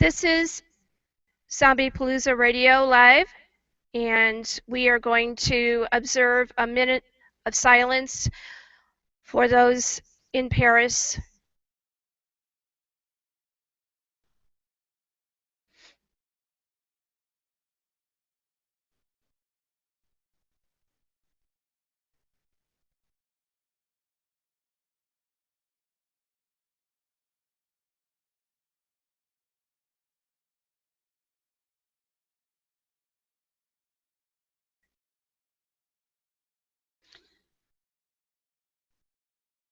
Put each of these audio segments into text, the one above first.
This is Zombiepalooza Radio Live, and we are going to observe a minute of silence for those in Paris.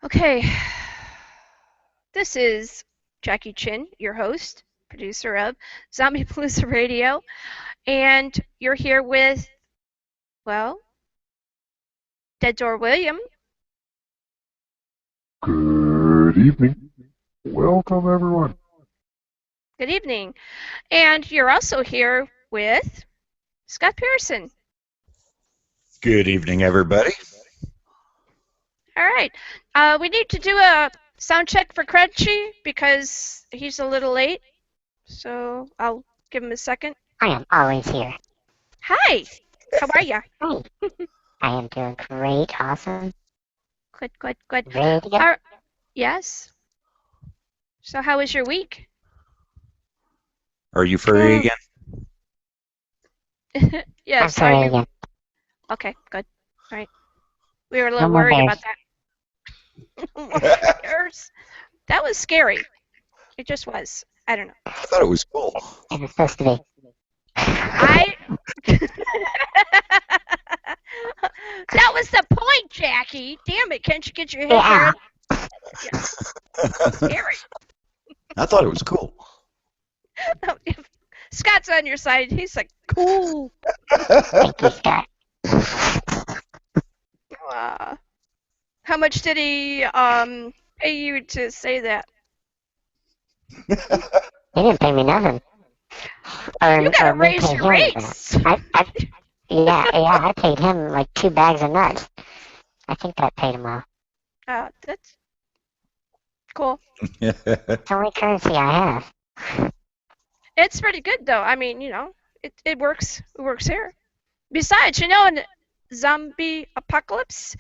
Okay, this is Jackie Chin, your host, producer of Zombiepalooza Radio, and you're here with, well, Dead Door William. Good evening. Welcome, everyone. Good evening. And you're also here with Scott Pearson. Good evening, everybody. All right. We need to do a sound check for Crunchy because he's a little late. So I'll give him a second. I am always here. Hi. How are you? Hi. I am doing great. Awesome. Good, good, good. Ready to go? Yes. So how was your week? Are you furry again? Yes. I'm sorry again. Okay, good. All right. We were a little worried about that. That was scary. It just was. I don't know. I thought it was cool. It was supposed to be. That was the point, Jackie. Damn it! Can't you get your head around? Yeah. Scary. I thought it was cool. Scott's on your side. He's like, cool. Thank you, Scott. How much did he pay you to say that? He didn't pay me nothing. You gotta raise your rates. I paid him like 2 bags of nuts. I think that paid him off. That's cool. It's the only currency I have. It's pretty good though. I mean, you know, it works. It works here. Besides, you know, in zombie apocalypse,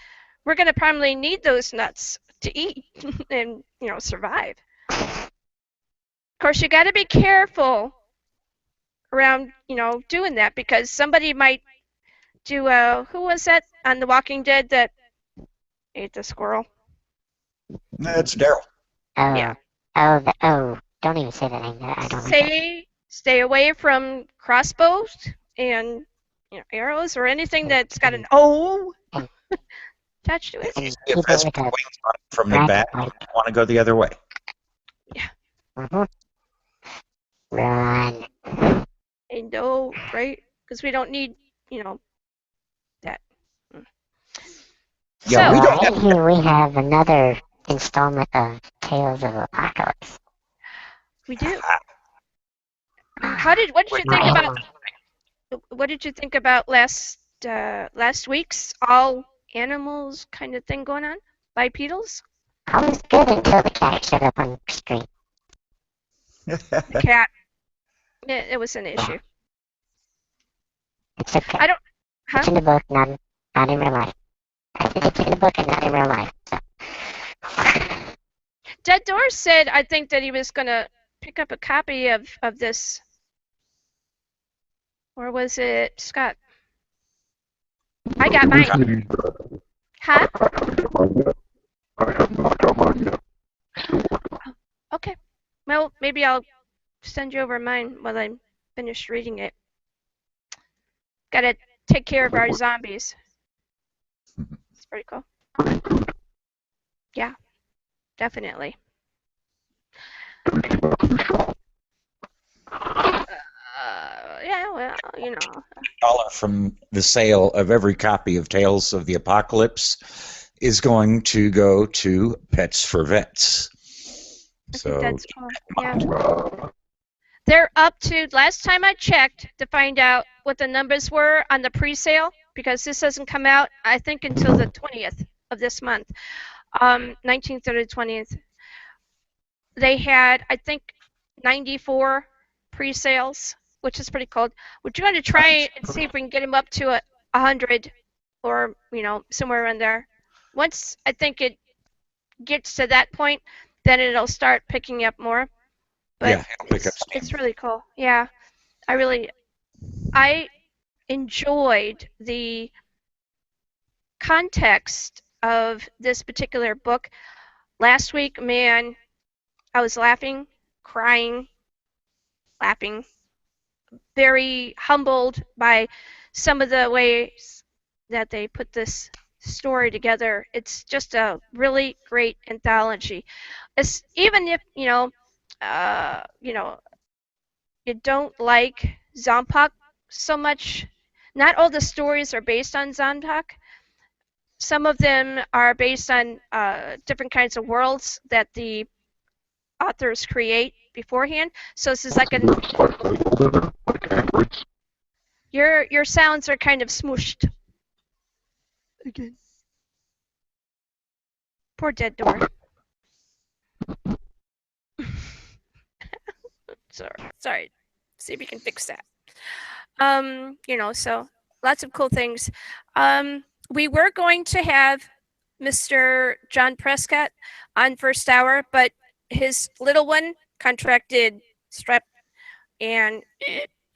we're gonna probably need those nuts to eat and, you know, survive. Of course, you got to be careful around, you know, doing that because somebody might do who was that on The Walking Dead that ate the squirrel? That's Daryl. Oh. Yeah. Don't even say that name. I don't like Stay away from crossbows and, you know, arrows or anything that's got an O attached to it. If that's points from the back, you want to go the other way. Yeah. Run. I know, right? Because we don't need, you know, that. Yeah, So, Right here we have another installment of Tales of Apocalypse. we do. What did you think about last week's all animals kind of thing going on? Bipedals? I was good until the cat showed up on the screen. The cat. It was an issue. It's okay. I don't. It's in the book, not in real life. It's in the book and not in real life. So. Dead Door said, I think that he was going to pick up a copy of this. Or was it Scott? I got mine. Huh? I have not got mine yet. Okay. Well, maybe I'll send you over mine while I'm finished reading it. Gotta take care of our zombies. It's pretty cool. Yeah, definitely. Yeah, well, you know. $1 from the sale of every copy of Tales of the Apocalypse is going to go to Pets for Vets. I So think that's cool. Yeah. They're up to, last time I checked to find out what the numbers were on the pre-sale, because this doesn't come out, I think, until the 20th of this month, 19th or the 20th. They had, I think, 94 pre-sales, which is pretty cool. We're going to try and see if we can get him up to 100 or, somewhere around there. Once I think it gets to that point, then it'll start picking up more. But Yeah, it'll pick up steam. it's really cool. Yeah, I enjoyed the context of this particular book. Last week, man, I was laughing, crying, laughing, very humbled by some of the ways that they put this story together. It's just a really great anthology. Even if you don't like Zombie so much, not all the stories are based on Zombie. Some of them are based on different kinds of worlds that the authors create beforehand. So this is like your sounds are kind of smooshed. Again. Poor dead door. Sorry. See if we can fix that. So lots of cool things. We were going to have Mr. John Prescott on first hour, but his little one contracted strep, and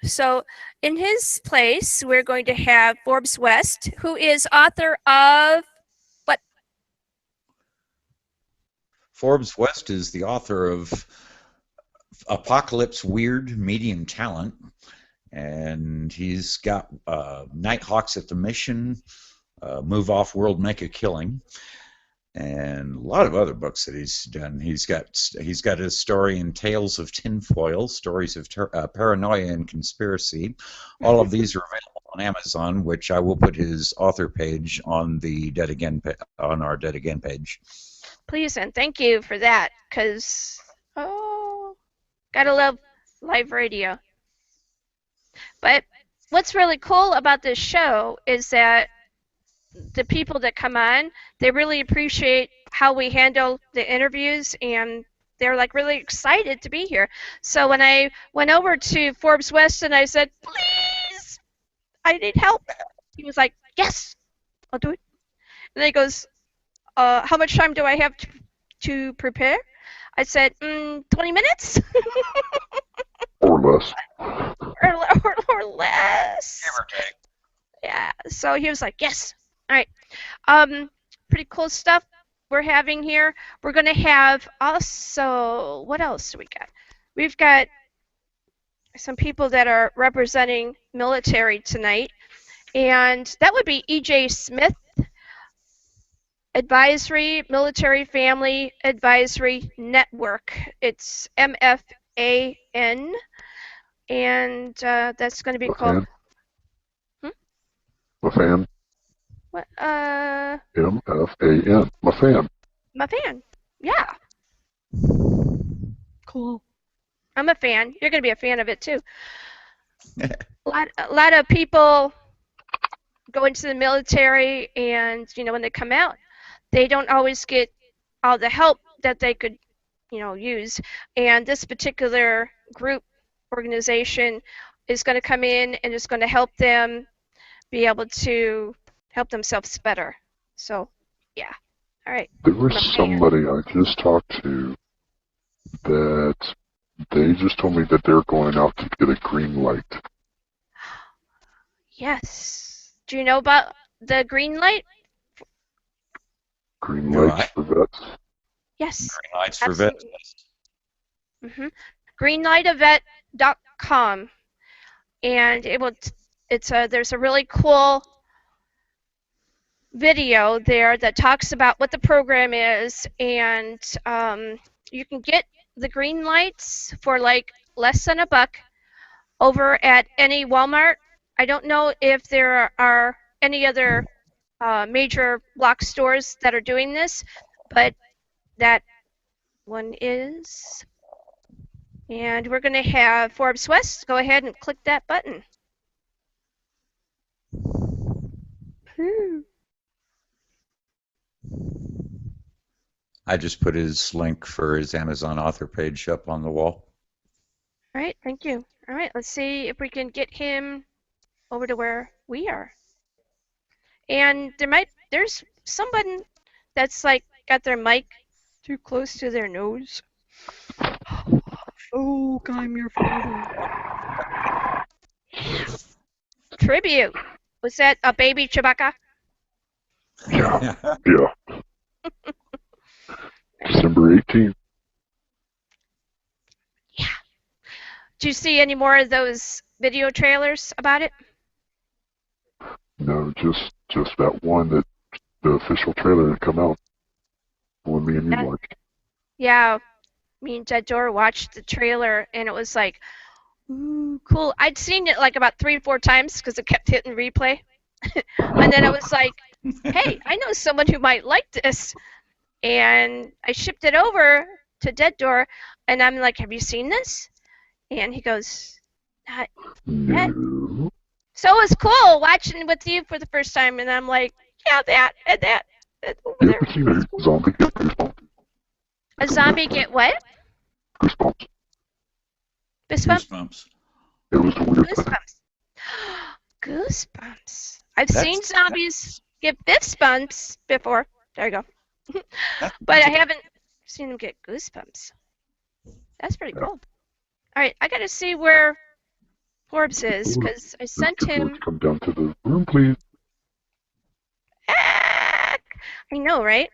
so in his place, we're going to have Forbes West, who is author of what? Forbes West is the author of Apocalypse Weird Medium Talent, and he's got Nighthawks at the Mission, Move Off World, Make a Killing, and a lot of other books that he's done. He's got his story in Tales of Tinfoil, Stories of Paranoia and Conspiracy. All of these are available on Amazon, which I will put his author page on the on our Dead Again page. Please and thank you for that, because gotta love live radio. But what's really cool about this show is that the people that come on, they really appreciate how we handle the interviews, and they're like really excited to be here. So when I went over to Forbes West and I said, please, I need help, he was like, yes, I'll do it. And then he goes, how much time do I have to prepare? I said, 20 minutes? Or less. or less. Give or take. Yeah, so he was like, yes. All right. Pretty cool stuff we're having here. We're going to have also, what else do we got? We've got some people that are representing military tonight, and that would be E.J. Smith, Advisory Military Family Advisory Network. It's MFAN, and that's going to be called... MFAN. What? MFAN. MFAN. MFAN. Yeah. Cool. I'm a fan. You're going to be a fan of it, too. a lot of people go into the military, and, when they come out, they don't always get all the help that they could, use. And this particular organization is going to come in and is going to help them be able to help themselves better. So, yeah. All right. There was somebody I just talked to that they just told me that they're going out to get a green light. Yes. Do you know about the green light? Green lights for vets? Yes. Green lights for vets. Mm-hmm. Greenlightavet.com. And there's a really cool video there that talks about what the program is, and you can get the green lights for like less than $1 over at any Walmart. I don't know if there are any other major block stores that are doing this, but that one is. And we're going to have Forbes West go ahead and click that button. I just put his link for his Amazon author page up on the wall. All right, thank you. All right, let's see if we can get him over to where we are. And there's someone that's like got their mic too close to their nose. Oh, I'm your father. Tribute. Was that a baby Chewbacca? Yeah. Yeah. December 18th. Yeah. Do you see any more of those video trailers about it? No, just that one that the official trailer had come out. One me and you watched. Yeah. Me and Deirdre watched the trailer, and it was like, ooh, cool. I'd seen it like about 3 or 4 times because it kept hitting replay. And then I was like, hey, I know someone who might like this. And I shipped it over to Deirdre, and I'm like, have you seen this? And he goes, not yet. No. So it was cool watching with you for the first time, and I'm like, yeah, that and that. Over You there. ever seen a zombie get goosebumps? A zombie get what? Goosebumps. Fist bump? Goosebumps. It was a weird thing. Goosebumps. Goosebumps. I've That's- seen zombies get fist bumps before. There you go. That's- But I haven't seen them get goosebumps. That's pretty cool. All right, I got to see where Forbes is because I sent Mr. him. George, come down to the room, please. Ah, I know, right?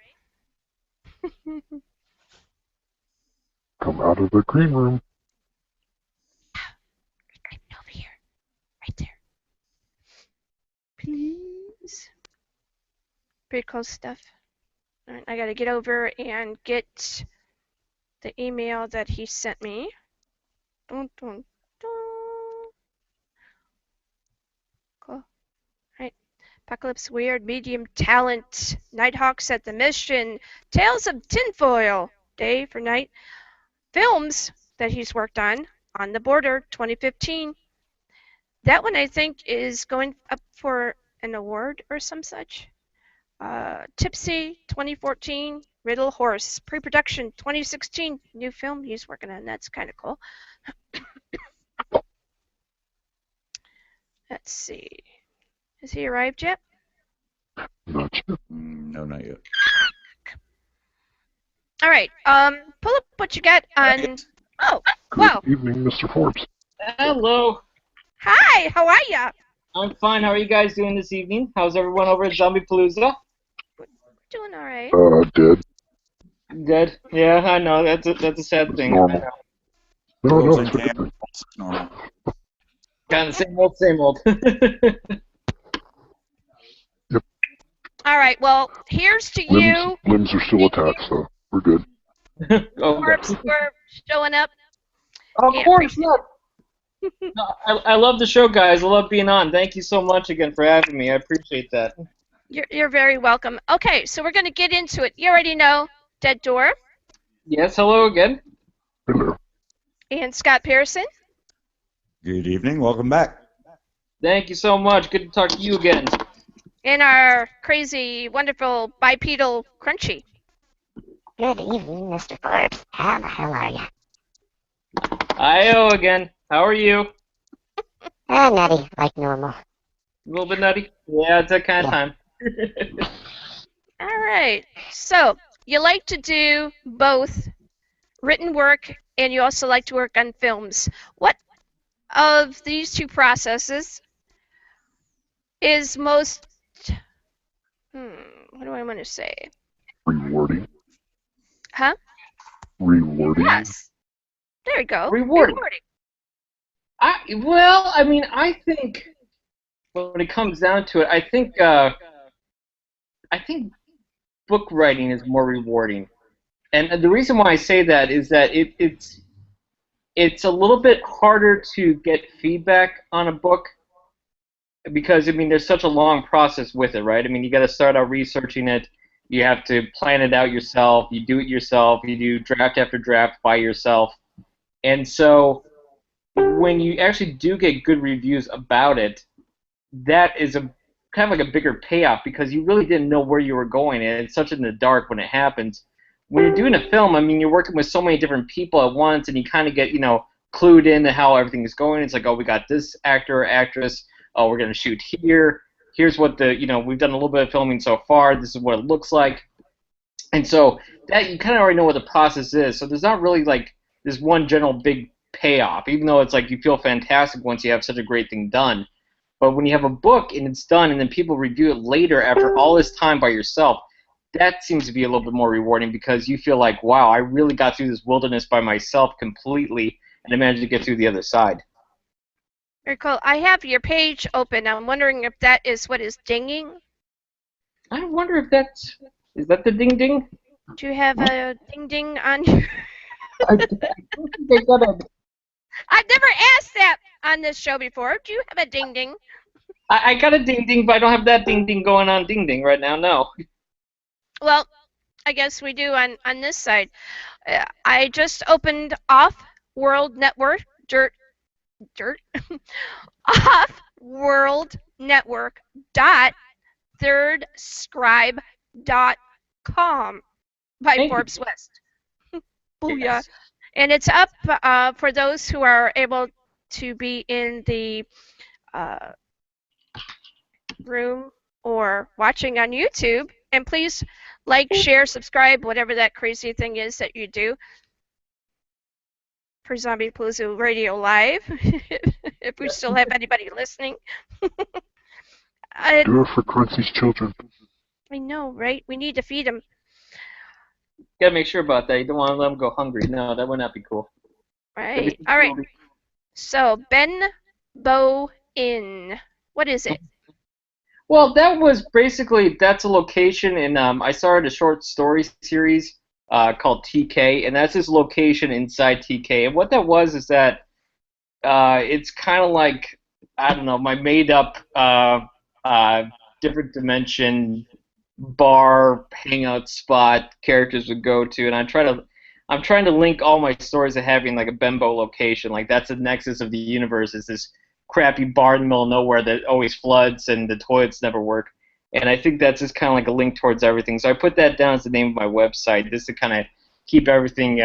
Come out of the green room. Right over here. Right there. Please. Pretty cool stuff. All right, I got to get over and get the email that he sent me. Dun, dun, dun. Cool. All right. Apocalypse Weird, Medium Talent, Nighthawks at the Mission, Tales of Tinfoil, Day for Night, films that he's worked on the Border, 2015. That one I think is going up for an award or some such. Tipsy, 2014, Riddle Horse, pre-production, 2016, new film he's working on. That's kind of cool. Let's see. Has he arrived yet? Not sure. No, not yet. All right. Pull up what you got on. Oh, Good wow. evening, Mr. Forbes. Hello. Hi. How are ya? I'm fine. How are you guys doing this evening? How's everyone over at Zombiepalooza? Doing all right. Dead. Good. Yeah, I know. That's a sad thing. Normal. No, Rolls no, in it's a good camp, thing. it's normal. Kind of same old, same old. All right. Well, here's to you. Limbs are still attached, so we're good. Oh, Forbes, for showing up. of Yeah, course, yeah. No, I love the show, guys. I love being on. Thank you so much again for having me. I appreciate that. You're very welcome. Okay, so we're going to get into it. You already know Dead Door Yes, hello again. Hello. and Scott Pearson. Good evening. Welcome back. Thank you so much. Good to talk to you again. And our crazy, wonderful, bipedal Crunchy. Good evening, Mr. Forbes. How the hell are you? Io again. How are you? Nutty, like normal. A little bit nutty? Yeah, it's that kind of time. All right. So you like to do both written work and you also like to work on films. What of these two processes is most, what do I want to say? Rewarding. Huh? Rewarding. Yes. There you go. Rewarding. I think when it comes down to it, I think book writing is more rewarding, and the reason why I say that is that it's a little bit harder to get feedback on a book because there's such a long process with it, right? You got to start out researching it. You have to plan it out yourself. You do it yourself. You do draft after draft by yourself, and so when you actually do get good reviews about it, that is a kind of like a bigger payoff because you really didn't know where you were going, and it's such in the dark when it happens. When you're doing a film, you're working with so many different people at once, and you kind of get, clued into how everything is going. It's like, oh, we got this actor or actress. Oh, we're going to shoot here. Here's what we've done a little bit of filming so far. This is what it looks like. And so that you kind of already know what the process is. So there's not really like this one general big payoff, even though it's like you feel fantastic once you have such a great thing done. But when you have a book and it's done and then people review it later after all this time by yourself, that seems to be a little bit more rewarding because you feel like, wow, I really got through this wilderness by myself completely and I managed to get through the other side. Very cool. I have your page open. I'm wondering if that is what is dinging. I wonder if is that the ding ding? Do you have a ding ding on your... I don't think I got a... I've never asked that on this show before. Do you have a ding ding? I got a ding ding, but I don't have that ding ding going on ding ding right now, no. Well, I guess we do on this side. I just opened Off-World Network, Off-World Network .thirdscribe.com by Forbes West. Booyah. Yes. And it's up for those who are able to be in the room or watching on YouTube. And please like, share, subscribe, whatever that crazy thing is that you do for Zombiepalooza Radio Live, if we still have anybody listening. Do it for Quincy's children. I know, right? We need to feed them. Gotta make sure about that. You don't want to let them go hungry. No, that would not be cool. Right. All right. So, Ben Bo Inn. What is it? Well, that was basically, that's a location in, I started a short story series called TK, and that's this location inside TK. And what that was is that it's kind of like, I don't know, my made-up different dimension bar hangout spot characters would go to, and I'm trying to link all my stories to having like a Bembo location. Like that's the nexus of the universe, is this crappy bar in the middle of nowhere that always floods and the toilets never work. And I think that's just kind of like a link towards everything. So I put that down as the name of my website just to kind of keep everything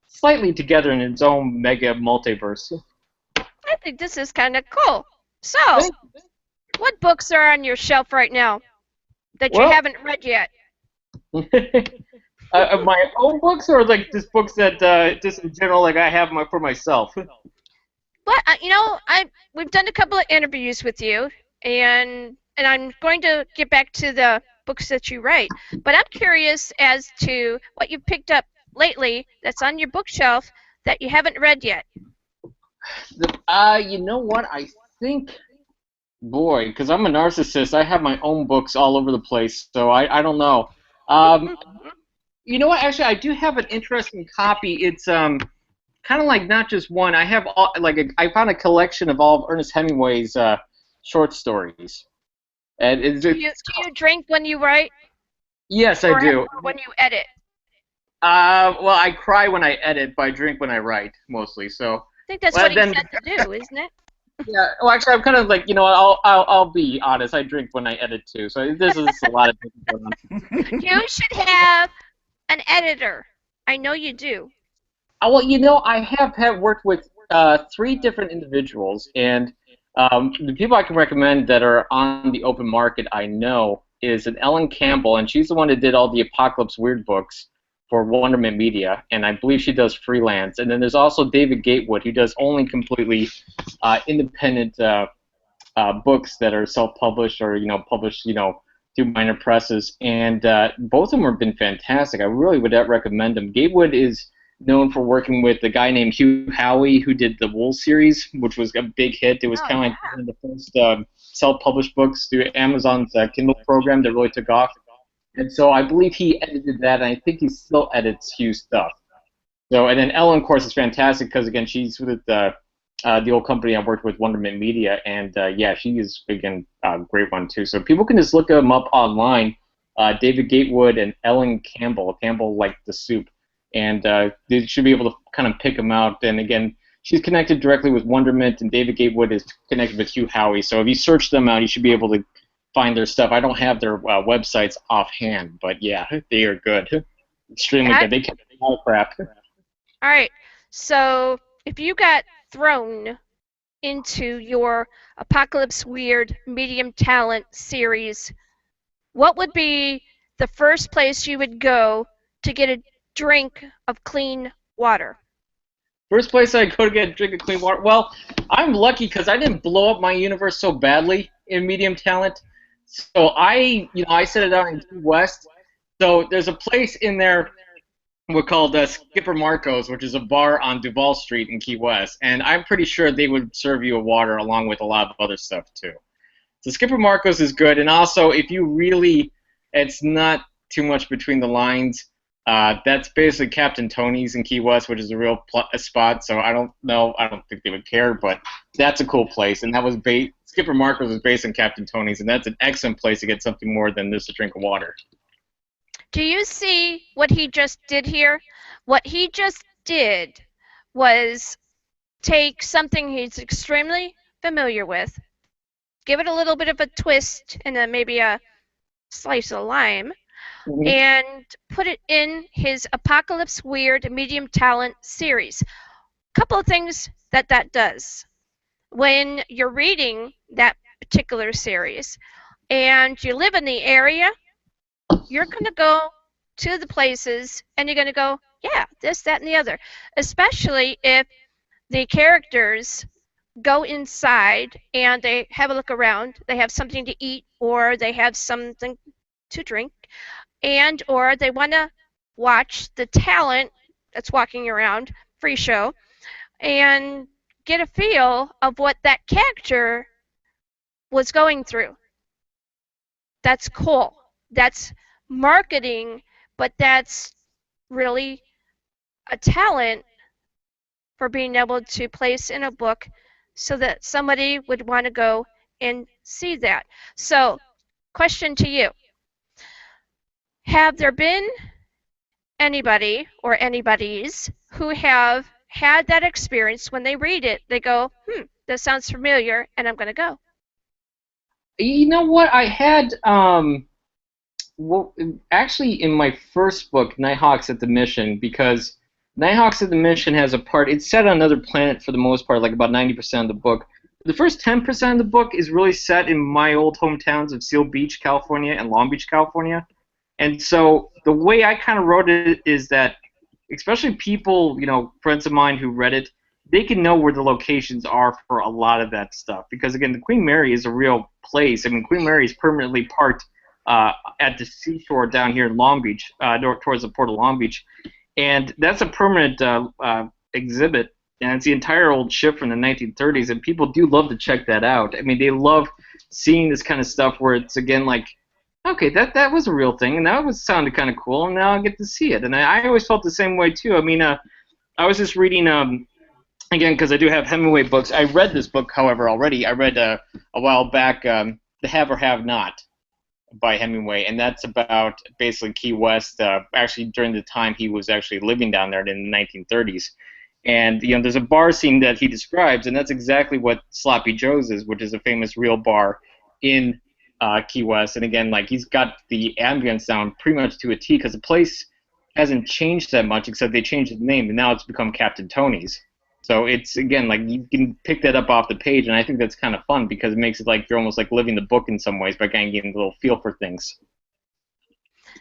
slightly together in its own mega multiverse. I think this is kind of cool. So, what books are on your shelf right now that you haven't read yet? My own books, or like just books that just in general, like I have for myself? But we've done a couple of interviews with you, and I'm going to get back to the books that you write. But I'm curious as to what you've picked up lately that's on your bookshelf that you haven't read yet. You know what? I think, boy, because I'm a narcissist, I have my own books all over the place, so I don't know. You know what? Actually, I do have an interesting copy. It's kind of like not just one. I have I found a collection of all of Ernest Hemingway's short stories. And do you drink when you write? Yes, I do. When you edit? Well, I cry when I edit, but I drink when I write, mostly. So I think that's what he said to do, isn't it? Yeah. Well, actually, I'm kind of like, I'll be honest. I drink when I edit too. So this is a lot of things going on. You should have an editor. I know you do. Well, I have worked with 3 different individuals, and the people I can recommend that are on the open market I know is an Ellen Campbell, and she's the one that did all the Apocalypse Weird books for Wonderment Media, and I believe she does freelance. And then there's also David Gatewood, who does only completely independent books that are self-published or published through minor presses, and both of them have been fantastic. I really would recommend them. Gatewood is known for working with a guy named Hugh Howey, who did the Wool series, which was a big hit. It was kind of like one of the first self-published books through Amazon's Kindle program that really took off. And so I believe he edited that, and I think he still edits Hugh's stuff. So, and then Ellen, of course, is fantastic because, again, she's with the old company I worked with, Wonderment Media, and yeah, she is, again, a great one, too. So people can just look them up online, David Gatewood and Ellen Campbell like the soup. And they should be able to kind of pick them out. And again, she's connected directly with Wonderment, and David Gatewood is connected with Hugh Howey. So if you search them out, you should be able to find their stuff. I don't have their websites offhand, but yeah, they are good. Extremely good. They can do all crap. All right. So if you got thrown into your Apocalypse Weird Medium Talent series, what would be the first place you would go to get a drink of clean water? First place I go to get a drink of clean water. Well, I'm lucky because I didn't blow up my universe so badly in Medium Talent. So I set it out in Key West. So there's a place in there we're called Skipper Marco's, which is a bar on Duval Street in Key West, and I'm pretty sure they would serve you a water along with a lot of other stuff too. So Skipper Marco's is good, and also if you really, it's not too much between the lines. That's basically Captain Tony's in Key West, which is a real spot. So I don't think they would care, but that's a cool place, and that was Skipper Marco's was based on Captain Tony's, and that's an excellent place to get something more than just a drink of water. Do you see what he just did here? What he just did was take something he's extremely familiar with, give it a little bit of a twist and maybe a slice of lime, and put it in his Apocalypse Weird Medium Talent series. A couple of things that does. When you're reading that particular series and you live in the area, you're going to go to the places and you're going to go, yeah, this, that, and the other. Especially if the characters go inside and they have a look around, they have something to eat or they have something to drink, and or they want to watch the talent that's walking around, free show, and get a feel of what that character was going through. That's cool. That's marketing, but that's really a talent for being able to place in a book so that somebody would want to go and see that. So, question to you. Have there been anybody or anybody's who have had that experience when they read it, they go, that sounds familiar, and I'm going to go? You know what? I had, well, actually in my first book, Nighthawks at the Mission, because Nighthawks at the Mission has a part, it's set on another planet for the most part, like about 90% of the book. The first 10% of the book is really set in my old hometowns of Seal Beach, California, and Long Beach, California. And so the way I kind of wrote it is that, especially people, friends of mine who read it, they can know where the locations are for a lot of that stuff. Because, again, the Queen Mary is a real place. I mean, Queen Mary is permanently parked at the seashore down here in Long Beach, towards the port of Long Beach. And that's a permanent exhibit. And it's the entire old ship from the 1930s. And people do love to check that out. I mean, they love seeing this kind of stuff where it's, again, like, okay, that was a real thing, and that sounded kind of cool, and now I get to see it. And I always felt the same way, too. I mean, I was just reading, again, because I do have Hemingway books. I read this book, however, already. I read a while back The Have or Have Not by Hemingway, and that's about basically Key West, actually during the time he was actually living down there in the 1930s. And, there's a bar scene that he describes, and that's exactly what Sloppy Joe's is, which is a famous real bar in Key West. And again, like, he's got the ambience down pretty much to a T, because the place hasn't changed that much, except they changed the name, and now it's become Captain Tony's. So it's, again, like, you can pick that up off the page, and I think that's kind of fun, because it makes it like you're almost like living the book in some ways by kind of getting a little feel for things.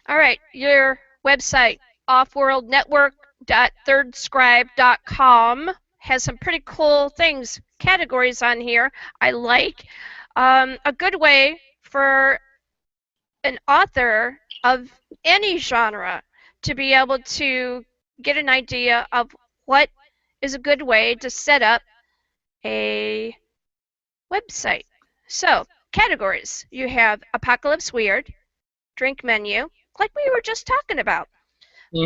All right, your website, offworldnetwork.thirdscribe.com, has some pretty cool things, categories on here I like. A good way for an author of any genre to be able to get an idea of what is a good way to set up a website. So, categories. You have Apocalypse Weird, drink menu, like we were just talking about.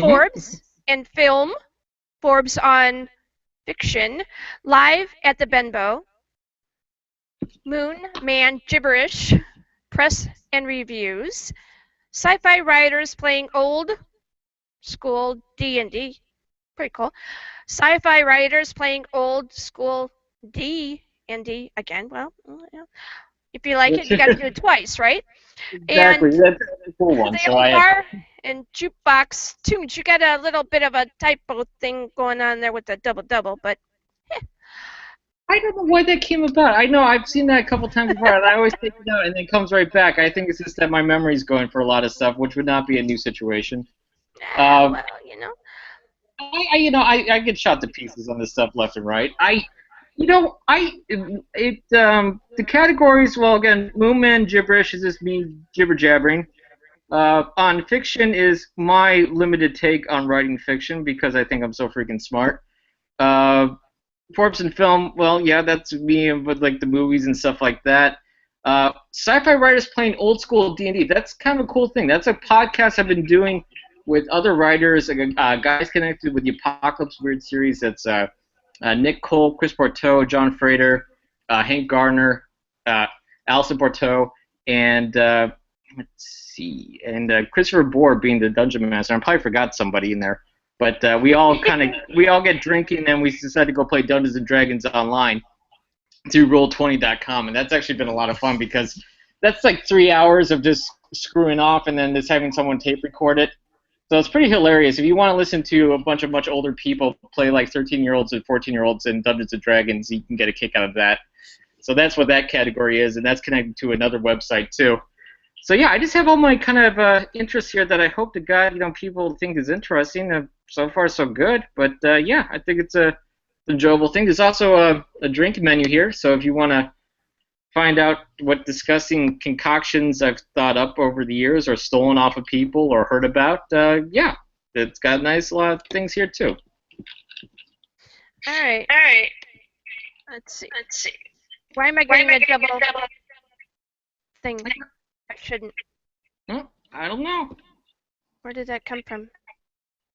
Forbes and film, Forbes on fiction, live at the Benbow, Moon Man Gibberish, press and reviews, sci-fi writers playing old school D&D, pretty cool. Sci-fi writers playing old school D&D, again, well, if you like it, you got to do it twice, right? Exactly, And that's a cool one. the old bar and jukebox tunes, you got a little bit of a typo thing going on there with the double-double, but I don't know why that came about. I know I've seen that a couple times before, and I always take it out, and then it comes right back. I think it's just that my memory's going for a lot of stuff, which would not be a new situation. Well, you know. I get shot to pieces on this stuff left and right. The categories. Well, again, Moonman gibberish is just me jibber jabbering. On fiction is my limited take on writing fiction because I think I'm so freaking smart. Forbes and film, well, yeah, that's me with like the movies and stuff like that. Sci-fi writers playing old school D&D. That's kind of a cool thing. That's a podcast I've been doing with other writers, guys connected with the Apocalypse Weird series. That's Nick Cole, Chris Pourteau, John Frater, Hank Gardner, Alison Pourteau, and let's see, and Christopher Bohr being the dungeon master. I probably forgot somebody in there, but we all get drinking and we decided to go play Dungeons and Dragons online through Roll20.com, and that's actually been a lot of fun because that's like 3 hours of just screwing off and then just having someone tape record it. So it's pretty hilarious. If you want to listen to a bunch of much older people play like 13-year-olds and 14-year-olds in Dungeons and Dragons, you can get a kick out of that. So that's what that category is, and that's connected to another website too. So yeah, I just have all my kind of interests here that I hope to God people think is interesting. So far so good, but yeah, I think it's a enjoyable thing. There's also a drink menu here, so if you want to find out what disgusting concoctions I've thought up over the years or stolen off of people or heard about, yeah, it's got a lot of things here too. All right. Let's see. Why am I getting a double thing? I shouldn't. I don't know. Where did that come from?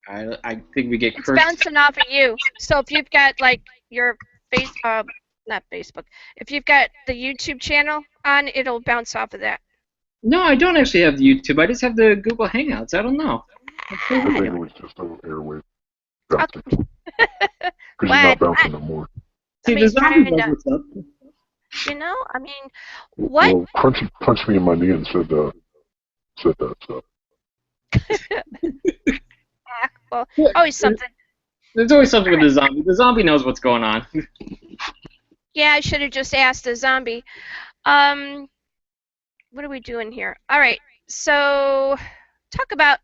I think we get It's cursed. bouncing off of you. So if you've got like your not Facebook. If you've got the YouTube channel on, it'll bounce off of that. No, I don't actually have the YouTube. I just have the Google Hangouts. I don't know. I think it was just an airwave bouncing. Because you're What? not bouncing no more. See, mean, the zombie kinda. knows what's up. You know, I mean, what? Well, Crunchy punched me in my knee and said that stuff. Well, always something. There's always something with the zombie. The zombie knows what's going on. Yeah, I should have just asked the zombie. What are we doing here? All right, so talk about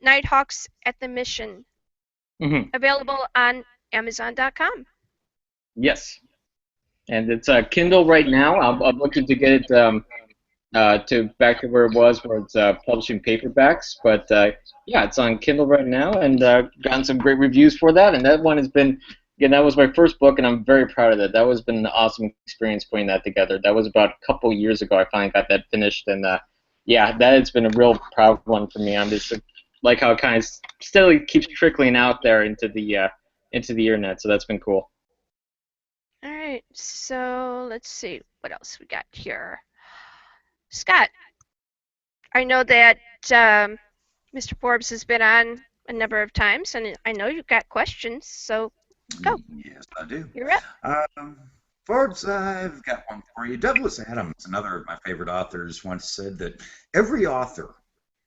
Nighthawks at the Mission. Mm-hmm. Available on Amazon.com. Yes. And it's Kindle right now. I'm looking to get it to back to where it was, where it's publishing paperbacks. But yeah, it's on Kindle right now, and gotten some great reviews for that. And that one has been, again, that was my first book, and I'm very proud of that. That has been an awesome experience putting that together. That was about a couple years ago I finally got that finished, and yeah, that has been a real proud one for me. I'm just like how it kind of steadily keeps trickling out there into the internet. So that's been cool. All right, so let's see what else we got here. Scott, I know that Mr. Forbes has been on a number of times, and I know you've got questions, so go. Yes, I do. You're up. Forbes, I've got one for you. Douglas Adams, another of my favorite authors, once said that every author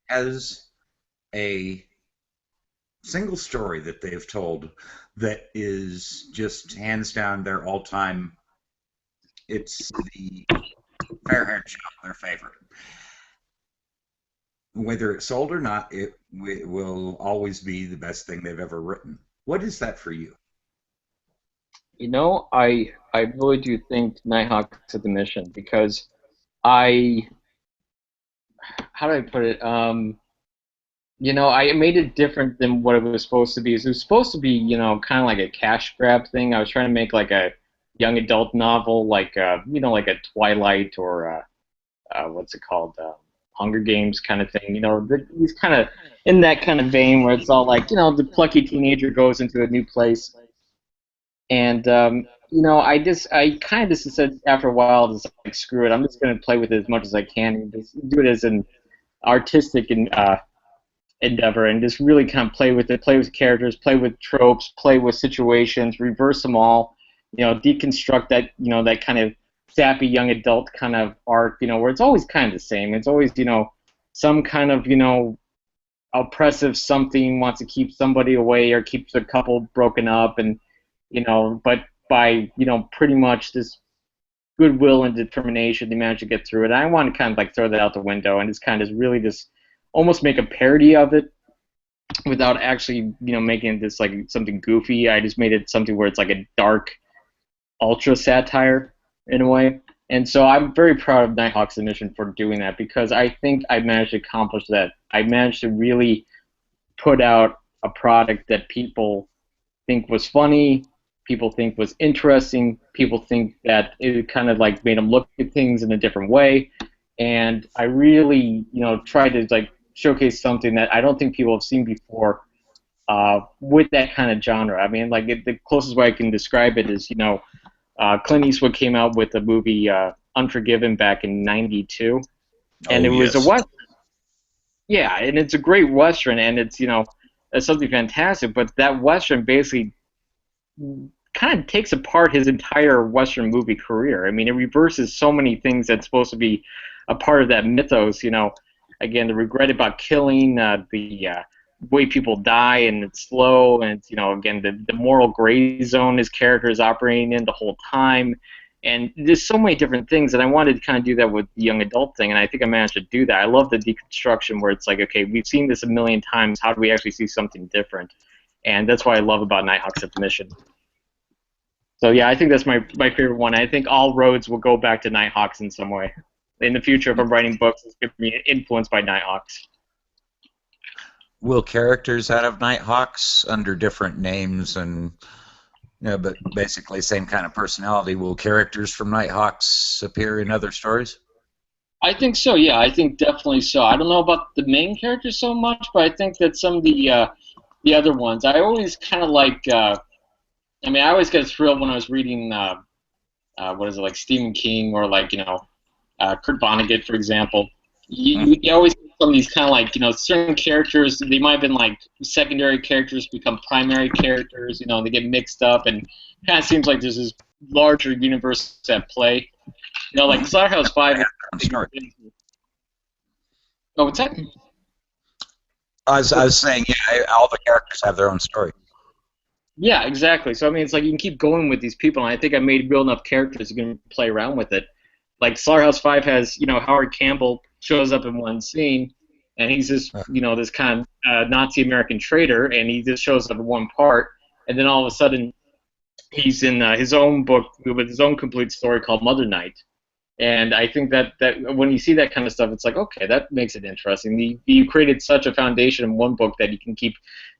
has a single story that they've told that is just hands down their all-time. It's the Fair-Haired Child, their favorite. Whether it's sold or not, it will always be the best thing they've ever written. What is that for you? You know, I really do think Nighthawks at the Mission, because how do I put it? You know, I made it different than what it was supposed to be. It was supposed to be, you know, kind of like a cash grab thing. I was trying to make like a young adult novel, like you know, like a Twilight or what's it called, Hunger Games kind of thing. You know, he's kind of in that kind of vein where it's all like, you know, the plucky teenager goes into a new place, and you know, I kind of just said after a while, just like, screw it, I'm just gonna play with it as much as I can and just do it as an artistic and endeavor, and just really kind of play with it, play with characters, play with tropes, play with situations, reverse them all, you know, deconstruct that, you know, that kind of sappy young adult kind of arc, you know, where it's always kind of the same. It's always, you know, some kind of, you know, oppressive something wants to keep somebody away or keeps a couple broken up, and, you know, but by, pretty much this goodwill and determination, they managed to get through it. I want to kind of like throw that out the window and just kind of really just almost make a parody of it without actually, making this like something goofy. I just made it something where it's like a dark, ultra satire in a way. And so I'm very proud of Nighthawk's Submission for doing that, because I think I managed to accomplish that. I managed to really put out a product that people think was funny, people think was interesting, people think that it kind of like made them look at things in a different way. And I really, tried to like showcase something that I don't think people have seen before with that kind of genre. I mean, like the closest way I can describe it is, Clint Eastwood came out with the movie Unforgiven back in '92, and it was a Western. Yeah, and it's a great Western, and it's, it's something fantastic, but that Western basically kind of takes apart his entire Western movie career. I mean, it reverses so many things that's supposed to be a part of that mythos, again, the regret about killing, the way people die, and it's slow, and again, the moral gray zone his character is operating in the whole time, and there's so many different things, and I wanted to kind of do that with the young adult thing, and I think I managed to do that. I love the deconstruction where it's like, okay, we've seen this a million times, how do we actually see something different? And that's what I love about Nighthawk's Submission. So yeah, I think that's my favorite one. I think all roads will go back to Nighthawks in some way. In the future, if I'm writing books, it's going to be influenced by Nighthawks. Will characters out of Nighthawks under different names and, but basically same kind of personality, will characters from Nighthawks appear in other stories? I think so, yeah. I think definitely so. I don't know about the main characters so much, but I think that some of the other ones, I always kind of like, I always get thrilled when I was reading, like Stephen King or like, Kurt Vonnegut, for example. You always get some of these kind of like, certain characters, they might have been like secondary characters become primary characters, they get mixed up, and it kind of seems like there's this larger universe at play. Like Slaughterhouse 5 is... Oh, what's that? I was saying, yeah, all the characters have their own story. Yeah, exactly. So, it's like you can keep going with these people, and I think I made real enough characters you can play around with it. Like Slaughterhouse 5 has, Howard Campbell shows up in one scene, and he's this, this kind of Nazi American traitor, and he just shows up in one part, and then all of a sudden he's in his own book with his own complete story called Mother Night. And I think that when you see that kind of stuff, it's like, okay, that makes it interesting. You created such a foundation in one book that you can keep,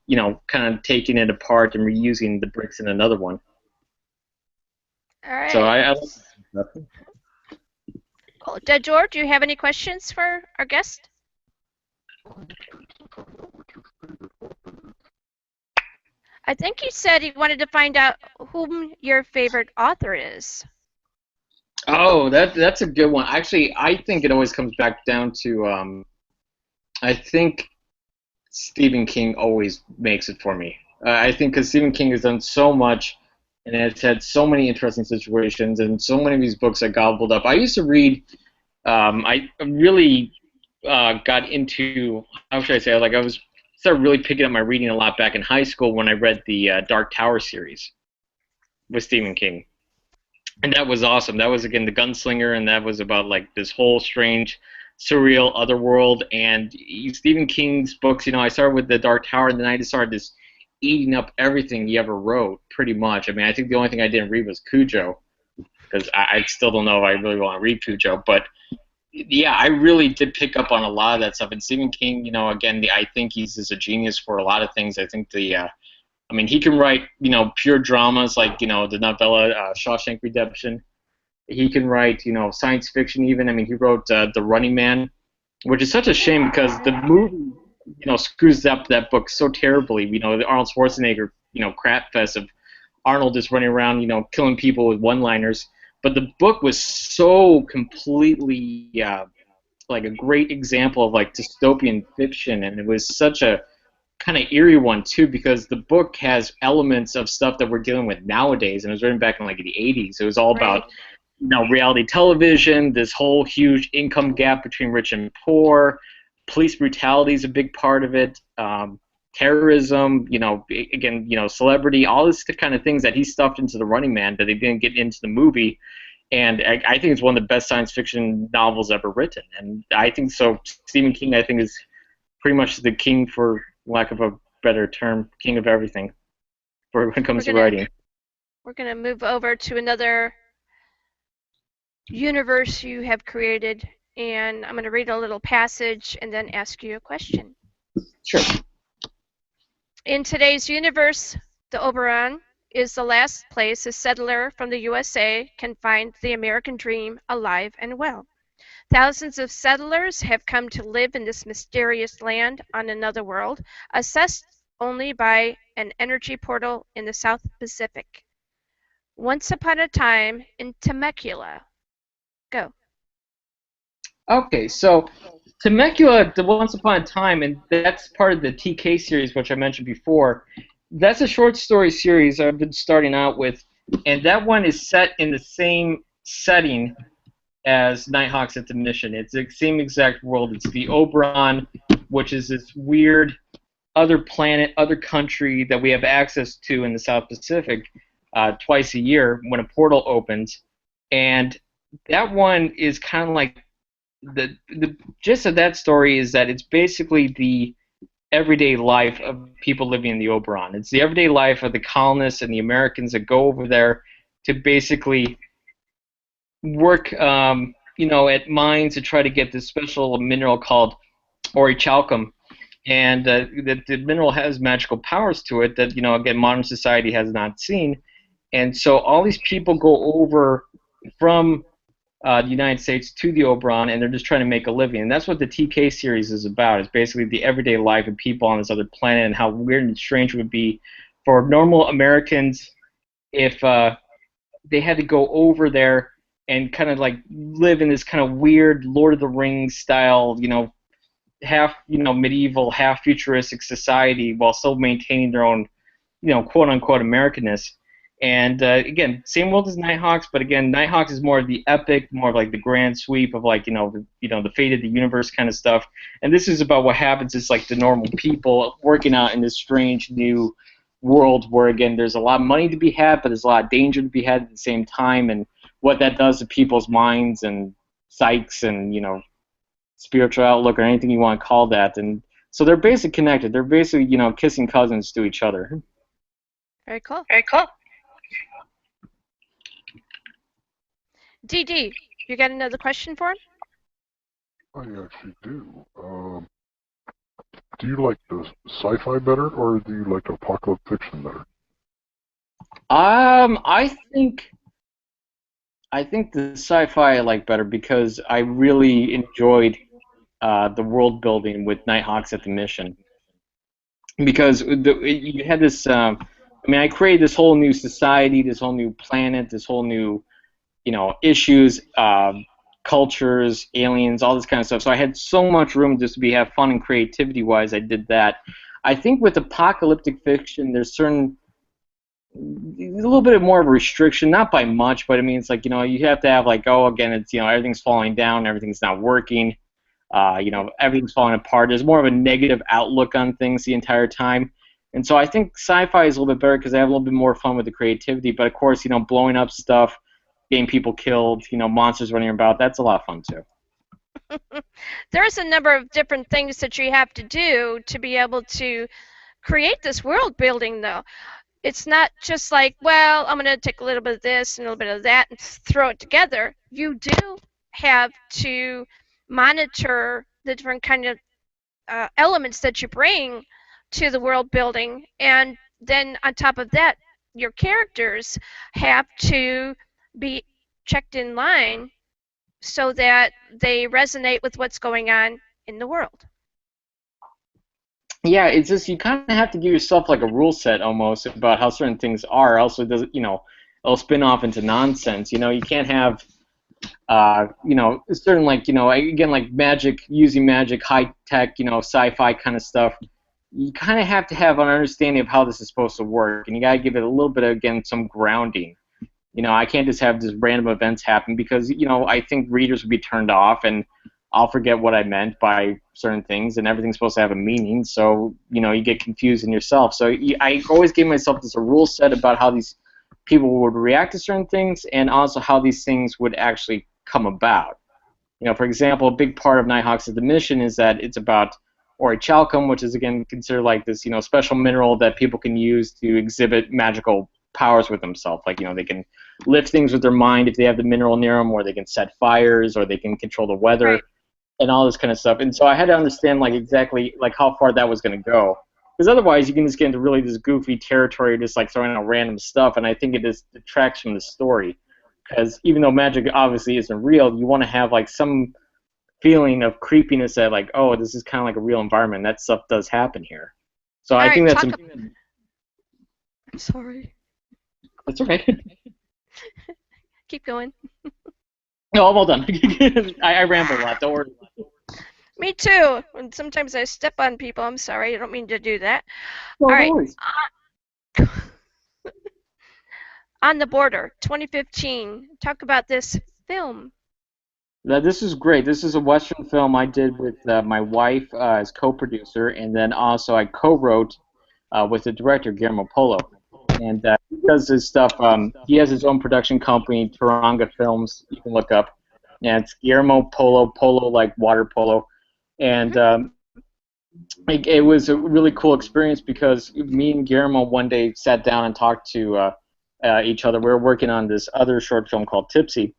kind of taking it apart and reusing the bricks in another one. All right. So I like that. Cool. George, do you have any questions for our guest? I think you said you wanted to find out whom your favorite author is. Oh, that's a good one. Actually, I think it always comes back down to, I think Stephen King always makes it for me. I think because Stephen King has done so much, and it's had so many interesting situations, and so many of these books I gobbled up. I used to read, I really got into, how should I say, like I started really picking up my reading a lot back in high school when I read the Dark Tower series with Stephen King. And that was awesome. That was, again, the gunslinger, and that was about like this whole strange, surreal other world. And Stephen King's books, I started with the Dark Tower, and then I just started just eating up everything he ever wrote, pretty much. I think the only thing I didn't read was Cujo, because I still don't know if I really want to read Cujo. But yeah, I really did pick up on a lot of that stuff. And Stephen King, again, I think he's just a genius for a lot of things. I think he can write, pure dramas like, the novella Shawshank Redemption. He can write, science fiction even. He wrote The Running Man, which is such a shame because the movie, screws up that book so terribly. The Arnold Schwarzenegger, crap fest of Arnold just running around, killing people with one-liners. But the book was so completely, like a great example of like dystopian fiction, and it was such a kind of eerie one too, because the book has elements of stuff that we're dealing with nowadays, and it was written back in like the 80s. It was all about reality television, this whole huge income gap between rich and poor. Police brutality is a big part of it. terrorism, again, celebrity, all this kind of things that he stuffed into the Running Man that they didn't get into the movie. And I think it's one of the best science fiction novels ever written. And I think so. Stephen King, I think, is pretty much the king, for lack of a better term, king of everything when it comes to writing. We're going to move over to another universe you have created, and I'm going to read a little passage and then ask you a question. Sure. In today's universe, the Oberon is the last place a settler from the USA can find the American dream alive and well. Thousands of settlers have come to live in this mysterious land on another world, accessed only by an energy portal in the South Pacific. Once upon a time in Temecula. Go. Okay, so Temecula, the Once Upon a Time, and that's part of the TK series, which I mentioned before. That's a short story series I've been starting out with, and that one is set in the same setting as Nighthawks at the Mission. It's the same exact world. It's the Oberon, which is this weird other planet, other country that we have access to in the South Pacific twice a year when a portal opens. And that one is kind of like the gist of that story is that it's basically the everyday life of people living in the Oberon. It's the everyday life of the colonists and the Americans that go over there to basically work, at mines to try to get this special mineral called orichalcum, and the mineral has magical powers to it that again modern society has not seen, and so all these people go over from the United States to the Oberon, and they're just trying to make a living. And that's what the TK series is about. It's basically the everyday life of people on this other planet and how weird and strange it would be for normal Americans if they had to go over there and kind of like live in this kind of weird Lord of the Rings style, half medieval, half futuristic society while still maintaining their own, quote unquote Americanness. And again, same world as Nighthawks, but again, Nighthawks is more of the epic, more of like the grand sweep of like the fate of the universe kind of stuff. And this is about what happens is like the normal people working out in this strange new world where again there's a lot of money to be had, but there's a lot of danger to be had at the same time, and what that does to people's minds and psyches and spiritual outlook or anything you want to call that. And so they're basically connected. They're basically kissing cousins to each other. Very cool. Very cool. DD, you got another question for him? I actually do. Do you like the sci-fi better, or do you like apocalyptic fiction better? I think the sci-fi I like better because I really enjoyed the world building with Nighthawks at the Mission. Because you had this, I created this whole new society, this whole new planet, this whole new, issues, cultures, aliens, all this kind of stuff. So I had so much room just to have fun and creativity-wise. I did that. I think with apocalyptic fiction, there's a little bit more of a restriction, not by much, but it's like, you have to have like, it's, everything's falling down, everything's not working, everything's falling apart. There's more of a negative outlook on things the entire time. And so I think sci-fi is a little bit better because I have a little bit more fun with the creativity. But of course, blowing up stuff, getting people killed, monsters running about, that's a lot of fun too. There's a number of different things that you have to do to be able to create this world building, though. It's not just like, well, I'm going to take a little bit of this and a little bit of that and throw it together. You do have to monitor the different kind of elements that you bring to the world building, and then on top of that, your characters have to be checked in line so that they resonate with what's going on in the world. Yeah, it's just you kind of have to give yourself like a rule set almost about how certain things are. Also, it does it'll spin off into nonsense. You can't have certain again like magic, using magic, high tech, sci-fi kind of stuff. You kind of have to have an understanding of how this is supposed to work, and you gotta give it a little bit of, again, some grounding. I can't just have just random events happen because I think readers would be turned off, and I'll forget what I meant by certain things, and everything's supposed to have a meaning, so, you know, you get confused in yourself. So I always gave myself this a rule set about how these people would react to certain things, and also how these things would actually come about. You know, for example, a big part of Nighthawks of the Mission is that it's about orichalcum, which is, again, considered like this, you know, special mineral that people can use to exhibit magical powers with themselves. Like, you know, they can lift things with their mind if they have the mineral near them, or they can set fires, or they can control the weather. Right. And all this kind of stuff. And so I had to understand like exactly like how far that was going to go, because otherwise you can just get into really this goofy territory, just like throwing out random stuff. And I think it just detracts from the story, because even though magic obviously isn't real, you want to have like some feeling of creepiness that like, oh, this is kind of like a real environment. That stuff does happen here. So I think that's important. I'm sorry. That's okay. Keep going. No, I'm all done. I ramble a lot. Don't worry. Me too. And sometimes I step on people. I'm sorry. I don't mean to do that. No, All right. no worries. On the Border, 2015. Talk about this film. Now, this is great. This is a Western film I did with my wife as co-producer, and then also I co-wrote with the director, Guillermo Polo. And he does his stuff. He has his own production company, Taranga Films. You can look up. And it's Guillermo Polo, polo like water polo. And it was a really cool experience, because me and Guillermo one day sat down and talked to each other. We were working on this other short film called Tipsy,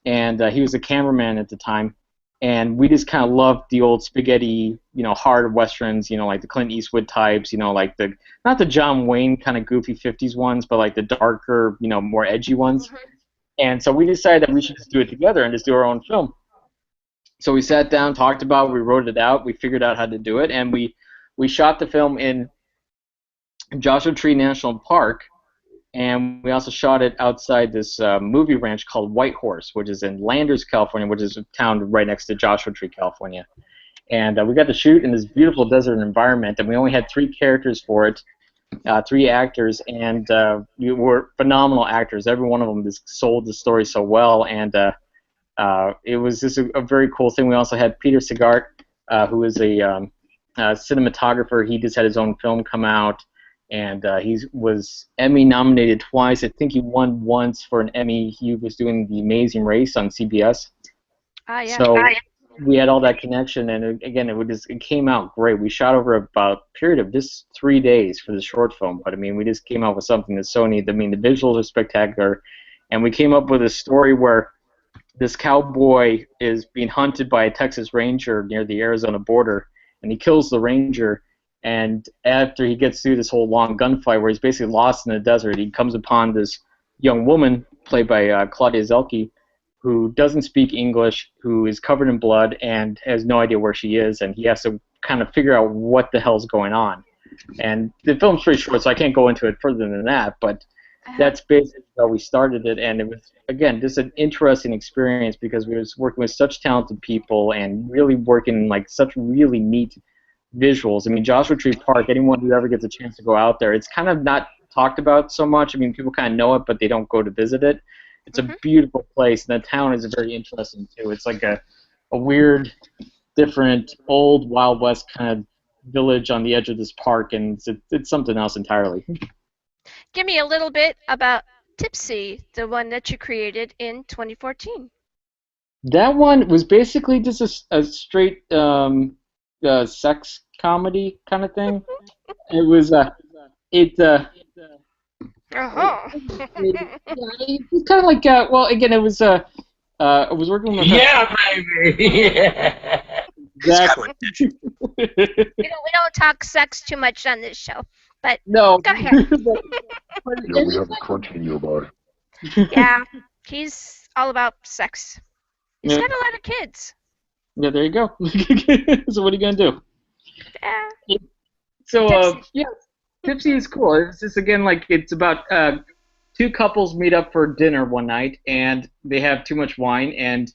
and he was a cameraman at the time. And we just kind of loved the old spaghetti, you know, hard westerns, you know, like the Clint Eastwood types, you know, like the, not the John Wayne kind of goofy 50s ones, but like the darker, you know, more edgy ones. Mm-hmm. And so we decided that we should just do it together and just do our own film. So we sat down, talked about it, we wrote it out, we figured out how to do it, and we shot the film in Joshua Tree National Park. And we also shot it outside this movie ranch called Whitehorse, which is in Landers, California, which is a town right next to Joshua Tree, California. And we got to shoot in this beautiful desert environment, and we only had 3 characters for it, 3 actors, and we were phenomenal actors. Every one of them just sold the story so well, and it was just a very cool thing. We also had Peter Segart, who is a cinematographer. He just had his own film come out. And he was Emmy nominated twice. I think he won once for an Emmy. He was doing The Amazing Race on CBS. Yeah. So we had all that connection, and again, it came out great. We shot over about a period of just 3 days for the short film, but I mean, we just came out with something that's so neat. I mean, the visuals are spectacular, and we came up with a story where this cowboy is being hunted by a Texas Ranger near the Arizona border, and he kills the Ranger. And after he gets through this whole long gunfight where he's basically lost in the desert, he comes upon this young woman, played by Claudia Zelke, who doesn't speak English, who is covered in blood and has no idea where she is, and he has to kind of figure out what the hell's going on. And the film's pretty short, so I can't go into it further than that, but that's basically how we started it, and it was, again, just an interesting experience, because we was working with such talented people and really working like such really neat visuals. I mean, Joshua Tree Park, anyone who ever gets a chance to go out there, it's kind of not talked about so much. I mean, people kind of know it, but they don't go to visit it. It's a beautiful place, and the town is very interesting, too. It's like a weird, different, old Wild West kind of village on the edge of this park, and it's something else entirely. Give me a little bit about Tipsy, the one that you created in 2014. That one was basically just a straight sex comedy kind of thing. It was it was kind of like well, again, it was I was working with baby. exactly. We don't talk sex too much on this show, but No, go ahead. Yeah, we have a crunchy nearby. Yeah, he's all about sex. He's got a lot of kids. Yeah, there you go. So what are you gonna do? Yeah. So yeah, Tipsy is cool. It's just, again, like, it's about 2 couples meet up for dinner one night, and they have too much wine, and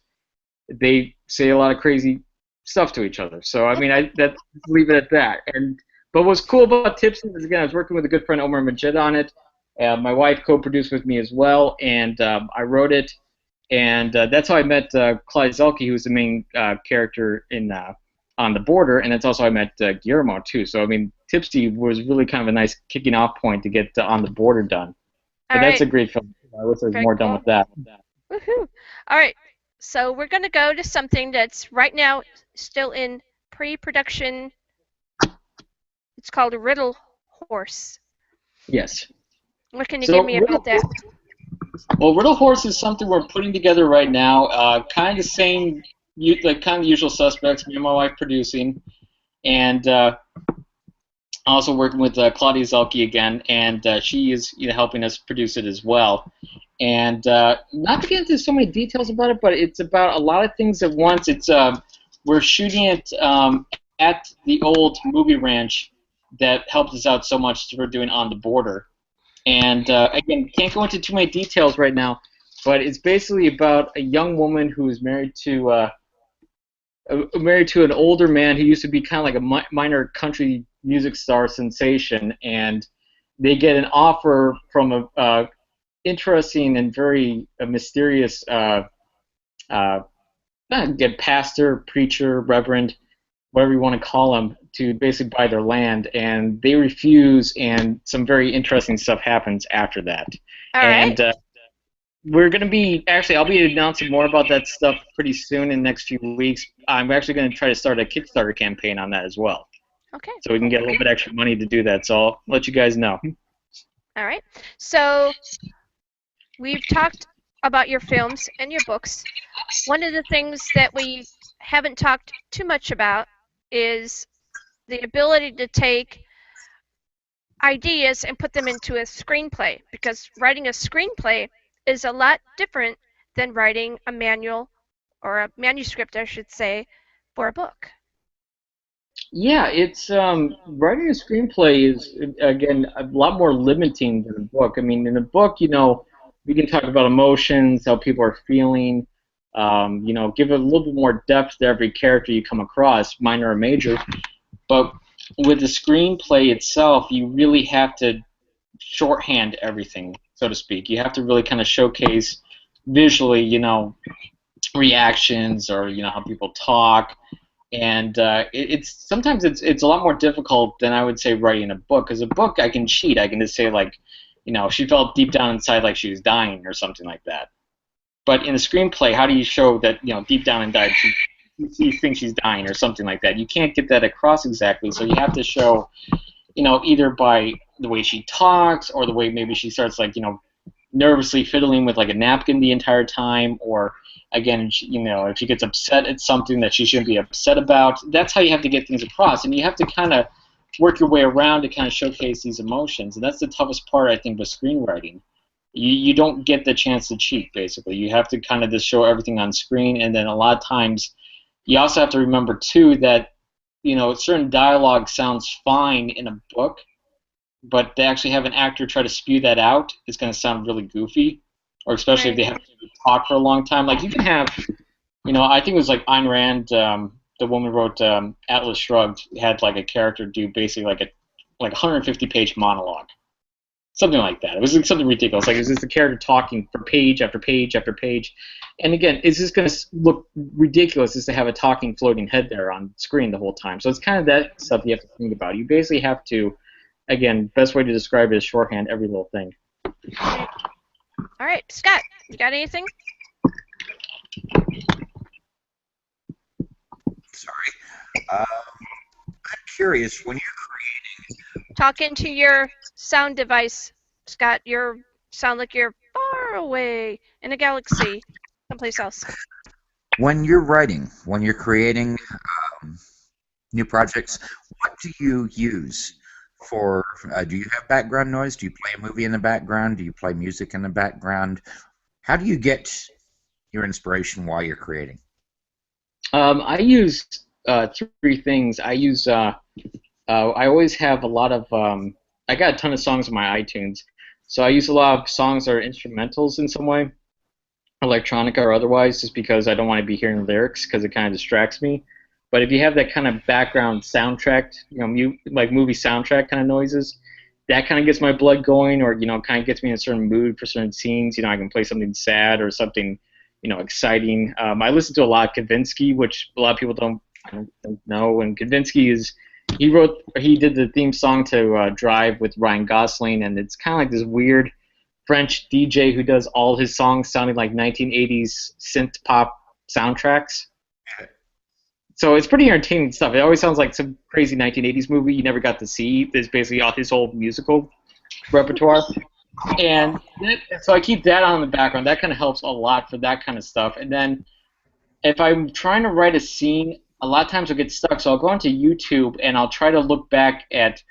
they say a lot of crazy stuff to each other. So I mean, leave it at that. But what's cool about Tipsy is, again, I was working with a good friend, Omar Majid, on it. My wife co-produced with me as well, and I wrote it. And that's how I met Clyde Zelke, who was the main character in On the Border, and that's also how I met Guillermo, too. So, I mean, Tipsy was really kind of a nice kicking off point to get On the Border done. But that's a great film. I wish I was more done with that. Woohoo! All right, so we're going to go to something that's right now still in pre-production. It's called a Riddle Horse. Yes. What can you give me about that? Well, Riddle Horse is something we're putting together right now. Kind of the same, like kind of the usual suspects. Me and my wife producing, and also working with Claudia Zelke again, and she is helping us produce it as well. And not to get into so many details about it, but it's about a lot of things at once. It's we're shooting it at the old movie ranch that helped us out so much for doing On the Border. And again, can't go into too many details right now, but it's basically about a young woman who is married to an older man who used to be kind of like a minor country music star sensation, and they get an offer from a interesting and very mysterious pastor, preacher, reverend, whatever you want to call him, to basically buy their land, and they refuse, and some very interesting stuff happens after that. All right. And we're going to be, actually, I'll be announcing more about that stuff pretty soon in the next few weeks. I'm actually going to try to start a Kickstarter campaign on that as well. Okay. So we can get a little bit extra money to do that, so I'll let you guys know. All right. So we've talked about your films and your books. One of the things that we haven't talked too much about is the ability to take ideas and put them into a screenplay, because writing a screenplay is a lot different than writing a manual or a manuscript, I should say, for a book. Yeah, it's writing a screenplay is, again, a lot more limiting than a book. I mean, in a book, we can talk about emotions, how people are feeling, give a little bit more depth to every character you come across, minor or major. But with the screenplay itself, you really have to shorthand everything, so to speak. You have to really kind of showcase visually, reactions or how people talk. And sometimes it's a lot more difficult than I would say writing a book. Because a book, I can cheat. I can just say, like, she felt deep down inside like she was dying or something like that. But in a screenplay, how do you show that deep down inside she thinks she's dying or something like that? You can't get that across exactly. So you have to show, either by the way she talks or the way maybe she starts nervously fiddling with like a napkin the entire time, or again, if she gets upset at something that she shouldn't be upset about. That's how you have to get things across, and you have to kind of work your way around to kind of showcase these emotions, and that's the toughest part, I think, with screenwriting. You don't get the chance to cheat, basically. You have to kind of just show everything on screen, and then a lot of times you also have to remember, too, that certain dialogue sounds fine in a book, but to actually have an actor try to spew that out is going to sound really goofy, or especially if they have to talk for a long time. Like, you can have, I think it was like Ayn Rand, the woman who wrote Atlas Shrugged, had like a character do basically like a 150-page monologue. Something like that. It was something ridiculous. Like, it was just the character talking for page after page after page. And again, it's just going to look ridiculous just to have a talking, floating head there on screen the whole time. So it's kind of that stuff you have to think about. You basically have to, again, best way to describe it is shorthand every little thing. All right, Scott, you got anything? Sorry. I'm curious, when you're creating... Talk into your sound device, Scott. You sound like you're far away in a galaxy, someplace else. When you're writing, when you're creating new projects, what do you use for... do you have background noise? Do you play a movie in the background? Do you play music in the background? How do you get your inspiration while you're creating? I use three things. I use... I always have a lot of, I got a ton of songs on my iTunes, so I use a lot of songs that are instrumentals in some way, electronica or otherwise, just because I don't want to be hearing lyrics, because it kind of distracts me. But if you have that kind of background soundtrack, like movie soundtrack kind of noises, that kind of gets my blood going, or kind of gets me in a certain mood for certain scenes. I can play something sad or something, exciting. I listen to a lot of Kavinsky, which a lot of people don't know. And Kavinsky he did the theme song to Drive with Ryan Gosling, and it's kind of like this weird French DJ who does all his songs sounding like 1980s synth pop soundtracks. So it's pretty entertaining stuff. It always sounds like some crazy 1980s movie you never got to see. There's basically all his whole musical repertoire. And so I keep that on in the background. That kind of helps a lot for that kind of stuff. And then if I'm trying to write a scene, a lot of times I'll get stuck. So I'll go onto YouTube and I'll try to look back at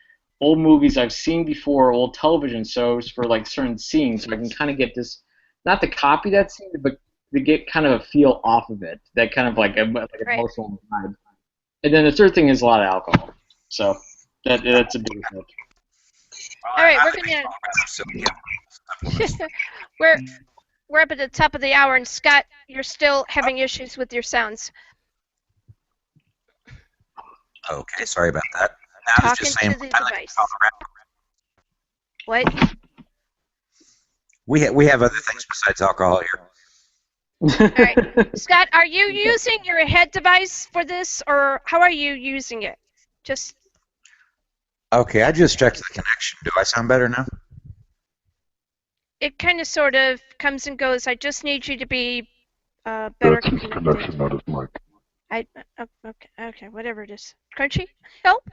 old movies I've seen before, old television shows for like certain scenes, so I can kind of get this, not to copy that scene, but to get kind of a feel off of it, that kind of like emotional vibe. And then the third thing is a lot of alcohol. So that's a big help. All right, we're up at the top of the hour, and Scott, you're still having issues with your sounds. Okay, sorry about that. I was just Talking saying, to the device. What? We have other things besides alcohol here. All right, Scott, are you using your head device for this, or how are you using it? Just. Okay, I just checked the connection. Do I sound better now? It kind of sort of comes and goes. I just need you to be better That's his connected. connection, not his mic. Okay, whatever it is. Crunchy? Help?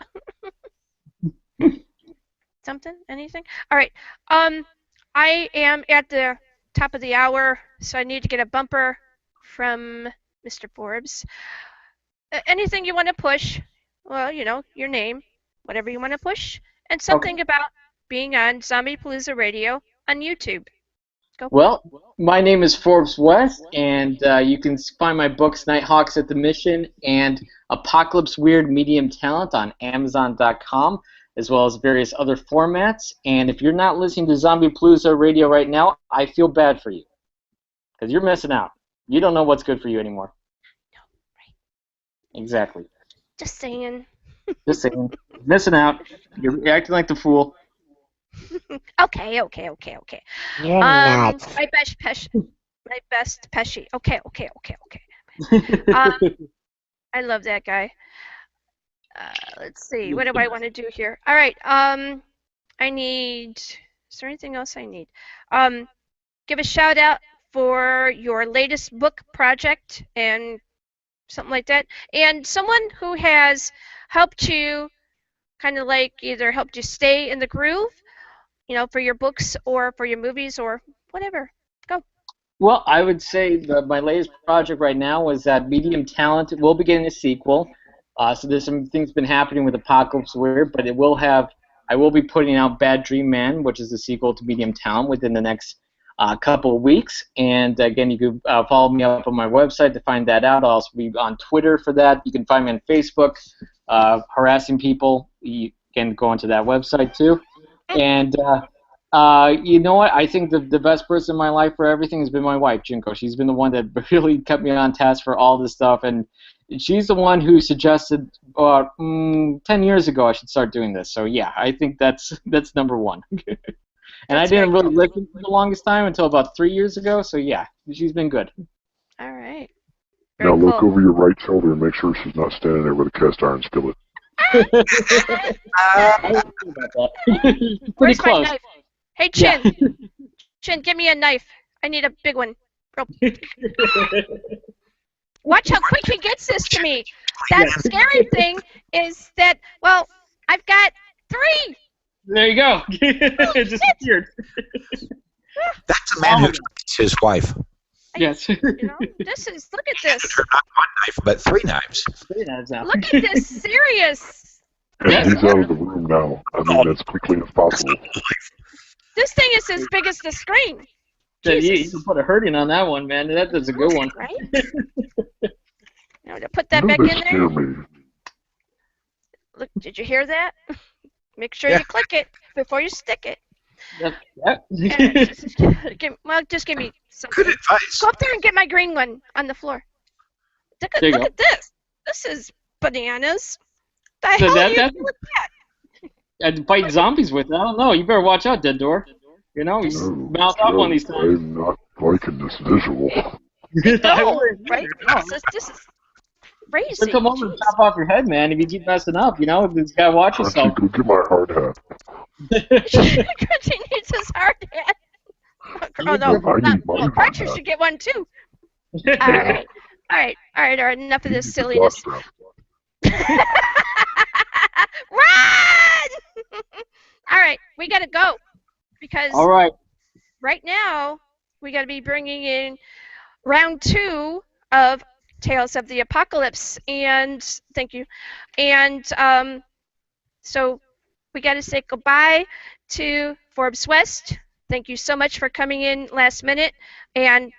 Something? Anything? All right. I am at the top of the hour, so I need to get a bumper from Mr. Forbes. Anything you want to push? Well, your name, whatever you want to push, and something about being on Zombiepalooza Radio on YouTube. Go. Well, my name is Forbes West, and you can find my books, Nighthawks at the Mission and Apocalypse Weird Medium Talent on Amazon.com, as well as various other formats. And if you're not listening to Zombiepalooza Radio right now, I feel bad for you, because you're missing out. You don't know what's good for you anymore. No, right. Exactly. Just saying. Just saying. Missing out. You're acting like the fool. Okay. You're nuts. My best Pesci. Okay. I love that guy. Let's see. What do I want to do here? All right. I need. Is there anything else I need? Give a shout out for your latest book project and something like that, and someone who has helped you, kind of like either helped you stay in the groove, for your books or for your movies or whatever. Go. Well, I would say my latest project right now is that Medium Talent will be getting a sequel. So there's some things been happening with Apocalypse Weird, but I will be putting out Bad Dream Man, which is the sequel to Medium Talent, within the next couple of weeks. And again, you can follow me up on my website to find that out. I'll also be on Twitter for that. You can find me on Facebook, harassing people. You can go onto that website too. And you know what? I think the best person in my life for everything has been my wife, Jinko. She's been the one that really kept me on task for all this stuff, and she's the one who suggested 10 years ago I should start doing this. So yeah, I think that's number one. And I didn't really listen for the longest time until about 3 years ago. So yeah, she's been good. All right. Now Very look cool. over your right shoulder and make sure she's not standing there with a cast iron skillet. I don't know about that. Pretty Where's close. my knife? Hey, Chin. Chin, give me a knife. I need a big one. Watch how quick he gets this to me. That scary thing is that, well, I've got 3. There you go. It disappeared. That's a man who treats his wife. Yes. This is, look at this. Her not 1 knife, but 3 knives. Look at this serious. And he's out of the room now. I mean, as quickly as possible. This thing is as big as the screen. You Jesus. can put a hurting on that one, man. That's a good one. Right? Now to put that You know back they in scare there. me. Look, did you hear that? Make sure you click it before you stick it. Yep. Just give me something. Good advice. Go up there and get my green one on the floor. Look at this. This is bananas. The hell are you doing with that? I'd fight zombies with it. I don't know. You better watch out, Dead Door. You No, mouth up on these times. I'm not liking this visual. No, right? This is crazy. So come over and chop off your head, man. If you keep messing up, you know, you gotta watch yourself. Go get my hard hat. Crunchy needs his hard hat. Oh no, Crunchy should get one too. All right. Enough of this silliness. Run! All right, we gotta go because right now we gotta be bringing in round 2 of Tales of the Apocalypse, and thank you. And so we gotta say goodbye to Forbes West. Thank you so much for coming in last minute. And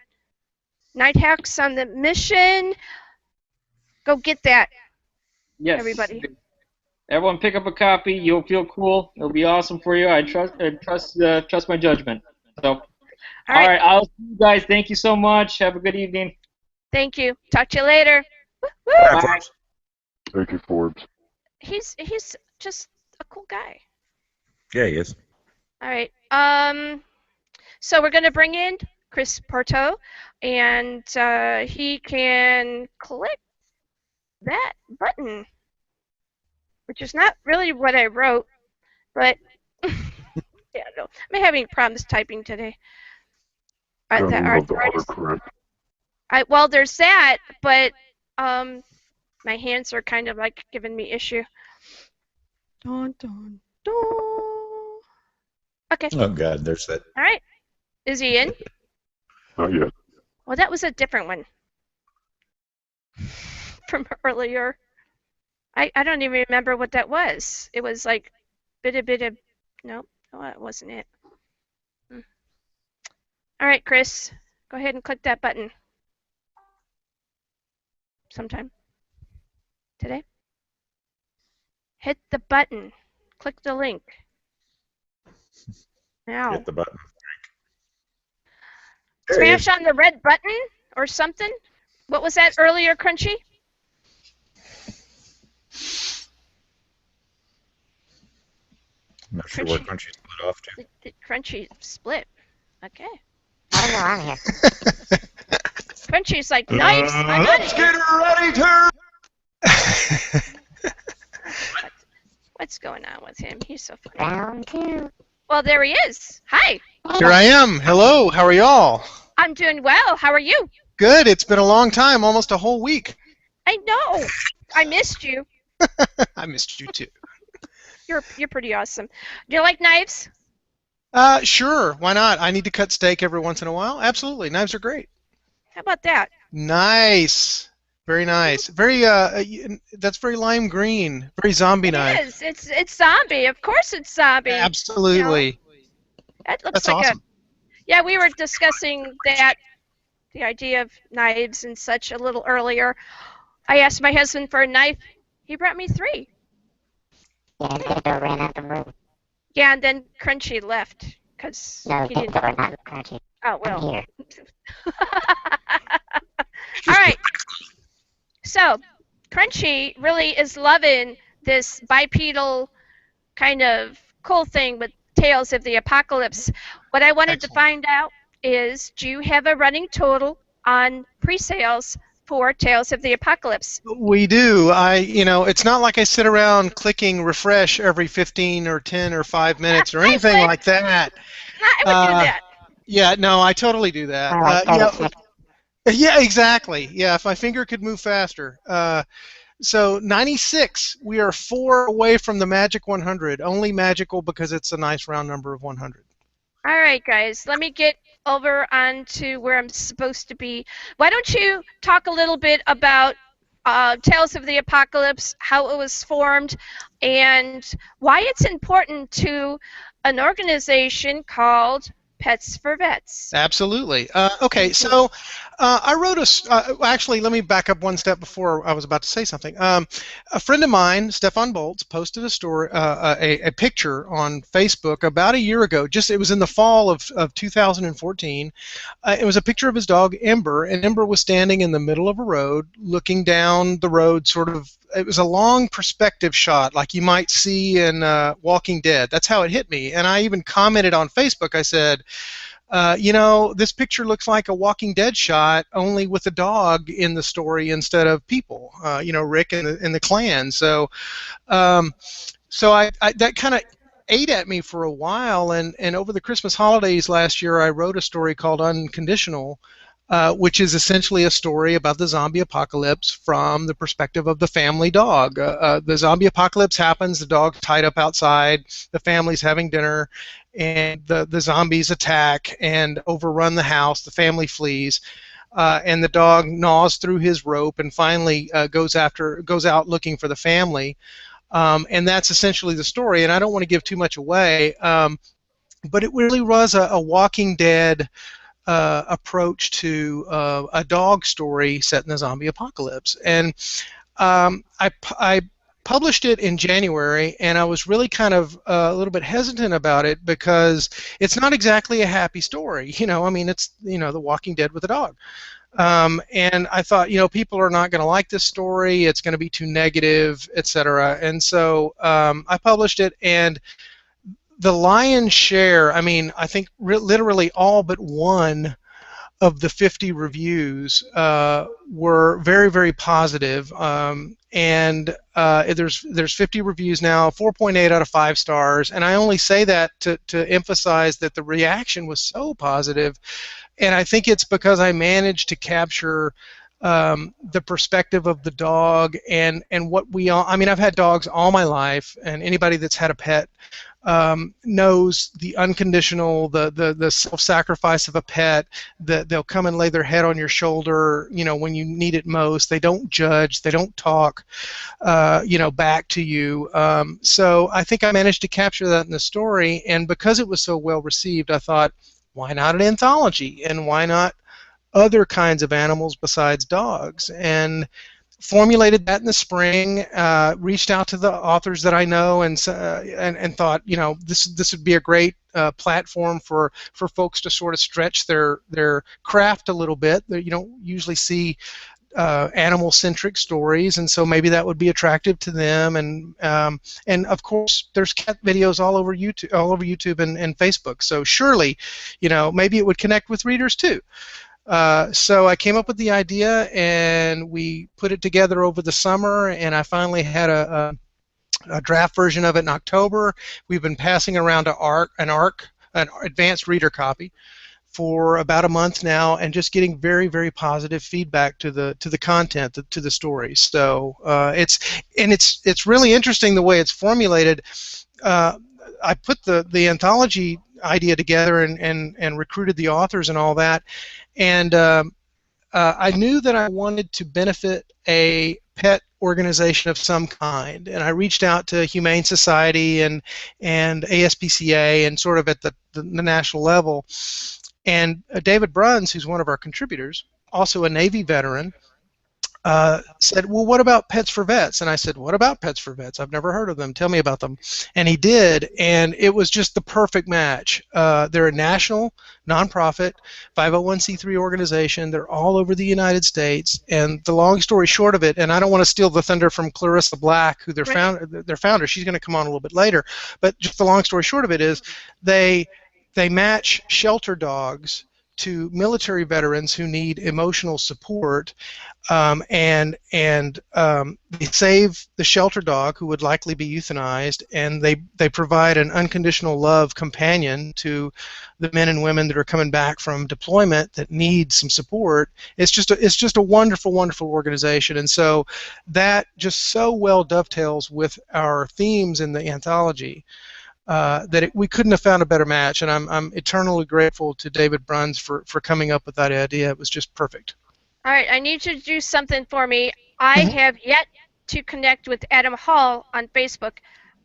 Nighthawks on the mission. Go get that. Yes. Everybody. Everyone pick up a copy. You'll feel cool. It'll be awesome for you. I trust my judgment. So, all right. I'll see you guys. Thank you so much. Have a good evening. Thank you. Talk to you later. Woo! Bye. Thank you, Forbes. He's just a cool guy. Yeah, he is. All right. So we're gonna bring in Chris Pourteau, and he can click that button, which is not really what I wrote, but yeah, no, I'm having problems typing today. Well, there's that, but my hands are kind of like giving me issue. Dun, dun, dun. Okay. Oh God, there's that. All right. Is he in? Not yet. Well, that was a different one from earlier. I don't even remember what that was. It was like bit of. No, that wasn't it. All right, Chris, go ahead and click that button. Sometime today. Hit the button. Click the link. Now. Hit the button. Smash on the red button or something. What was that earlier, Crunchy? I'm not sure where Crunchy split off to. Did Crunchy split? Okay. I don't know, I'm here. Crunchy's like, knives, I'm Let's get ready to... What's going on with him? He's so funny. Round 2. Well, there he is. Hi. Here I am. Hello. How are y'all? I'm doing well. How are you? Good. It's been a long time, almost a whole week. I know. I missed you. I missed you too. You're pretty awesome. Do you like knives? Sure. Why not? I need to cut steak every once in a while. Absolutely. Knives are great. How about that? Nice. Very nice. Very. That's very lime green. Very zombie knife. It is. It's zombie. Of course, it's zombie. Absolutely. You know? That looks That's like awesome. Yeah, we were discussing that, the idea of knives and such a little earlier. I asked my husband for a knife. He brought me 3. Yeah, Deirdre ran out the room. Yeah, and then Crunchy left because No, he didn't. Deirdre, not Crunchy. Oh I'm well. here. All right. So, Crunchy really is loving this bipedal kind of cool thing with Tales of the Apocalypse. What I wanted to find out is, do you have a running total on pre-sales for Tales of the Apocalypse? We do. It's not like I sit around clicking refresh every 15 or 10 or 5 minutes or anything like that. I would do that. Yeah, no, I totally do that. Yeah, exactly. Yeah, if my finger could move faster. So 96, we are 4 away from the magic 100. Only magical because it's a nice round number of 100. All right, guys, let me get over onto where I'm supposed to be. Why don't you talk a little bit about Tales of the Apocalypse, how it was formed, and why it's important to an organization called Pets for Vets. Absolutely. Okay, so I wrote actually, let me back up one step before I was about to say something. A friend of mine, Stefan Bolz, posted a story, a picture on Facebook about a year ago. It was in the fall of 2014. It was a picture of his dog, Ember, and Ember was standing in the middle of a road, looking down the road, sort of. It was a long perspective shot, like you might see in Walking Dead. That's how it hit me. And I even commented on Facebook. I said, this picture looks like a Walking Dead shot, only with a dog in the story instead of people. Rick and the clan. So, that kind of ate at me for a while, and over the Christmas holidays last year, I wrote a story called Unconditional, which is essentially a story about the zombie apocalypse from the perspective of the family dog. The zombie apocalypse happens, the dog's tied up outside, the family's having dinner, and the zombies attack and overrun the house, the family flees, and the dog gnaws through his rope and finally goes out looking for the family. And that's essentially the story, and I don't want to give too much away, but it really was a Walking Dead approach to a dog story set in the zombie apocalypse. And I published it in January, and I was really kind of a little bit hesitant about it because it's not exactly a happy story. It's The Walking Dead with a dog. And I thought, people are not going to like this story. It's going to be too negative, etc. And so I published it, and the lion's share, I think literally all but one of the 50 reviews were very, very positive. And there's 50 reviews now, 4.8 out of 5 stars. And I only say that to emphasize that the reaction was so positive. And I think it's because I managed to capture the perspective of the dog and what we all. I've had dogs all my life, and anybody that's had a pet knows the unconditional, the self-sacrifice of a pet. That they'll come and lay their head on your shoulder, when you need it most. They don't judge. They don't talk, back to you. So I think I managed to capture that in the story, and because it was so well received, I thought, why not an anthology, and why not other kinds of animals besides dogs? And formulated that in the spring, reached out to the authors that I know, and thought, this would be a great platform for folks to sort of stretch their craft a little bit. You don't usually see animal-centric stories, and so maybe that would be attractive to them. And of course, there's cat videos all over YouTube and Facebook. So surely, maybe it would connect with readers too. So I came up with the idea, and we put it together over the summer, and I finally had a draft version of it in October. We've been passing around an advanced reader copy, for about a month now, and just getting very, very positive feedback to the content, to the stories. So it's really interesting the way it's formulated. I put the anthology idea together and recruited the authors and all that, and I knew that I wanted to benefit a pet organization of some kind, and I reached out to Humane Society and ASPCA, and sort of at the national level. And David Bruns, who's one of our contributors, also a Navy veteran, said, well, what about Pets for Vets? And I said, what about Pets for Vets? I've never heard of them. Tell me about them. And he did, and it was just the perfect match. They're a national, nonprofit, 501c3 organization. They're all over the United States. And the long story short of it, and I don't want to steal the thunder from Clarissa Black, who their founder, she's going to come on a little bit later, but just the long story short of it is they match shelter dogs to military veterans who need emotional support, and they save the shelter dog, who would likely be euthanized, and they provide an unconditional love companion to the men and women that are coming back from deployment that need some support. It's just a wonderful, wonderful organization, and so that just so well dovetails with our themes in the anthology. We couldn't have found a better match, and I'm eternally grateful to David Bruns for coming up with that idea. It was just perfect. All right, I need you to do something for me. I have yet to connect with Adam Hall on Facebook,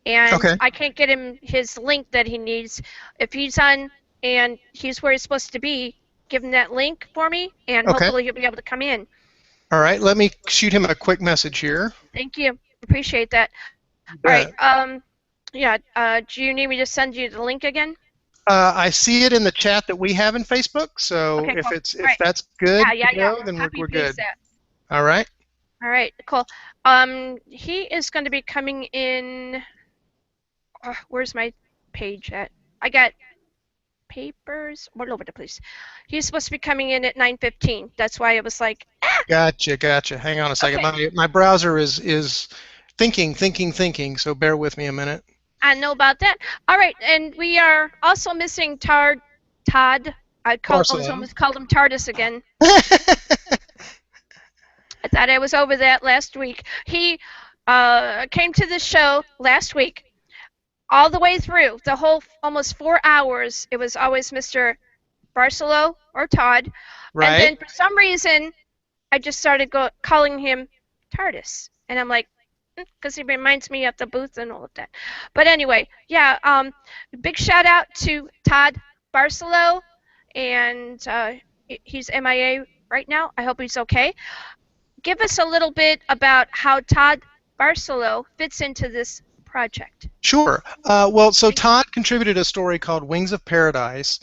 and I can't get him his link that he needs. If he's on and he's where he's supposed to be, give him that link for me, and hopefully he'll be able to come in. All right, let me shoot him a quick message here. Thank you. Appreciate that. All right. Do you need me to send you the link again? I see it in the chat that we have in Facebook, so if that's good, then we're good. That. All right. All right, cool. He is going to be coming in. Where's my page at? I got papers, all over the place. He's supposed to be coming in at 9:15. That's why it was like, Gotcha. Hang on a second. Okay. My browser is thinking. So bear with me a minute. I know about that. All right, and we are also missing Todd. I almost called him TARDIS again. I thought I was over that last week. He came to the show last week, all the way through, the whole almost 4 hours. It was always Mr. Barselow or Todd. Right. And then for some reason, I just started calling him TARDIS. And I'm like, because he reminds me of the booth and all of that. But anyway, yeah, big shout out to Todd Barselow. And he's MIA right now. I hope he's okay. Give us a little bit about how Todd Barselow fits into this project. Sure. Well, so Todd contributed a story called Wings of Paradise,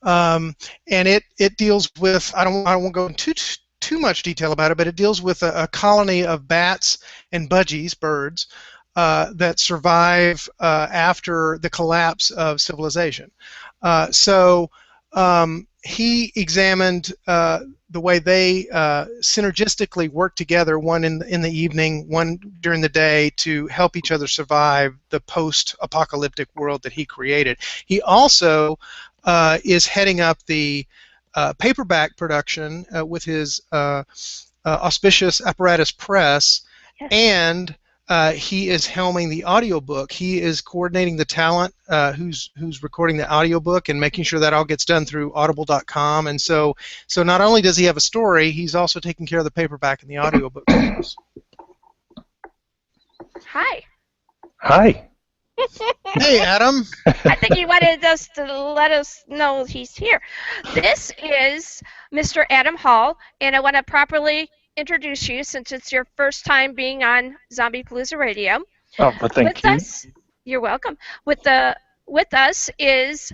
and it deals with, I won't go into too much detail about it, but it deals with a colony of bats and budgies, birds, that survive after the collapse of civilization. He examined the way they synergistically work together, one in the evening, one during the day, to help each other survive the post-apocalyptic world that he created. He also is heading up the paperback production with his auspicious Apparatus Press, Yes. and he is helming the audiobook. He is coordinating the talent who's recording the audiobook and making sure that all gets done through audible.com. And so not only does he have a story, he's also taking care of the paperback and the audiobook. Hi. Hi. Hey, Adam. I think he wanted us to let us know he's here. This is Mr. Adam Hall, and I want to properly introduce you since it's your first time being on Zombiepalooza Radio. Oh, but thank you. You're welcome. With us is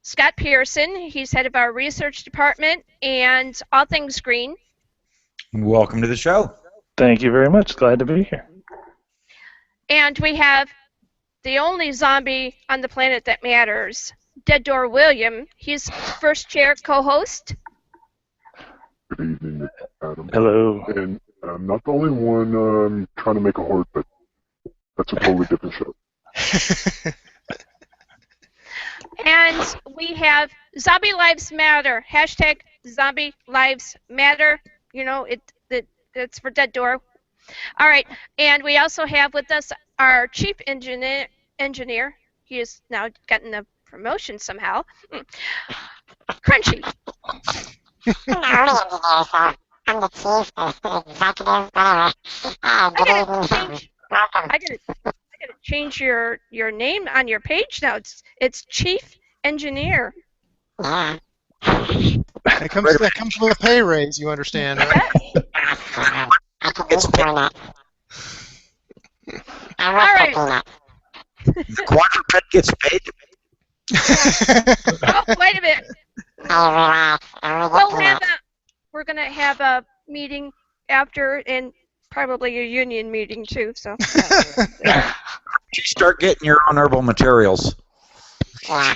Scott Pearson. He's head of our research department and All Things Green. Welcome to the show. Thank you very much. Glad to be here. And we have the only zombie on the planet that matters, Dead Door William. He's first chair co-host. Good evening, Adam. Hello. And I'm not the only one trying to make a horde, but that's a totally different show. And we have Zombie Lives Matter. Hashtag Zombie Lives Matter. You know, it's for Dead Door. All right. And we also have with us our chief engineer. He has now gotten a promotion somehow. Crunchy. I'm the chief executive, whatever. I gotta change your name on your page now. It's chief engineer. Yeah. That comes with a pay raise, you understand, right? I can get through that. All right. The quadruped gets paid. Oh, wait a minute. We're gonna have a meeting after, and probably a union meeting too. So. You start getting your own herbal materials. Yeah.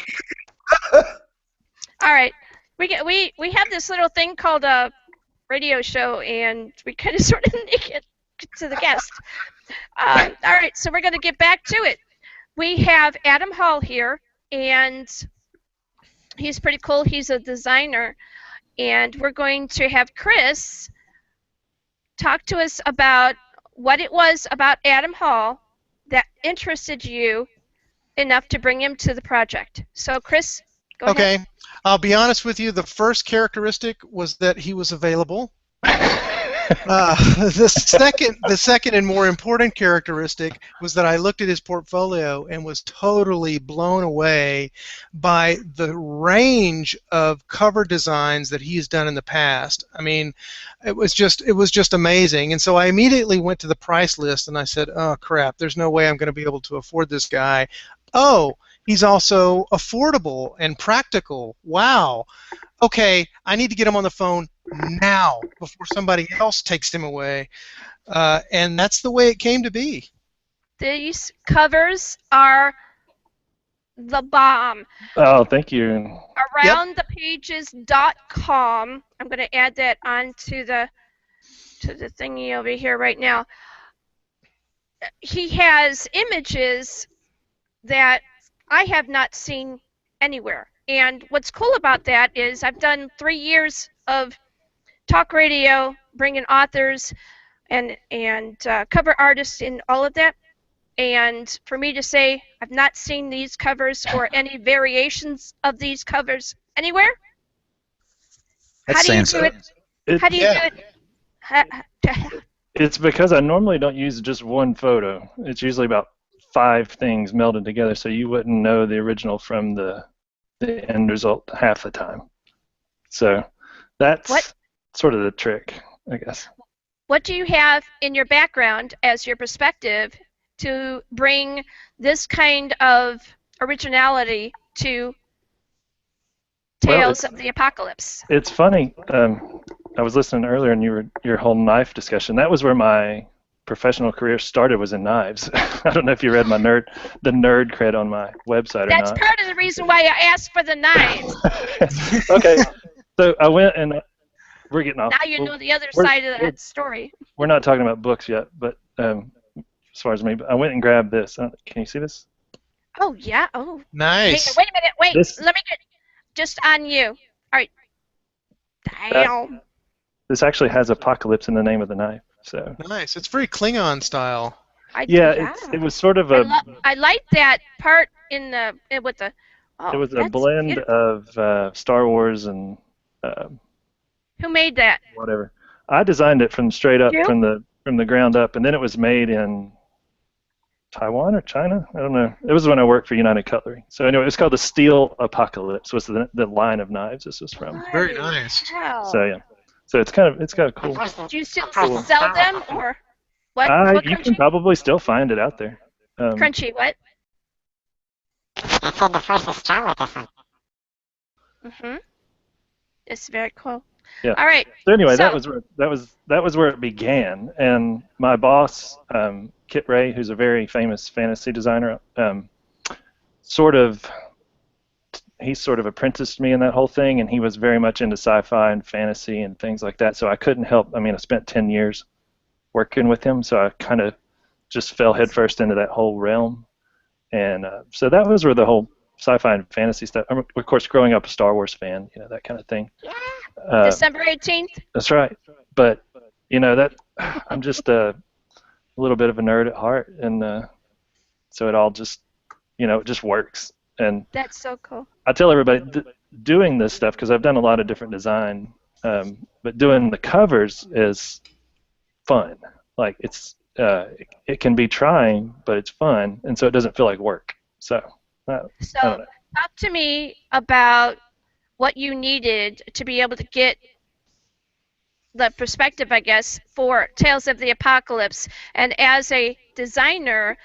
All right, we have this little thing called a radio show, and we kind of sort of make it to the guest. All right, so we're gonna get back to it. We have Adam Hall here, and he's pretty cool. He's a designer, and we're going to have Chris talk to us about what it was about Adam Hall that interested you enough to bring him to the project. So, Chris, go ahead. Okay, I'll be honest with you. The first characteristic was that he was available. The second and more important characteristic was that I looked at his portfolio and was totally blown away by the range of cover designs that he's done in the past. I mean, it was just amazing. And so I immediately went to the price list and I said, "Oh crap, there's no way I'm going to be able to afford this guy." Oh, he's also affordable and practical. Wow. Okay, I need to get him on the phone now before somebody else takes him away. And that's the way it came to be. These covers are the bomb. Oh, thank you. Aroundthepages.com. I'm going to add that onto the thingy over here right now. He has images that I have not seen anywhere. And what's cool about that is I've done 3 years of talk radio, bringing authors and cover artists and all of that. And for me to say I've not seen these covers or any variations of these covers anywhere. How do you do it? How do you do it? It's because I normally don't use just one photo. It's usually about 5 things melded together, so you wouldn't know the original from the end result half the time. So that's sort of the trick, I guess. What do you have in your background as your perspective to bring this kind of originality to Tales of the Apocalypse? It's funny. I was listening earlier, and your whole knife discussion. That was where my professional career started, was in knives. I don't know if you read the nerd cred on my website or not. That's part of the reason why I asked for the knives. Okay, so I went and we're getting off. Now you know the other side of that story. We're not talking about books yet, but as far as me, I went and grabbed this. Can you see this? Oh, yeah. Oh. Nice. Hey, wait a minute. Wait. Let me get just on you. All right. Damn. This actually has apocalypse in the name of the knife. So. Nice. It's very Klingon style. It was sort of a. I like that part with the. Oh, it was a blend beautiful. of Star Wars and. Who made that? Whatever. I designed it from straight up from the ground up, and then it was made in Taiwan or China. I don't know. It was when I worked for United Cutlery. So anyway, it's called the Steel Apocalypse. Was the line of knives this was from? Very nice. Wow. So yeah. So it's kind of cool. Do you still sell them or what? You can probably still find it out there. Crunchy, what? I said the first is strong with this one. Mhm. It's very cool. Yeah. All right. So anyway, that was where it began, and my boss, Kit Ray, who's a very famous fantasy designer, he sort of apprenticed me in that whole thing, and he was very much into sci-fi and fantasy and things like that. So I couldn't help. I mean, I spent 10 years working with him, so I kind of just fell headfirst into that whole realm, and so that was where the whole sci-fi and fantasy stuff. Of course, growing up a Star Wars fan, that kind of thing. December 18th. That's right. But that I'm just a little bit of a nerd at heart, and so it all just it just works. And that's so cool. I tell everybody doing this stuff, because I've done a lot of different design, but doing the covers is fun. Like it can be trying, but it's fun, and so it doesn't feel like work. So. I don't know. Talk to me about what you needed to be able to get the perspective, I guess, for Tales of the Apocalypse. And as a designer,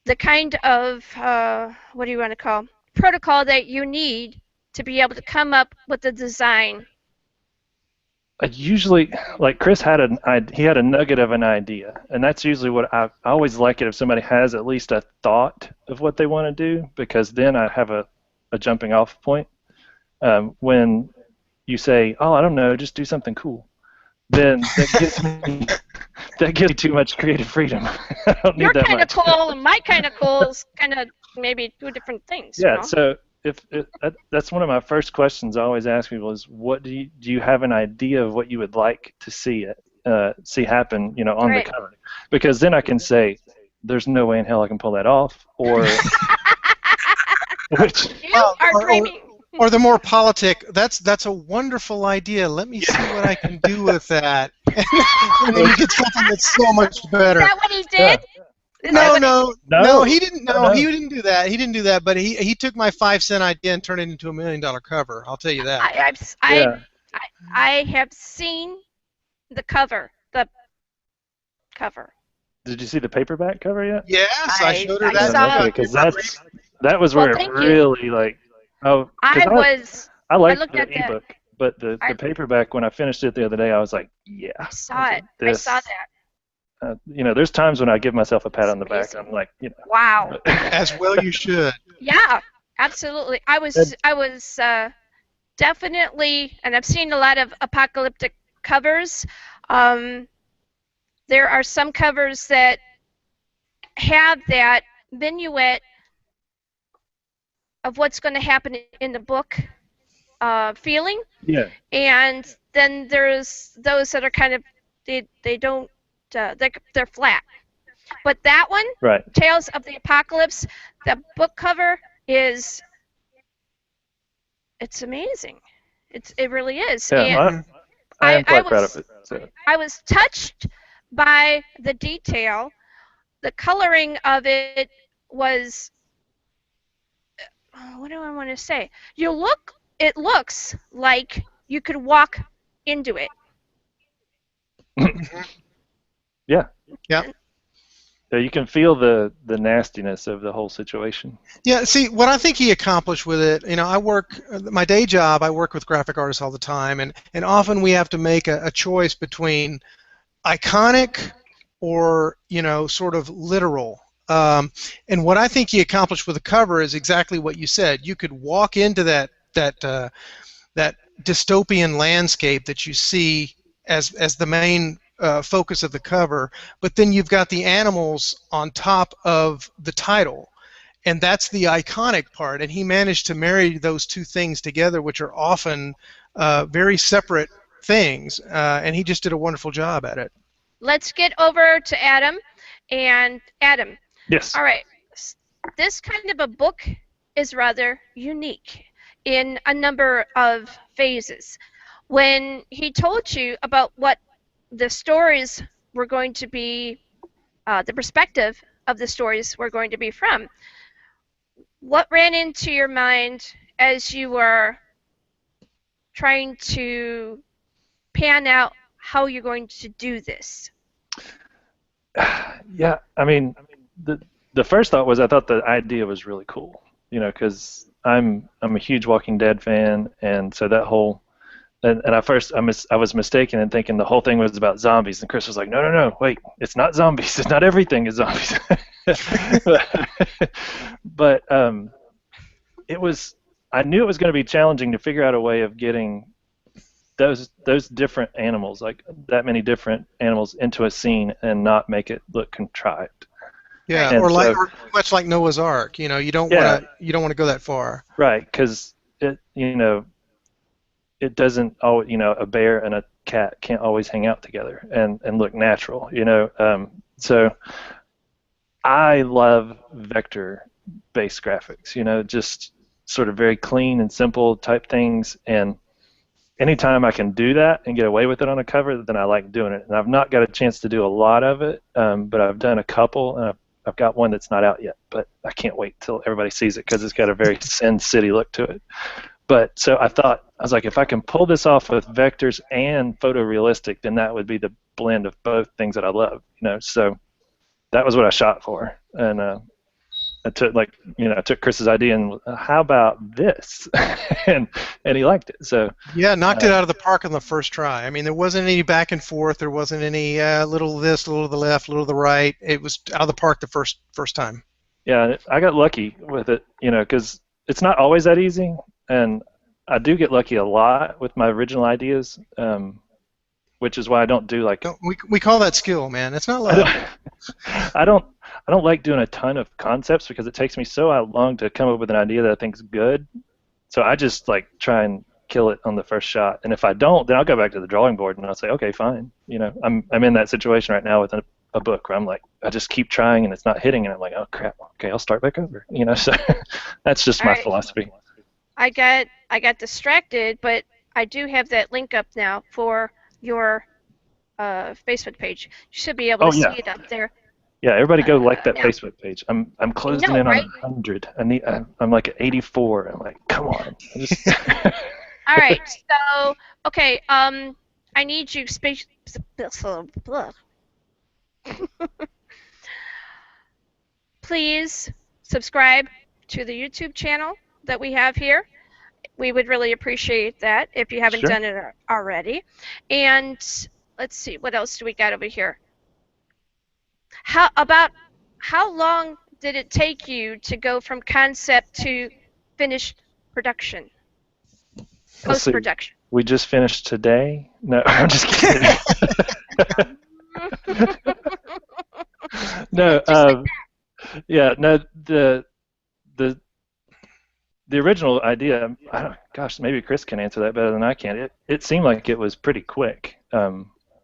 the kind of, what do you want to call, protocol that you need to be able to come up with the design. I usually, like Chris had he had a nugget of an idea, and that's usually what I always like it if somebody has at least a thought of what they want to do, because then I have a jumping off point. When you say, oh, I don't know, just do something cool, then that gives me too much creative freedom. I don't need that much. Your kind of cool and my kind of cool is kind of maybe two different things. Yeah, so that's one of my first questions I always ask people is, what do you have an idea of what you would like to see happen, on the cover? Because then I can say, there's no way in hell I can pull that off, or which you are dreaming. Or the more politic, that's a wonderful idea. Let me see what I can do with that. And then you get something that's so much better. Is that what he did? Yeah. No, he didn't. No, he didn't do that. He didn't do that. But he took my 5-cent idea and turned it into $1 million cover. I'll tell you that. I have seen the cover. The cover. Did you see the paperback cover yet? Yes, I showed her that. Because that was where it really like. Oh, I liked the ebook, but the paperback, when I finished it the other day, I was like, yeah. I saw it. I saw that. There's times when I give myself a pat on the back. I'm like, Wow. As well you should. Yeah, absolutely. I was definitely, and I've seen a lot of apocalyptic covers. There are some covers that have that minuet of what's going to happen in the book feeling, Yeah. and then there's those that are kind of they don't they're flat. But that one, Right. Tales of the Apocalypse, the book cover it's amazing. It really is. Yeah. And I am quite proud was of it. So. I was touched by the detail. The coloring of it was, what do I want to say? It looks like you could walk into it. Yeah. Yeah. So you can feel the nastiness of the whole situation. Yeah, see, what I think he accomplished with it, my day job, I work with graphic artists all the time, and often we have to make a choice between iconic or, sort of literal. And what I think he accomplished with the cover is exactly what you said. You could walk into that dystopian landscape that you see as the main focus of the cover, but then you've got the animals on top of the title, and that's the iconic part, and he managed to marry those two things together, which are often very separate things, and he just did a wonderful job at it. Let's get over to Adam. And Adam. Yes. All right. This kind of a book is rather unique in a number of phases. When he told you about what the stories were going to be, the perspective of the stories were going to be from, what ran into your mind as you were trying to pan out how you're going to do this? Yeah, I mean, the first thought was I thought the idea was really cool, because I'm a huge Walking Dead fan, and so that whole and at first I was mistaken in thinking the whole thing was about zombies, and Chris was like, no, wait, it's not zombies. It's not everything is zombies. but it was. I knew it was going to be challenging to figure out a way of getting those different animals, like that many different animals, into a scene and not make it look contrived. Yeah, and or much like Noah's Ark. You don't want to go that far. Right, because it doesn't always, a bear and a cat can't always hang out together and look natural, So I love vector-based graphics, just sort of very clean and simple type things, and anytime I can do that and get away with it on a cover, then I like doing it. And I've not got a chance to do a lot of it, but I've done a couple, and I've got one that's not out yet, but I can't wait till everybody sees it because it's got a very Sin City look to it. But so I was like, if I can pull this off with vectors and photorealistic, then that would be the blend of both things that I love, So that was what I shot for, and I took Chris's idea and how about this, and he liked it. So yeah, knocked it out of the park on the first try. I mean, there wasn't any back and forth. There wasn't any little this, little to the left, little to the right. It was out of the park the first time. Yeah, I got lucky with it, because it's not always that easy. And I do get lucky a lot with my original ideas, which is why I don't do like. We call that skill, man. It's not luck. I don't like doing a ton of concepts because it takes me so long to come up with an idea that I think's good. So I just try and kill it on the first shot. And if I don't, then I'll go back to the drawing board and I'll say, okay, fine. I'm in that situation right now with a book where I'm like, I just keep trying and it's not hitting, and I'm like, oh crap, okay, I'll start back over. So that's just my philosophy. I got distracted, but I do have that link up now for your Facebook page. You should be able to see it up there. Yeah, everybody go like that Facebook page. I'm closing in on right? 100. I'm like at 84. I'm like, come on. All right. So okay. I need you please subscribe to the YouTube channel that we have here. We would really appreciate that if you haven't done it already. And let's see, what else do we got over here? How long did it take you to go from concept to finished production? Let's see. Post-production. We just finished today. No, I'm just kidding. No, yeah, no. The original idea. Gosh, maybe Chris can answer that better than I can. It seemed like it was pretty quick.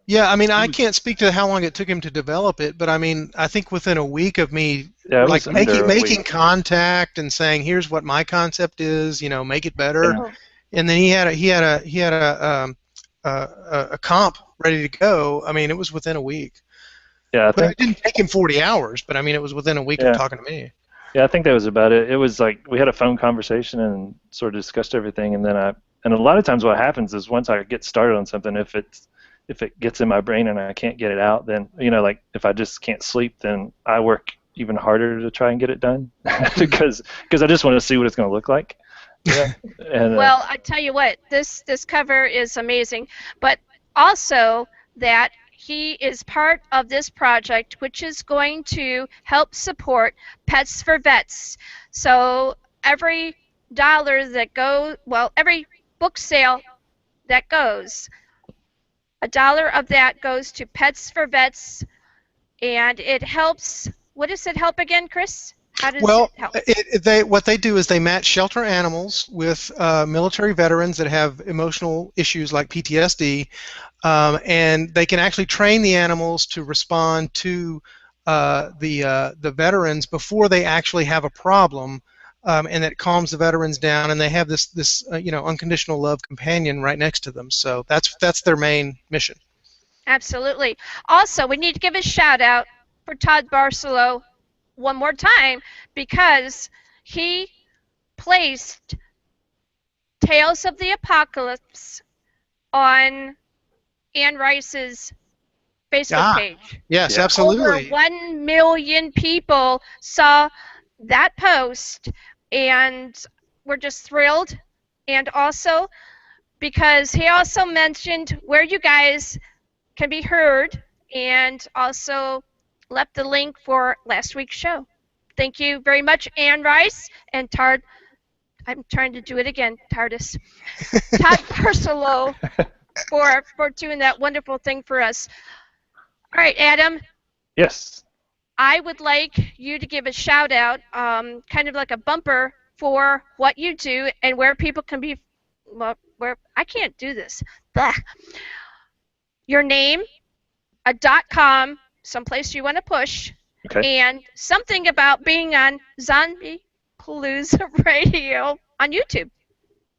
Yeah, I mean, I can't speak to how long it took him to develop it, but I mean, I think within a week of me like making contact and saying, "Here's what my concept is," you know, make it better, and then he had a comp ready to go. I mean, it was within a week. Yeah, but it didn't take him 40 hours. But I mean, it was within a week of talking to me. Yeah, I think that was about it. It was like we had a phone conversation and sort of discussed everything, and then and a lot of times what happens is once I get started on something, if it gets in my brain and I can't get it out, then, you know, like if I just can't sleep, then I work even harder to try and get it done because I just want to see what it's going to look like. Yeah. And, well, I tell you what, this cover is amazing, but also that he is part of this project, which is going to help support Pets for Vets. So every dollar that goes, well, every book sale that goes, $1 of that goes to Pets for Vets, and it helps. What does it help again, Chris? How does it help? What they do is they match shelter animals with military veterans that have emotional issues like PTSD, and they can actually train the animals to respond to the veterans before they actually have a problem. And it calms the veterans down, and they have this you know, unconditional love companion right next to them. So that's their main mission. Absolutely. Also, we need to give a shout out for Todd Barselow one more time because he placed Tales of the Apocalypse on Anne Rice's Facebook page. Yes, absolutely. Over 1 million people saw that post, and we're just thrilled. And also because he also mentioned where you guys can be heard and also left the link for last week's show. Thank you very much, Anne Rice and Todd. I'm trying to do it again, TARDIS. Todd Barselow for doing that wonderful thing for us. All right, Adam. Yes. I would like you to give a shout out, kind of like a bumper for what you do and where people can be, well, where I can't do this. Blah. Your name, a .com, someplace you want to push, and something about being on Zombiepalooza Radio on YouTube.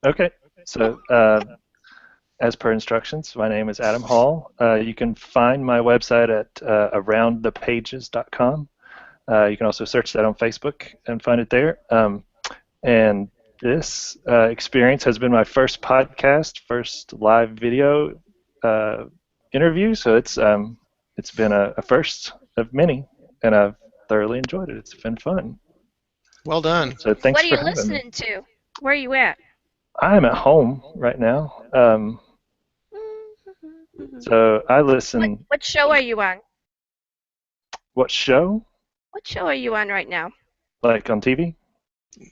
Okay. So, as per instructions, my name is Adam Hall. You can find my website at aroundthepages.com. You can also search that on Facebook and find it there. And this experience has been my first podcast, first live video interview. So it's been a first of many, and I've thoroughly enjoyed it. It's been fun. Well done. So thanks for having me. What are you listening to? Where are you at? I'm at home right now. So I listen. What show are you on? What show? What show are you on right now? Like on TV?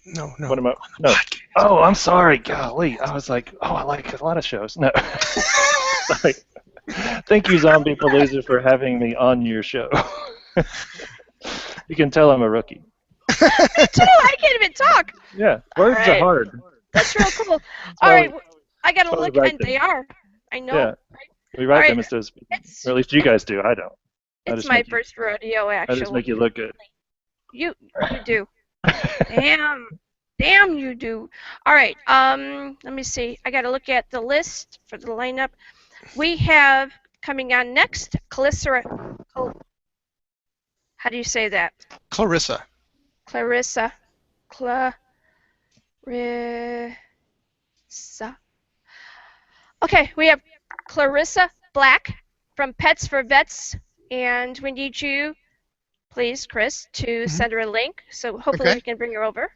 No. What am I? No. Oh, I'm sorry. Golly, I was like, I like a lot of shows. No. Sorry. Thank you, Zombiepalooza, for having me on your show. You can tell I'm a rookie. Me too. I can't even talk. Yeah, words are hard. That's real cool. All right, I gotta look, and they are. I know. Yeah. We write them instead of speaking. Or at least you guys do. I don't. It's my first rodeo, actually. I just make you look good. You do. Damn, you do. All right. Let me see. I gotta look at the list for the lineup. We have coming on next, Clarissa. How do you say that? Clarissa. Okay, we have Clarissa Black from Pets for Vets, and we need you, please, Chris, to send her a link, so hopefully we can bring her over.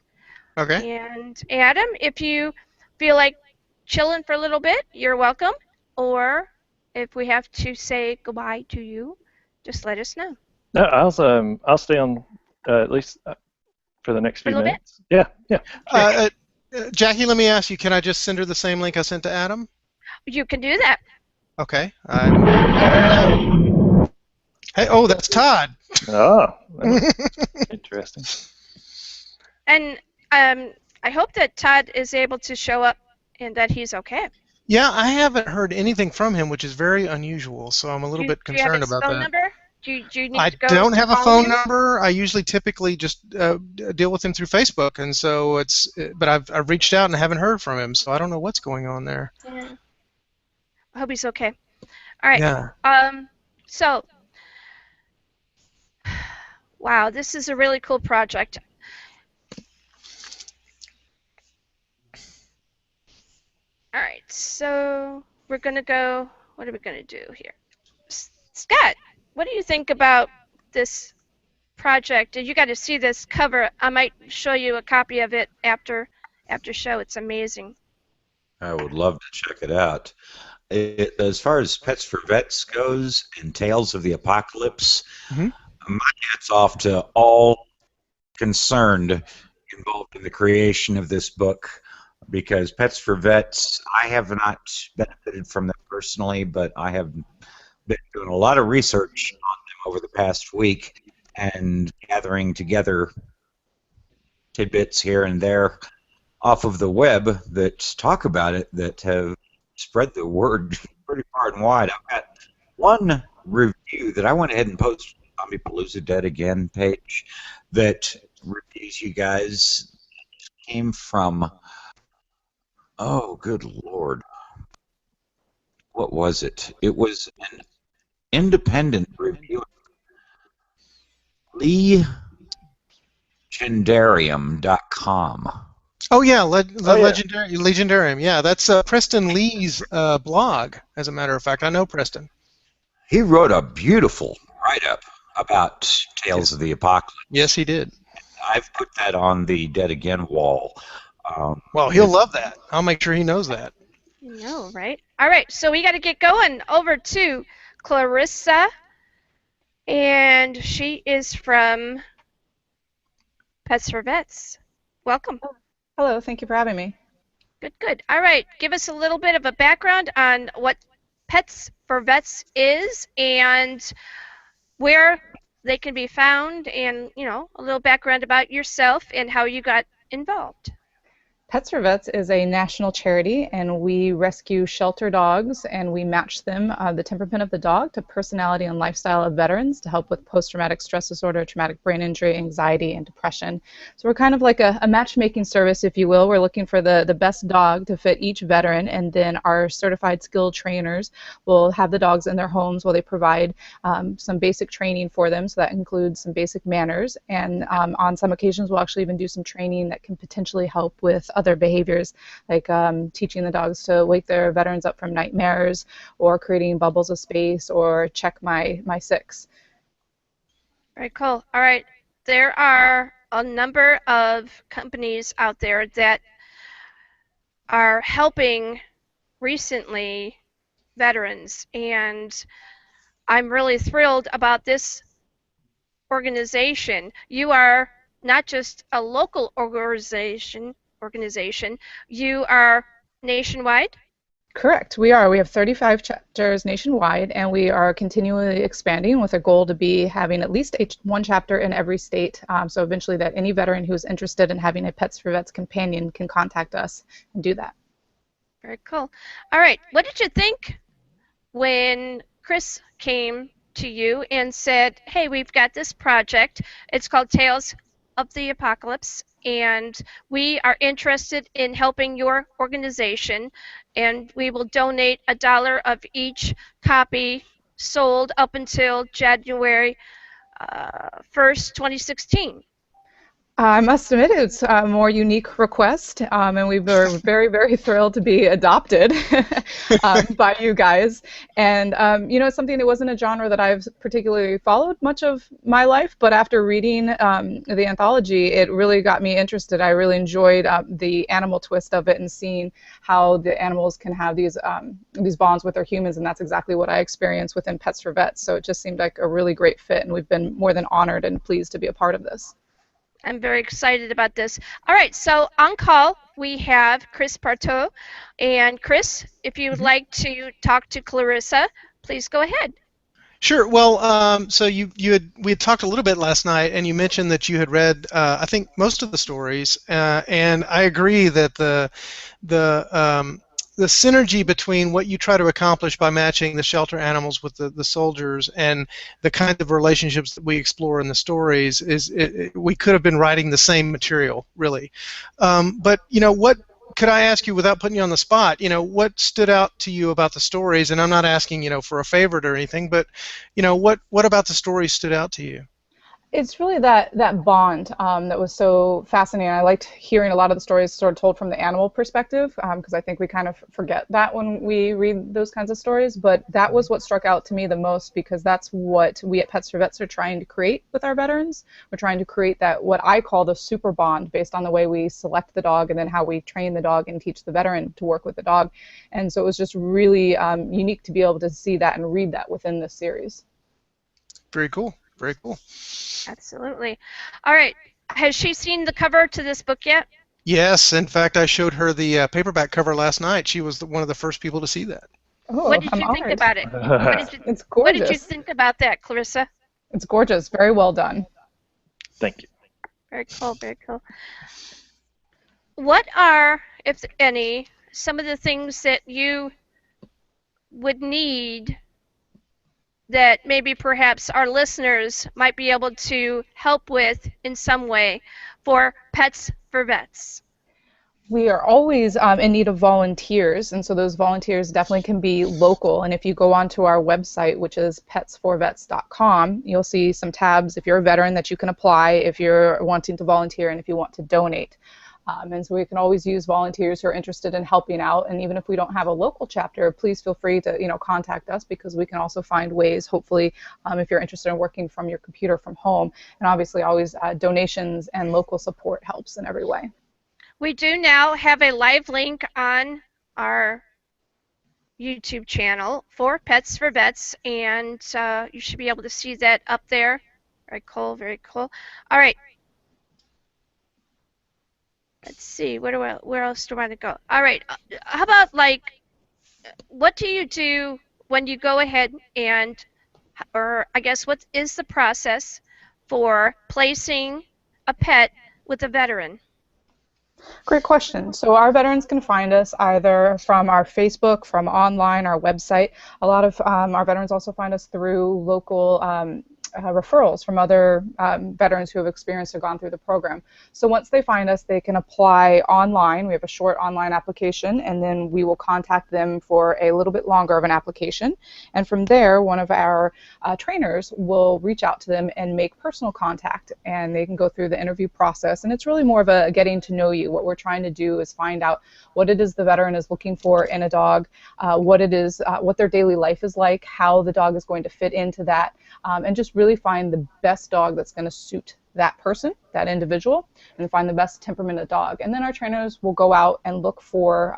Okay. And Adam, if you feel like chilling for a little bit, you're welcome. Or if we have to say goodbye to you, just let us know. No, I'll stay on at least for the next For a few little minutes. Yeah, yeah. Jackie, let me ask you, can I just send her the same link I sent to Adam? You can do that. Okay. Hey, oh, that's Todd. Oh, interesting. And I hope that Todd is able to show up and that he's okay. Yeah, I haven't heard anything from him, which is very unusual, so I'm a little bit concerned do you have his about phone that. number? Do you need I to go don't have a call phone him? number. I usually typically just deal with him through Facebook, and so but I've reached out and I haven't heard from him, so I don't know what's going on there. Yeah. I hope he's okay. All right. Yeah. So, wow, this is a really cool project. All right, so we're gonna go. What are we gonna do here? Scott, what do you think about this project? You got to see this cover. I might show you a copy of it after show. It's amazing. I would love to check it out. As far as Pets for Vets goes and Tales of the Apocalypse, my hat's off to all concerned involved in the creation of this book, because Pets for Vets, I have not benefited from them personally, but I have been doing a lot of research on them over the past week and gathering together tidbits here and there off of the web that talk about it, that have spread the word pretty far and wide. I've got one review that I went ahead and posted on the Zombiepalooza Dead Again page that reviews you guys. Came from, oh, good Lord. What was it? It was an independent review. Legendarium.com. Oh yeah, Legendarium. Yeah, that's Preston Lee's blog. As a matter of fact, I know Preston. He wrote a beautiful write-up about Tales of the Apocalypse. Yes, he did. I've put that on the Dead Again wall. Well, he'll love that. I'll make sure he knows that. You know, right? All right, so we got to get going over to Clarissa, and she is from Pets for Vets. Welcome. Hello, thank you for having me. Good, good. All right, give us a little bit of a background on what Pets for Vets is and where they can be found, and, you know, a little background about yourself and how you got involved. Pets for Vets is a national charity, and we rescue shelter dogs, and we match them, the temperament of the dog, to personality and lifestyle of veterans to help with post-traumatic stress disorder, traumatic brain injury, anxiety, and depression. So we're kind of like a matchmaking service, if you will. We're looking for the best dog to fit each veteran, and then our certified skilled trainers will have the dogs in their homes while they provide some basic training for them. So that includes some basic manners, and on some occasions we'll actually even do some training that can potentially help with other behaviors, like teaching the dogs to wake their veterans up from nightmares, or creating bubbles of space, or check my six. Very cool. All right, there are a number of companies out there that are helping recently veterans, and I'm really thrilled about this organization. You are not just a local organization, you are nationwide? Correct, we are. We have 35 chapters nationwide, and we are continually expanding with a goal to be having at least one chapter in every state. So eventually that any veteran who is interested in having a Pets for Vets companion can contact us and do that. Very cool. All right, what did you think when Chris came to you and said, hey, we've got this project. It's called Tales of the Apocalypse, and we are interested in helping your organization, and we will donate $1 of each copy sold up until January 1st, 2016. I must admit it's a more unique request, and we were very, very thrilled to be adopted by you guys. And, it's something that wasn't a genre that I've particularly followed much of my life, but after reading the anthology, it really got me interested. I really enjoyed the animal twist of it and seeing how the animals can have these bonds with their humans, and that's exactly what I experienced within Pets for Vets. So it just seemed like a really great fit, and we've been more than honored and pleased to be a part of this. I'm very excited about this. All right, so on call we have Chris Pourteau. And Chris, if you would like to talk to Clarissa, please go ahead. Sure. Well, so we had talked a little bit last night, and you mentioned that you had read, I think, most of the stories, and I agree that the synergy between what you try to accomplish by matching the shelter animals with the soldiers and the kind of relationships that we explore in the stories we could have been writing the same material, really. But what could I ask you, without putting you on the spot, what stood out to you about the stories? And I'm not asking for a favorite or anything, but what about the stories stood out to you? It's really that bond that was so fascinating. I liked hearing a lot of the stories sort of told from the animal perspective, because I think we kind of forget that when we read those kinds of stories. But that was what struck out to me the most, because that's what we at Pets for Vets are trying to create with our veterans. We're trying to create that, what I call the super bond, based on the way we select the dog and then how we train the dog and teach the veteran to work with the dog. And so it was just really unique to be able to see that and read that within this series. Very cool. Very cool. Absolutely. All right. Has she seen the cover to this book yet? Yes. In fact, I showed her the paperback cover last night. She was one of the first people to see that. Oh, what did I'm you think honored. about it? It's gorgeous. What did you think about that, Clarissa? It's gorgeous. Very well done. Thank you. Very cool. Very cool. What are, if any, some of the things that you would need that maybe perhaps our listeners might be able to help with in some way for Pets for Vets? We are always in need of volunteers, and so those volunteers definitely can be local. And if you go onto our website, which is petsforvets.com, you'll see some tabs if you're a veteran that you can apply if you're wanting to volunteer and if you want to donate. And so we can always use volunteers who are interested in helping out. And even if we don't have a local chapter, please feel free to contact us, because we can also find ways, hopefully, if you're interested in working from your computer from home. And obviously always donations and local support helps in every way. We do now have a live link on our YouTube channel for Pets for Vets, and you should be able to see that up there. Very cool, very cool. All right. Let's see, where else do I want to go? All right, how about, what do you do when you go ahead and, or I guess what is the process for placing a pet with a veteran? Great question. So our veterans can find us either from our Facebook, from online, our website. A lot of our veterans also find us through local referrals from other veterans who have experienced or gone through the program. So once they find us, they can apply online. We have a short online application, and then we will contact them for a little bit longer of an application. And from there, one of our trainers will reach out to them and make personal contact, and they can go through the interview process. And it's really more of a getting to know you. What we're trying to do is find out what it is the veteran is looking for in a dog, what it is, what their daily life is like, how the dog is going to fit into that, and just really find the best dog that's going to suit that person, that individual, and find the best temperament of dog. And then our trainers will go out and look for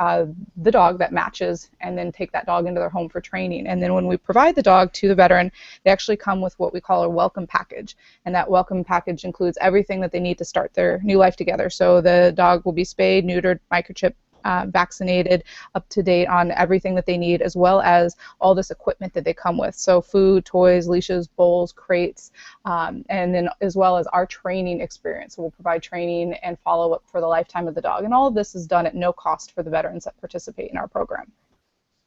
the dog that matches, and then take that dog into their home for training. And then when we provide the dog to the veteran, they actually come with what we call a welcome package. And that welcome package includes everything that they need to start their new life together. So the dog will be spayed, neutered, microchipped, vaccinated, up to date on everything that they need, as well as all this equipment that they come with. So food, toys, leashes, bowls, crates, and then as well as our training experience. So we'll provide training and follow-up for the lifetime of the dog. And all of this is done at no cost for the veterans that participate in our program.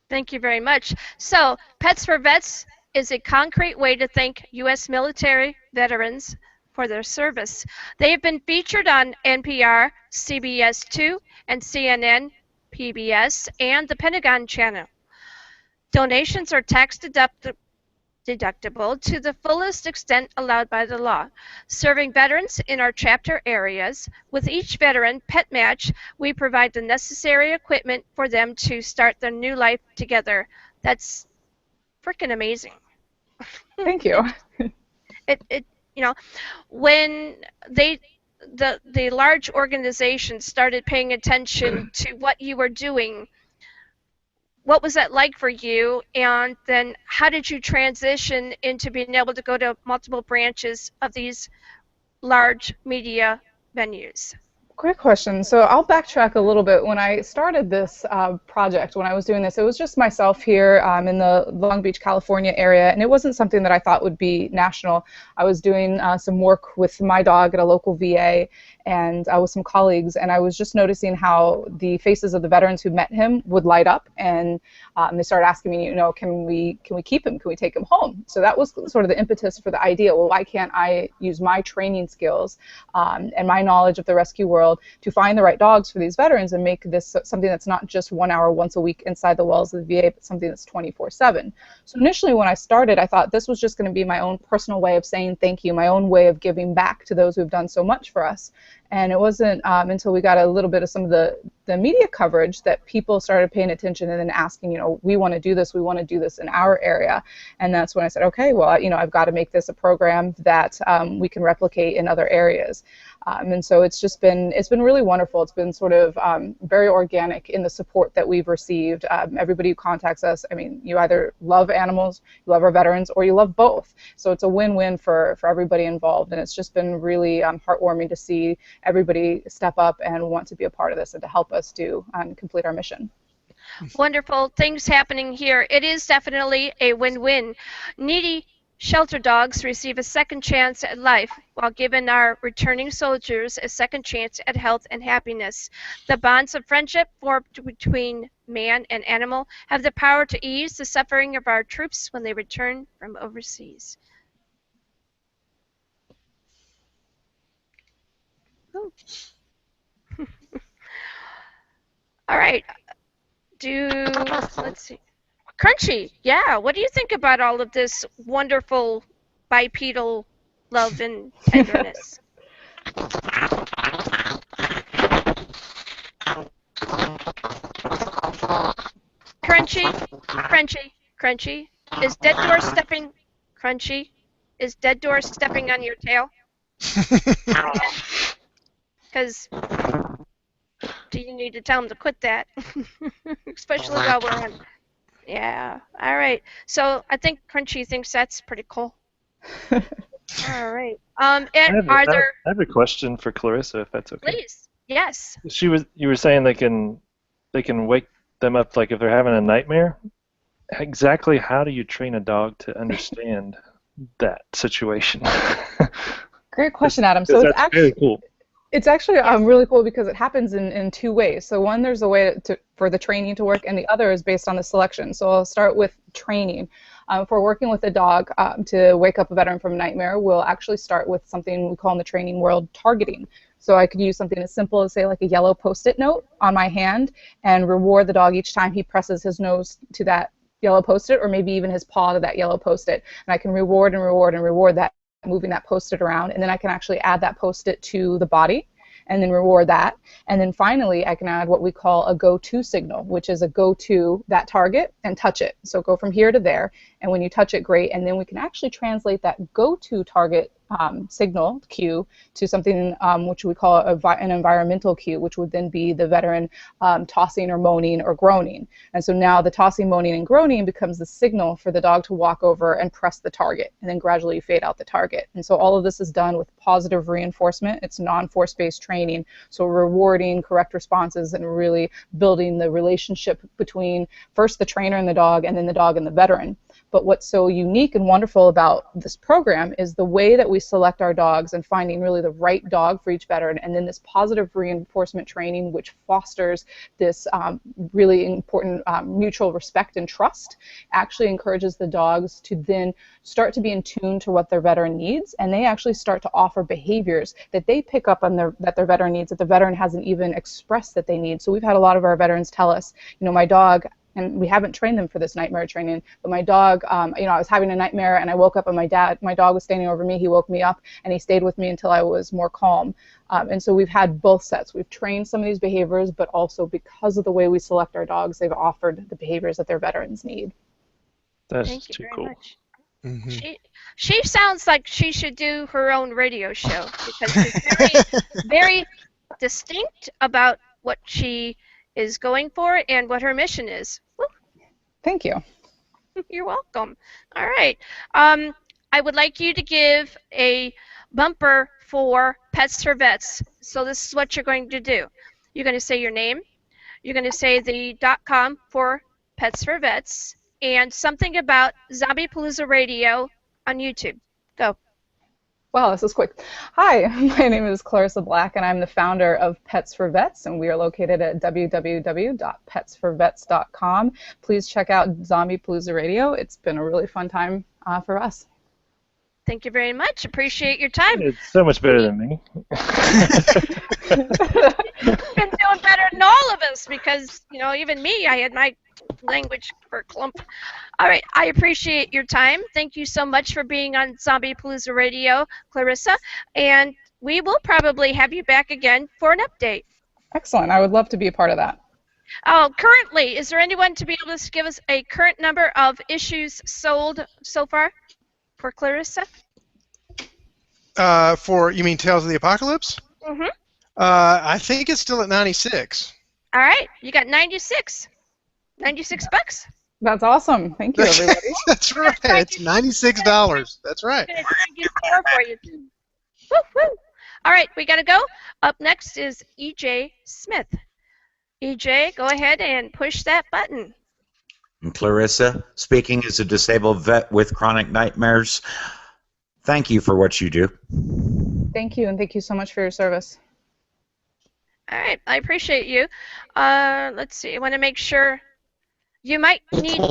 Thank you very much. So Pets for Vets is a concrete way to thank U.S. military veterans for their service. They have been featured on NPR, CBS 2, and CNN, PBS, and the Pentagon Channel. Donations are tax deductible to the fullest extent allowed by the law, serving veterans in our chapter areas. With each veteran pet match, we provide the necessary equipment for them to start their new life together. That's freaking amazing. Thank you. It when the large organizations started paying attention to what you were doing, what was that like for you? And then how did you transition into being able to go to multiple branches of these large media venues? Great question. So I'll backtrack a little bit. When I started this project, when I was doing this, it was just myself here in the Long Beach, California area, and it wasn't something that I thought would be national. I was doing some work with my dog at a local VA and with some colleagues, and I was just noticing how the faces of the veterans who met him would light up, and they started asking me, can we keep him? Can we take him home? So that was sort of the impetus for the idea. Well, why can't I use my training skills and my knowledge of the rescue world to find the right dogs for these veterans and make this something that's not just 1 hour once a week inside the walls of the VA, but something that's 24/7. So initially when I started, I thought this was just going to be my own personal way of saying thank you, my own way of giving back to those who've done so much for us. And it wasn't until we got a little bit of some of the media coverage that people started paying attention and then asking, we want to do this in our area. And that's when I said, okay, well, I've got to make this a program that we can replicate in other areas. And so it's been really wonderful. It's been sort of very organic in the support that we've received. Everybody who contacts us, you either love animals, you love our veterans, or you love both. So it's a win-win for everybody involved. And it's just been really heartwarming to see everybody step up and want to be a part of this and to help us do complete our mission. Wonderful things happening here. It is definitely a win-win. Needy shelter dogs receive a second chance at life, while giving our returning soldiers a second chance at health and happiness. The bonds of friendship formed between man and animal have the power to ease the suffering of our troops when they return from overseas. All right. Let's see. Crunchy, yeah. What do you think about all of this wonderful bipedal love and tenderness? Crunchy. Is Dead Door stepping? Crunchy. Is Dead Door stepping on your tail? Because do you need to tell him to quit that? Especially while we're on. Yeah. All right. So I think Crunchy thinks that's pretty cool. All right. And I have a question for Clarissa, if that's okay. Please. Yes. You were saying they can wake them up like if they're having a nightmare. Exactly how do you train a dog to understand that situation? Great question, Adam. So it's actually very cool. It's actually really cool because it happens in two ways. So one, there's a way for the training to work, and the other is based on the selection. So I'll start with training. If we're working with a dog to wake up a veteran from a nightmare, we'll actually start with something we call in the training world targeting. So I could use something as simple as, say, like a yellow Post-it note on my hand and reward the dog each time he presses his nose to that yellow Post-it, or maybe even his paw to that yellow Post-it. And I can reward and reward and reward that, moving that Post-it around, and then I can actually add that Post-it to the body and then reward that. And then finally, I can add what we call a go-to signal, which is a go to that target and touch it. So go from here to there, and when you touch it, great. And then we can actually translate that go-to target signal cue to something which we call an environmental cue, which would then be the veteran tossing or moaning or groaning. And so now the tossing, moaning, and groaning becomes the signal for the dog to walk over and press the target, and then gradually fade out the target. And so all of this is done with positive reinforcement. It's non-force-based training, so rewarding correct responses and really building the relationship between first the trainer and the dog, and then the dog and the veteran. But what's so unique and wonderful about this program is the way that we select our dogs and finding really the right dog for each veteran, and then this positive reinforcement training which fosters this really important mutual respect and trust actually encourages the dogs to then start to be in tune to what their veteran needs, and they actually start to offer behaviors that they pick up on that their veteran needs that the veteran hasn't even expressed that they need. So we've had a lot of our veterans tell us, my dog and we haven't trained them for this nightmare training. But my dog, you know, I was having a nightmare, and I woke up, and my dog was standing over me. He woke me up, and he stayed with me until I was more calm. And so we've had both sets. We've trained some of these behaviors, but also because of the way we select our dogs, they've offered the behaviors that their veterans need. That's Thank you too very cool. much. Mhm. She sounds like she should do her own radio show because she's very, very distinct about what she is going for and what her mission is. Woo. Thank you. You're welcome. All right. I would like you to give a bumper for Pets for Vets. So this is what you're going to do. You're going to say your name. You're going to say the .com for Pets for Vets and something about Zombiepalooza Radio on YouTube. Go. Wow, this is quick. Hi, my name is Clarissa Black, and I'm the founder of Pets for Vets, and we are located at www.petsforvets.com. Please check out Zombiepalooza Radio. It's been a really fun time for us. Thank you very much. Appreciate your time. It's so much better than me. Been doing better than all of us because, you know, even me, I had my language for a clump. All right, I appreciate your time. Thank you so much for being on Zombiepalooza Radio, Clarissa, and we will probably have you back again for an update. Excellent. I would love to be a part of that. Oh, currently, is there anyone to be able to give us a current number of issues sold so far for Clarissa? For, you mean Tales of the Apocalypse? Mm-hmm. I think it's still at 96. All right, you got 96. 96 bucks. That's awesome. Thank you, everybody. That's right. It's $96. That's right. I'm gonna try and get more for you. Woo, woo. All right, we gotta go. Up next is EJ Smith. EJ, go ahead and push that button. And Clarissa, speaking as a disabled vet with chronic nightmares, thank you for what you do. Thank you, and thank you so much for your service. All right, I appreciate you. Let's see. I want to make sure. You might need.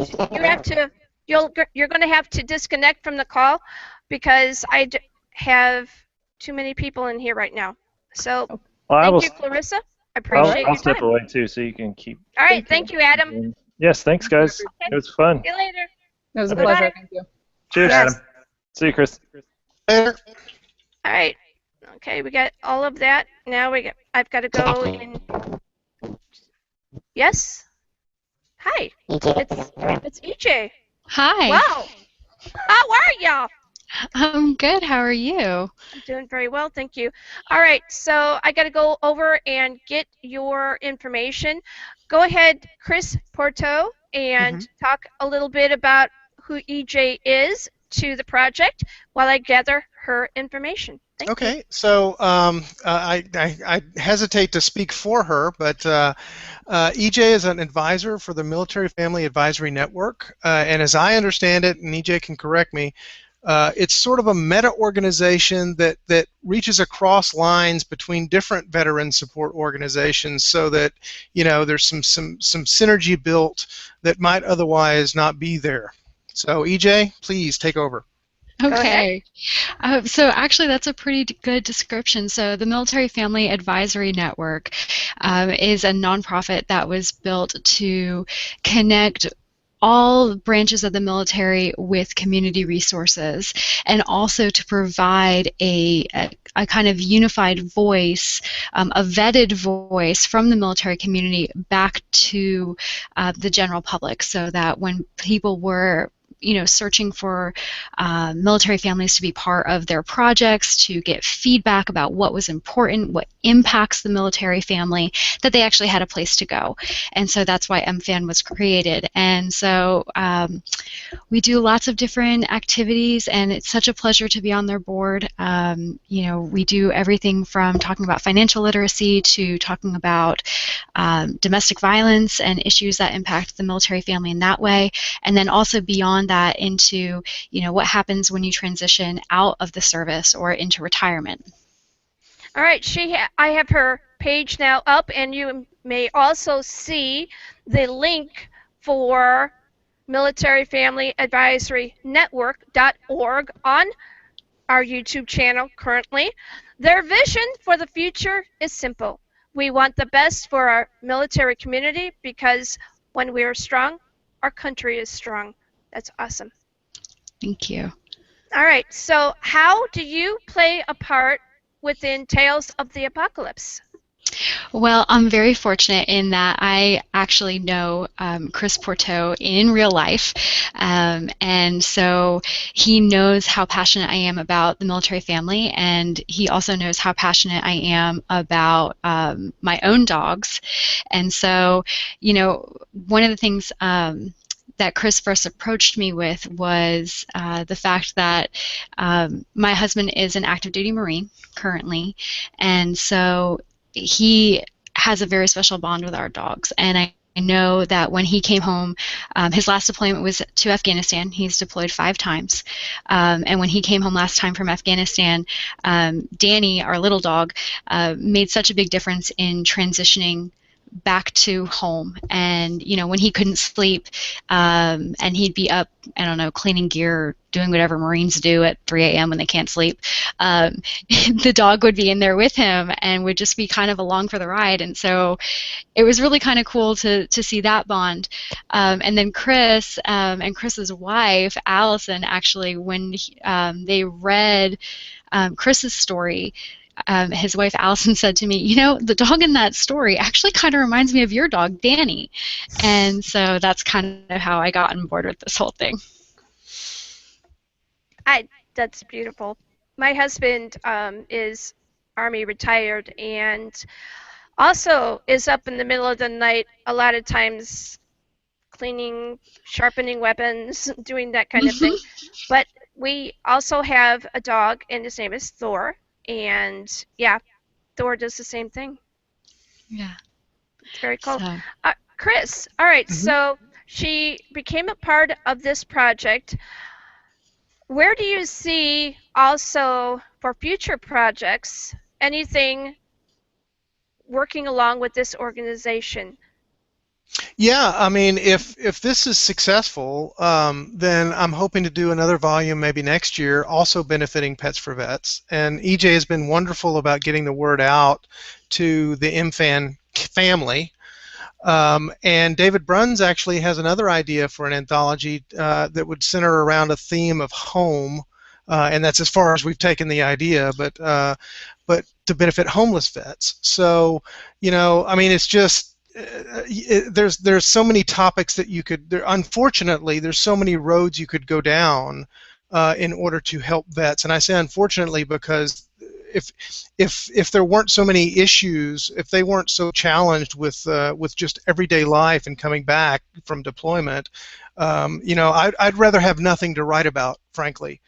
You're going to have to disconnect from the call because I have too many people in here right now. So thank you, Clarissa. I appreciate I'll your step time. away too, so you can keep. All right, thank you, Adam. Yes, thanks, guys. It was fun. See you later. It was a Bye-bye. pleasure. Thank you. Cheers, Yes. Adam. See you, Chris. Later. All right. Okay, we got all of that. Now I've got to go in. Yes. Hi. It's EJ. Hi. Wow. How are y'all? I'm good. How are you? I'm doing very well, thank you. All right, so I got to go over and get your information. Go ahead, Chris Pourteau, and talk a little bit about who EJ is to the project while I gather her information. Thank you. Okay, so I hesitate to speak for her, but EJ is an advisor for the Military Family Advisory Network, and as I understand it, and EJ can correct me, it's sort of a meta-organization that reaches across lines between different veteran support organizations, so that there's some synergy built that might otherwise not be there. So EJ, please take over. Okay. So actually, that's a pretty good description. So the Military Family Advisory Network is a nonprofit that was built to connect all branches of the military with community resources, and also to provide a kind of unified voice, a vetted voice from the military community back to the general public, so that when people were searching for military families to be part of their projects, to get feedback about what was important, what impacts the military family, that they actually had a place to go. And so that's why MFAN was created. And so we do lots of different activities, and it's such a pleasure to be on their board. We do everything from talking about financial literacy to talking about domestic violence and issues that impact the military family in that way, and then also beyond that into what happens when you transition out of the service or into retirement. All right, I have her page now up, and you may also see the link for Military Family Advisory Network.org on our YouTube channel currently. Their vision for the future is simple. We want the best for our military community because When we are strong, our country is strong. That's awesome. Thank you. All right, so how do you play a part within Tales of the Apocalypse? Well, I'm very fortunate in that I actually know Chris Pourteau in real life, and so he knows how passionate I am about the military family, and he also knows how passionate I am about my own dogs. And so, you know, one of the things that Chris first approached me with was the fact that my husband is an active duty Marine currently, and so he has a very special bond with our dogs. And I know that when he came home, his last deployment was to Afghanistan. He's deployed 5 times. And when he came home last time from Afghanistan, Danny, our little dog, made such a big difference in transitioning back to home. And you know, when he couldn't sleep and he'd be up, I don't know, cleaning gear or doing whatever Marines do at 3 a.m. when they can't sleep, the dog would be in there with him and would just be kind of along for the ride. And so it was really kind of cool to see that bond. And then Chris and Chris's wife Allison, actually, when they read Chris's story, his wife Allison said to me, you know, the dog in that story actually kind of reminds me of your dog, Danny. And so that's kind of how I got on board with this whole thing. That's beautiful. My husband is Army retired and also is up in the middle of the night a lot of times cleaning, sharpening weapons, doing that kind of thing. But we also have a dog, and his name is Thor. And yeah, Thor does the same thing. Yeah. It's very cool. So. Chris, all right, so she became a part of this project. Where do you see also for future projects anything working along with this organization? Yeah, I mean, if this is successful, then I'm hoping to do another volume maybe next year, also benefiting Pets for Vets. And EJ has been wonderful about getting the word out to the MFAN family. And David Bruns actually has another idea for an anthology that would center around a theme of home, and that's as far as we've taken the idea, but to benefit homeless vets. So, you know, I mean, it's just there's so many topics that you could. Unfortunately, there's so many roads you could go down in order to help vets, and I say unfortunately because if there weren't so many issues, if they weren't so challenged with just everyday life and coming back from deployment, you know, I'd rather have nothing to write about, frankly.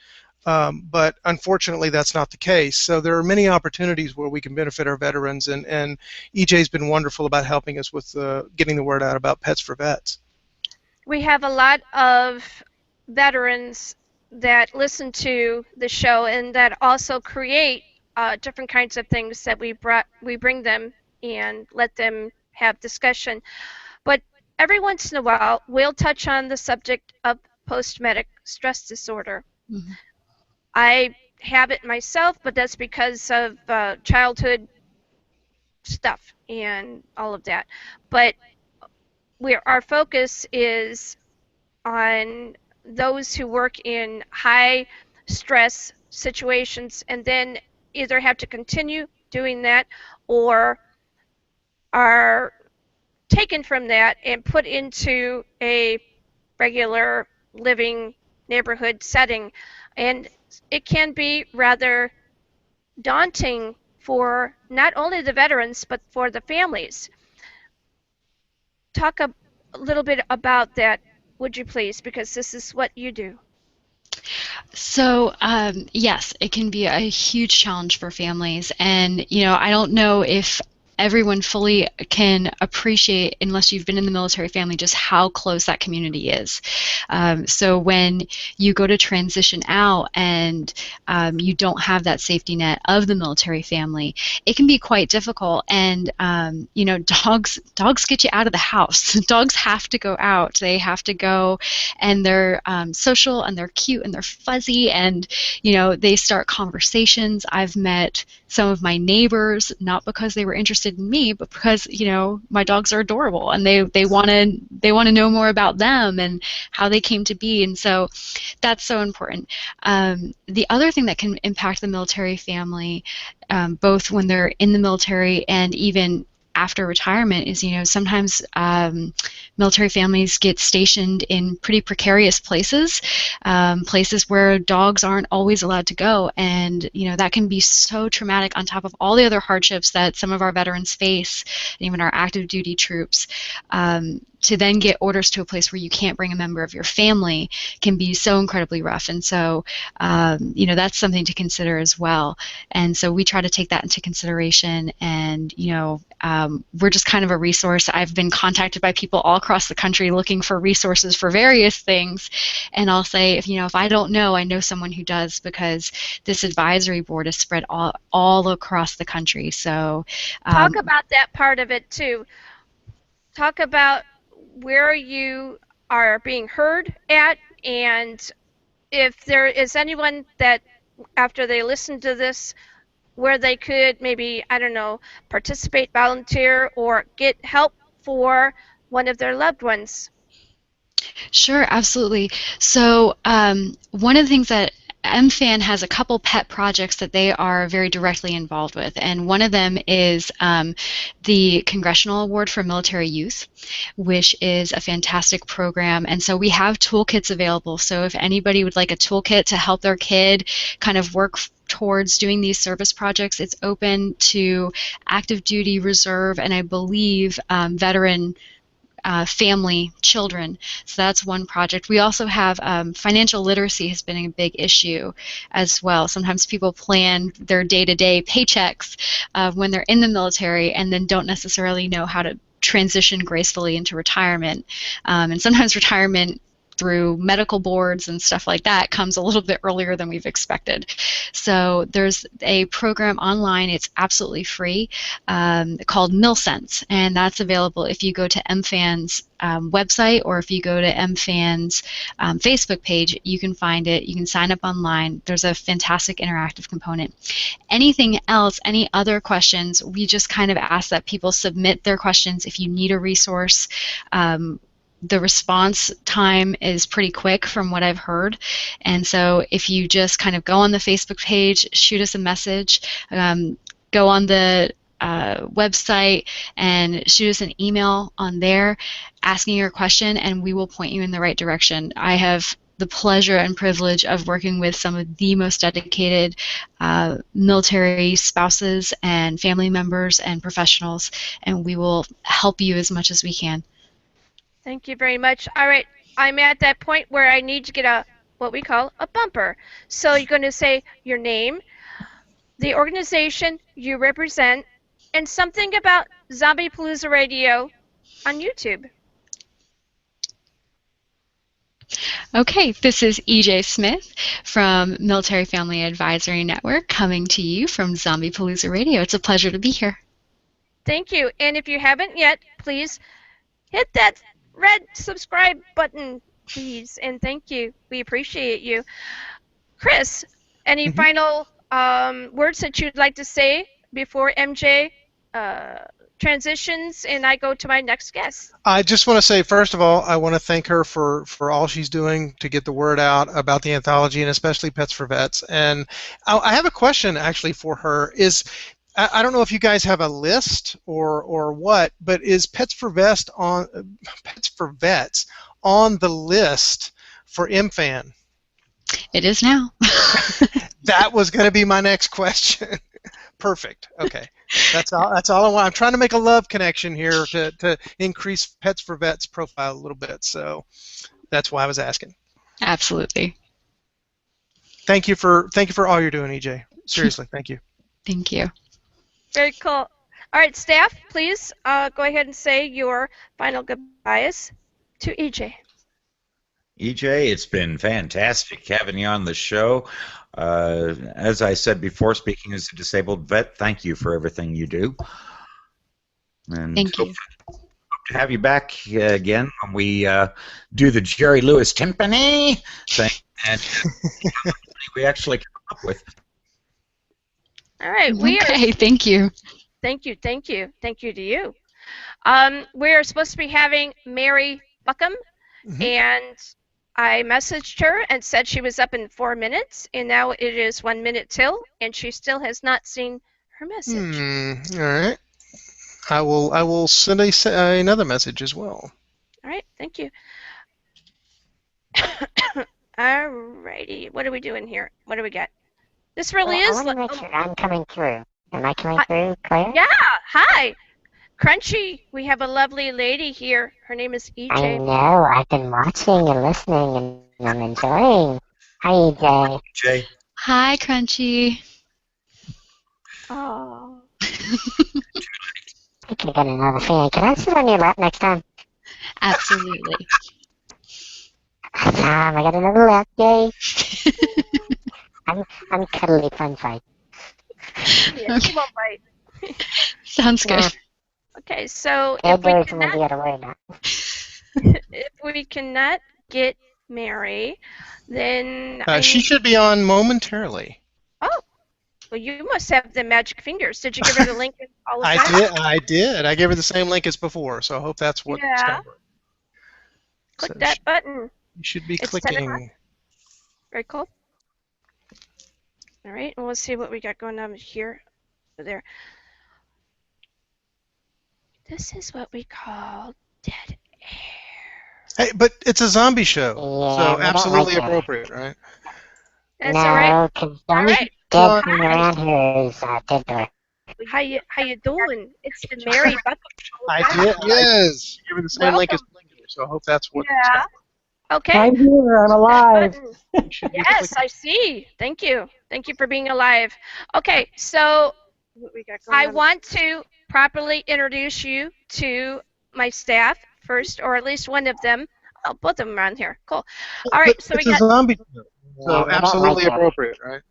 But unfortunately, that's not the case. So there are many opportunities where we can benefit our veterans, and EJ's been wonderful about helping us with getting the word out about Pets for Vets. We have a lot of veterans that listen to the show and that also create different kinds of things that we bring them and let them have discussion. But every once in a while, we'll touch on the subject of post-traumatic stress disorder. Mm-hmm. I have it myself, but that's because of childhood stuff and all of that. But our focus is on those who work in high stress situations and then either have to continue doing that or are taken from that and put into a regular living neighborhood setting. And it can be rather daunting for not only the veterans but for the families. Talk a little bit about that, would you please, because this is what you do. So yes, it can be a huge challenge for families, and you know, I don't know if everyone fully can appreciate, unless you've been in the military family, just how close that community is. So when you go to transition out and you don't have that safety net of the military family, it can be quite difficult. And you know, dogs get you out of the house. Dogs have to go out. They have to go, and they're social, and they're cute, and they're fuzzy, and you know, they start conversations. I've met some of my neighbors, not because they were interested interested in me, but because my dogs are adorable and they want to know more about them and how they came to be, and so that's so important. The other thing that can impact the military family, both when they're in the military and even after retirement, is sometimes military families get stationed in pretty precarious places, places where dogs aren't always allowed to go, and that can be so traumatic on top of all the other hardships that some of our veterans face, and even our active duty troops. To then get orders to a place where you can't bring a member of your family can be so incredibly rough, and so that's something to consider as well. And so we try to take that into consideration, and we're just kind of a resource. I've been contacted by people all across the country looking for resources for various things, and I'll say, if I don't know, I know someone who does, because this advisory board is spread all across the country. So talk about that part of it too. Talk about where you are being heard at, and if there is anyone that after they listen to this where they could maybe, I don't know, participate, volunteer, or get help for one of their loved ones. Sure, absolutely. So one of the things that MFAN has a couple pet projects that they are very directly involved with, and one of them is the Congressional Award for Military Youth, which is a fantastic program. And so we have toolkits available. So if anybody would like a toolkit to help their kid kind of work towards doing these service projects, it's open to active duty, reserve, and I believe veteran family children. So that's one project. We also have financial literacy has been a big issue as well. Sometimes people plan their day-to-day paychecks when they're in the military and then don't necessarily know how to transition gracefully into retirement. And sometimes retirement through medical boards and stuff like that comes a little bit earlier than we've expected. So there's a program online, it's absolutely free, called MilSense, and that's available if you go to MFAN's website, or if you go to MFAN's Facebook page, you can find it, you can sign up online. There's a fantastic interactive component. Anything else, any other questions, we just kind of ask that people submit their questions if you need a resource. The response time is pretty quick from what I've heard, and so if you just kind of go on the Facebook page, shoot us a message, go on the website and shoot us an email on there asking your question, and we will point you in the right direction. I have the pleasure and privilege of working with some of the most dedicated military spouses and family members and professionals, and we will help you as much as we can. Thank you very much. All right, I'm at that point where I need to get what we call a bumper. So you're going to say your name, the organization you represent, and something about Zombiepalooza Radio on YouTube. Okay, this is EJ Smith from Military Family Advisory Network coming to you from Zombiepalooza Radio. It's a pleasure to be here. Thank you. And if you haven't yet, please hit that red subscribe button, please, and thank you. We appreciate you. Chris, any final words that you'd like to say before MJ transitions and I go to my next guest? I just want to say, first of all, I want to thank her for all she's doing to get the word out about the anthology, and especially Pets for Vets. And I have a question actually for her. I don't know if you guys have a list or what, but is Pets for Vets on the list for MFAN? It is now. That was going to be my next question. Perfect. Okay. That's all I want. I'm trying to make a love connection here to increase Pets for Vets profile a little bit. So that's why I was asking. Absolutely. Thank you for all you're doing, EJ. Seriously, thank you. Thank you. Very cool. All right, staff, please go ahead and say your final goodbyes to EJ. EJ, it's been fantastic having you on the show. As I said before, speaking as a disabled vet, thank you for everything you do. And thank you. Hope to have you back again when we do the Jerry Lewis timpani thing, and we actually come up with. All right, okay, thank you. Thank you, thank you, thank you to you. We're supposed to be having Mary Buckham, and I messaged her and said she was up in 4 minutes, and now it is 1 minute till, and she still has not seen her message. All right. I will send another message as well. All right, thank you. All righty, what are we doing here? What do we got? This really is. I want to make sure I'm coming through. Am I coming through, Claire? Yeah. Hi, Crunchy. We have a lovely lady here. Her name is EJ. I know. I've been watching and listening, and I'm enjoying. Hi, EJ. Jay. Hi, Crunchy. Oh. I could get another fan. Can I sit on your lap next time? Absolutely. I got another lap, yay. I'm cuddly fun fight. Yeah, she won't bite. Sounds good. Yeah. Okay, so If we cannot get Mary, then She should be on momentarily. Oh, well, you must have the magic fingers. Did you give her the link and all of I that? did. I gave her the same link as before, so I hope that's what's going to work. Click that button. You should be It's 10 o'clock. clicking. Very cool. All right, and we'll see what we got going on here. There. This is what we call dead air. Hey, but it's a zombie show, Yeah, so we don't absolutely like that. appropriate, right? That's all right. No, because the only right. dead thing around here is Deirdre. How you doing? It's the Mary Buckham. I did. Yes. Give her the same link as before, so I hope that's what. Yeah. Okay. I'm here. I'm alive. Yes, I see. Thank you. Thank you for being alive. Okay, so I want to properly introduce you to my staff first, or at least one of them. Oh, both of them are on here. Cool. All right, so it's we a got. zombie show, so Yeah, we don't absolutely like that. appropriate, right?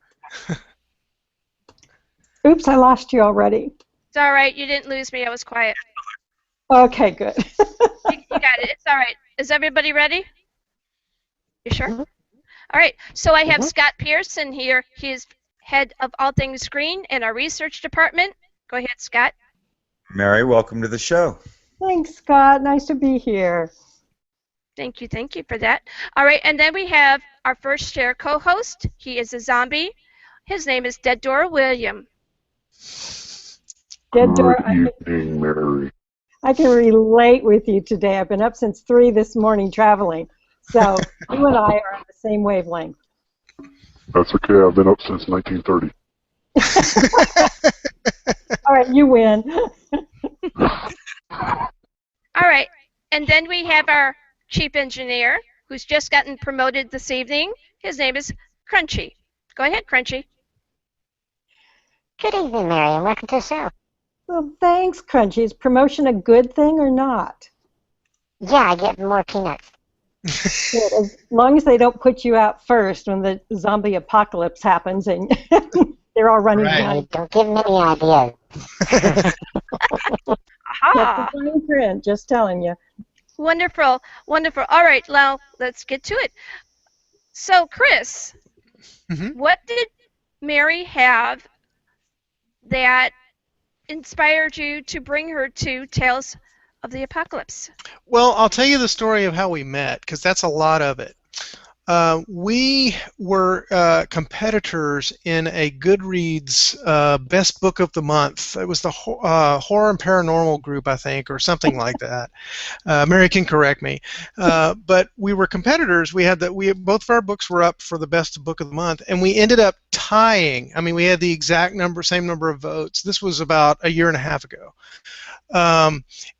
Oops, I lost you already. It's all right. You didn't lose me. I was quiet. Okay, good. You got it. It's all right. Is everybody ready? You sure? Mhm. All right. So I have Mhm. Scott Pearson here. He's head of all things green in our research department. Go ahead, Scott. Mary, welcome to the show. Thanks, Scott. Nice to be here. Thank you for that. All right, and then we have our first share co-host. He is a zombie. His name is Dead Dora William. Dead Dora, Good evening, Mary. I can relate with you today. I've been up since 3 this morning traveling. So you and I are on the same wavelength. That's okay. I've been up since 1930. All right, you win. All right, and then we have our chief engineer, who's just gotten promoted this evening. His name is Crunchy. Go ahead, Crunchy. Good evening, Mary, and welcome to the show. Well, thanks, Crunchy. Is promotion a good thing or not? Yeah, I get more peanuts. Good. As long as they don't put you out first when the zombie apocalypse happens and they're all running Right. behind. Don't give me any ideas. Aha! That's the fine print, just telling you. Wonderful, wonderful. All right, now let's get to it. So, Chris, what did Mary have that inspired you to bring her to Tales of the Apocalypse? Well, I'll tell you the story of how we met, because that's a lot of it. We were competitors in a Goodreads Best Book of the Month. It was the Horror and Paranormal group, I think, or something like that. Mary can correct me. But we were competitors. Both of our books were up for the Best Book of the Month, and we ended up tying. I mean, we had the exact same number of votes. This was about a year and a half ago.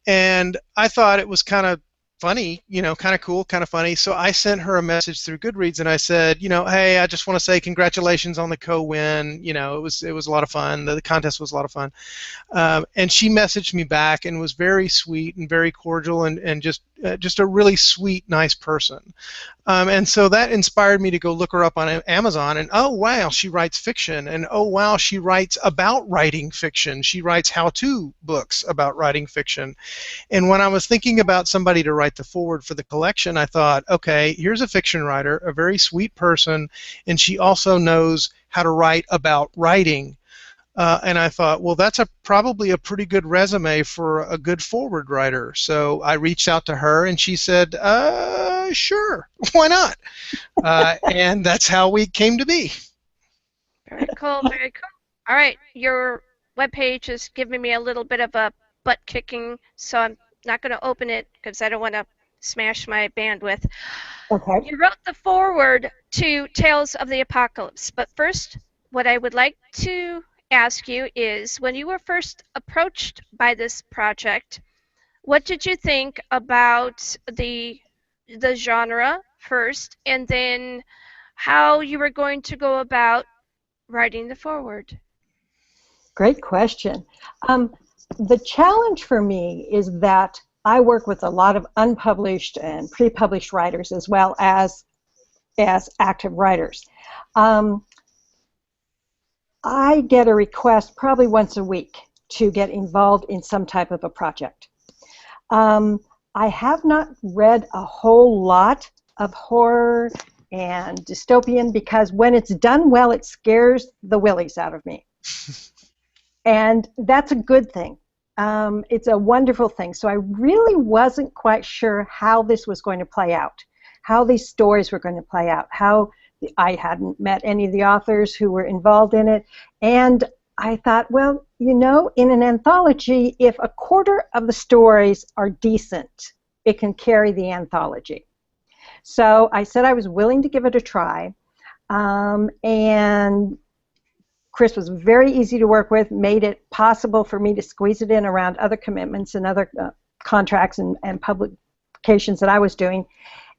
And I thought it was kind of funny, kind of cool, kind of funny. So I sent her a message through Goodreads, and I said, hey, I just want to say congratulations on the co-win. It was a lot of fun. The contest was a lot of fun. And she messaged me back and was very sweet and very cordial and just a really sweet, nice person. And so that inspired me to go look her up on Amazon, and oh wow, she writes fiction, and oh wow, she writes about writing fiction. She writes how-to books about writing fiction. And when I was thinking about somebody to write the foreword for the collection, I thought, okay, here's a fiction writer, a very sweet person, and she also knows how to write about writing. And I thought, well, that's probably a pretty good resume for a good forward writer. So I reached out to her, and she said, sure, why not? And that's how we came to be. Very cool, very cool. All right, your webpage is giving me a little bit of a butt kicking, so I'm not going to open it because I don't want to smash my bandwidth. Okay. You wrote the foreword to Tales of the Apocalypse, but first, what I would like to ask you is, when you were first approached by this project, what did you think about the genre first, and then how you were going to go about writing the foreword? Great question. The challenge for me is that I work with a lot of unpublished and pre-published writers as well as active writers. I get a request probably once a week to get involved in some type of a project. I have not read a whole lot of horror and dystopian because when it's done well, it scares the willies out of me. And that's a good thing. It's a wonderful thing. So I really wasn't quite sure how this was going to play out, how these stories were going to play out, how I hadn't met any of the authors who were involved in it. And I thought, well, you know, in an anthology, if a quarter of the stories are decent, it can carry the anthology. So I said I was willing to give it a try. And Chris was very easy to work with, made it possible for me to squeeze it in around other commitments and other contracts and publications that I was doing.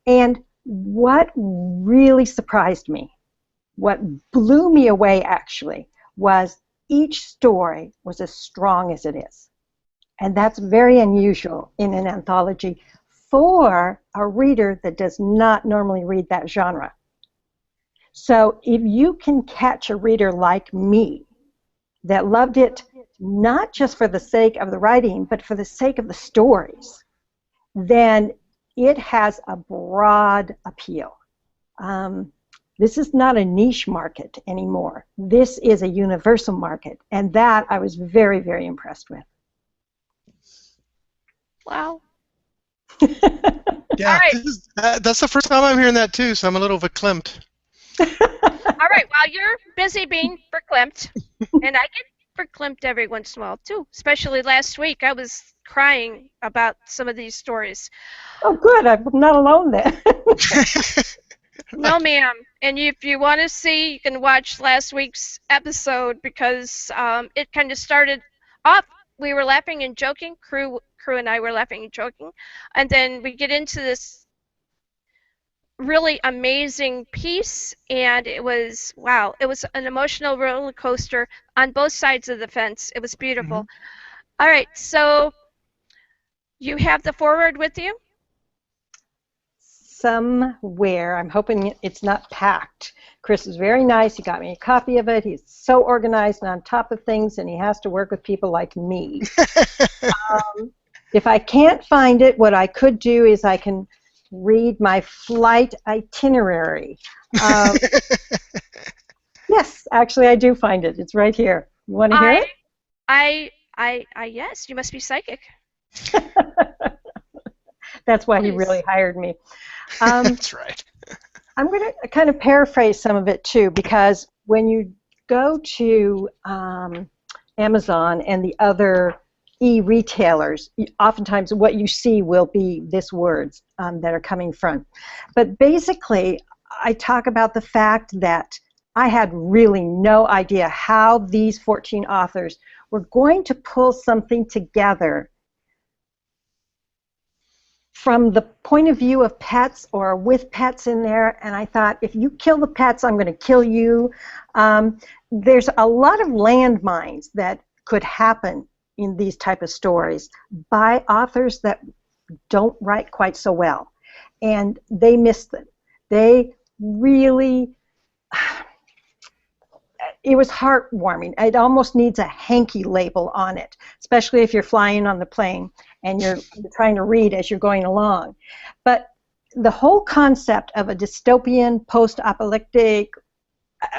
And what really surprised me, what blew me away actually, was each story was as strong as it is. And that's very unusual in an anthology for a reader that does not normally read that genre. So if you can catch a reader like me that loved it not just for the sake of the writing, but for the sake of the stories, then it has a broad appeal. This is not a niche market anymore. This is a universal market, and that I was very, very impressed with. Wow. Yeah, right. That's the first time I'm hearing that too, so I'm a little verklempt. All right, while you're busy being verklempt, and I get verklempt every once in a while too, especially last week, I was crying about some of these stories. Oh, good. I'm not alone then. No, ma'am. And if you want to see, you can watch last week's episode because it kind of started off. We were laughing and joking. Crew and I were laughing and joking, and then we get into this really amazing piece, and it was wow. It was an emotional roller coaster on both sides of the fence. It was beautiful. Mm-hmm. All right, so you have the foreword with you? Somewhere. I'm hoping it's not packed. Chris is very nice. He got me a copy of it. He's so organized and on top of things, and he has to work with people like me. If I can't find it, what I could do is I can read my flight itinerary. Yes, actually, I do find it. It's right here. You want to hear it? Yes. You must be psychic. That's why he really hired me. That's right. I'm going to kind of paraphrase some of it too, because when you go to Amazon and the other e-retailers, oftentimes what you see will be these words that are coming from. But basically, I talk about the fact that I had really no idea how these 14 authors were going to pull something together from the point of view of pets or with pets in there, and I thought, if you kill the pets, I'm going to kill you. There's a lot of landmines that could happen in these type of stories by authors that don't write quite so well, and they missed them. They really, it was heartwarming. It almost needs a hanky label on it, especially if you're flying on the plane and you're trying to read as you're going along. But the whole concept of a dystopian, post-apocalyptic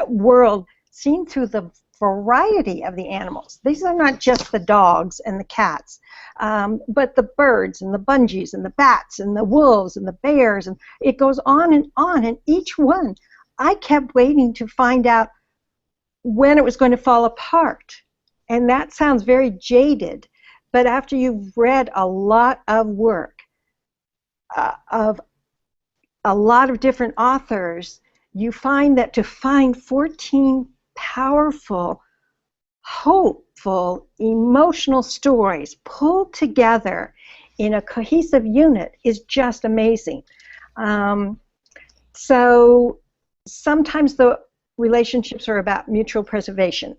world seen through the variety of the animals. These are not just the dogs and the cats, but the birds and the bungees and the bats and the wolves and the bears, and it goes on, and each one I kept waiting to find out when it was going to fall apart. And that sounds very jaded, but after you've read a lot of work of a lot of different authors, you find that to find 14 powerful, hopeful, emotional stories pulled together in a cohesive unit is just amazing. So sometimes the relationships are about mutual preservation.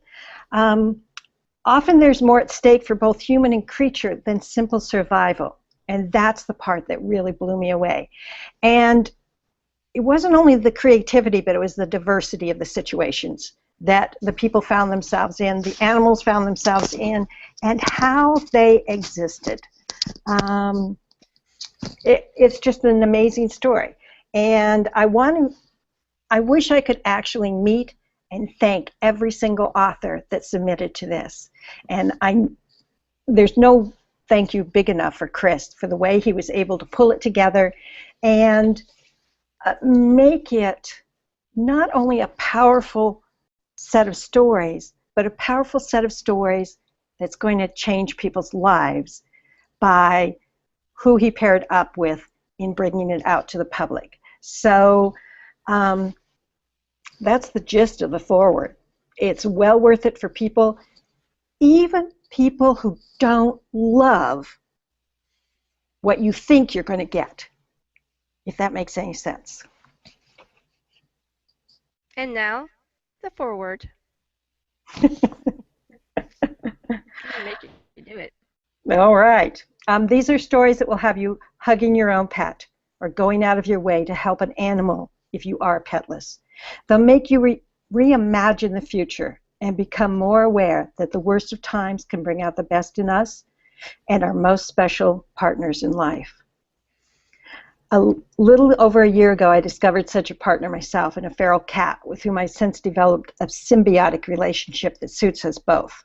Often there's more at stake for both human and creature than simple survival, and that's the part that really blew me away. And it wasn't only the creativity, but it was the diversity of the situations that the people found themselves in, the animals found themselves in, and how they existed. It's just an amazing story. And I wish I could actually meet and thank every single author that submitted to this. And there's no thank you big enough for Chris for the way he was able to pull it together and make it not only a powerful set of stories, but a powerful set of stories that's going to change people's lives by who he paired up with in bringing it out to the public. So that's the gist of the foreword. It's well worth it for people, even people who don't love what you think you're going to get, if that makes any sense. And now, the foreword. Make you do it. All right. These are stories that will have you hugging your own pet or going out of your way to help an animal if you are petless. They'll make you reimagine the future and become more aware that the worst of times can bring out the best in us and our most special partners in life. A little over a year ago, I discovered such a partner myself in a feral cat with whom I since developed a symbiotic relationship that suits us both.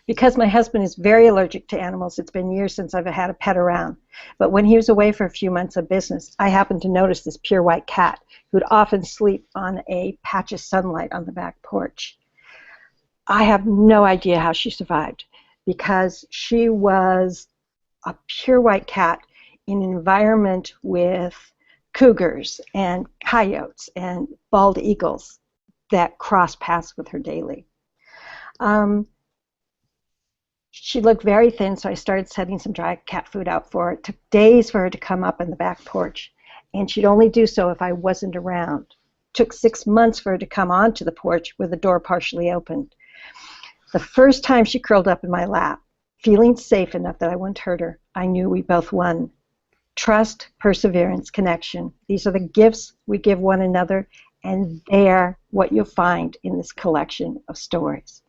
Because my husband is very allergic to animals, it's been years since I've had a pet around. But when he was away for a few months of business, I happened to notice this pure white cat who'd often sleep on a patch of sunlight on the back porch. I have no idea how she survived, because she was a pure white cat in an environment with cougars and coyotes and bald eagles that cross paths with her daily. She looked very thin, so I started setting some dry cat food out for her. It took days for her to come up on the back porch, and she'd only do so if I wasn't around. It took 6 months for her to come onto the porch with the door partially opened. The first time she curled up in my lap, feeling safe enough that I wouldn't hurt her, I knew we both won. Trust, perseverance, connection. These are the gifts we give one another, and they're what you'll find in this collection of stories.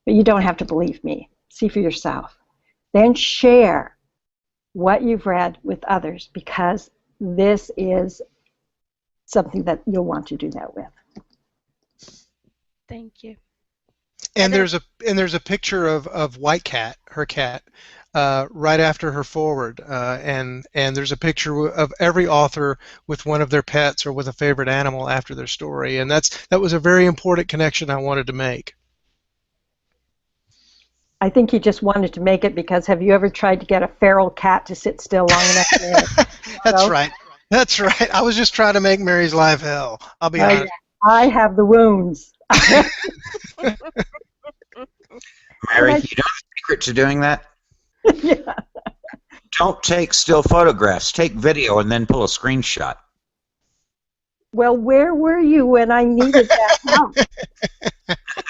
But you don't have to believe me. See for yourself. Then share what you've read with others, because this is something that you'll want to do that with. Thank you. And there's a picture of White Cat, her cat, right after her foreword, and there's a picture of every author with one of their pets or with a favorite animal after their story, and that was a very important connection I wanted to make. I think he just wanted to make it because have you ever tried to get a feral cat to sit still long enough? That's right. That's right. I was just trying to make Mary's life hell. I'll be honest. I have the wounds. Mary, you know the secret to doing that? Yeah. Don't take still photographs. Take video and then pull a screenshot. Well, where were you when I needed that help?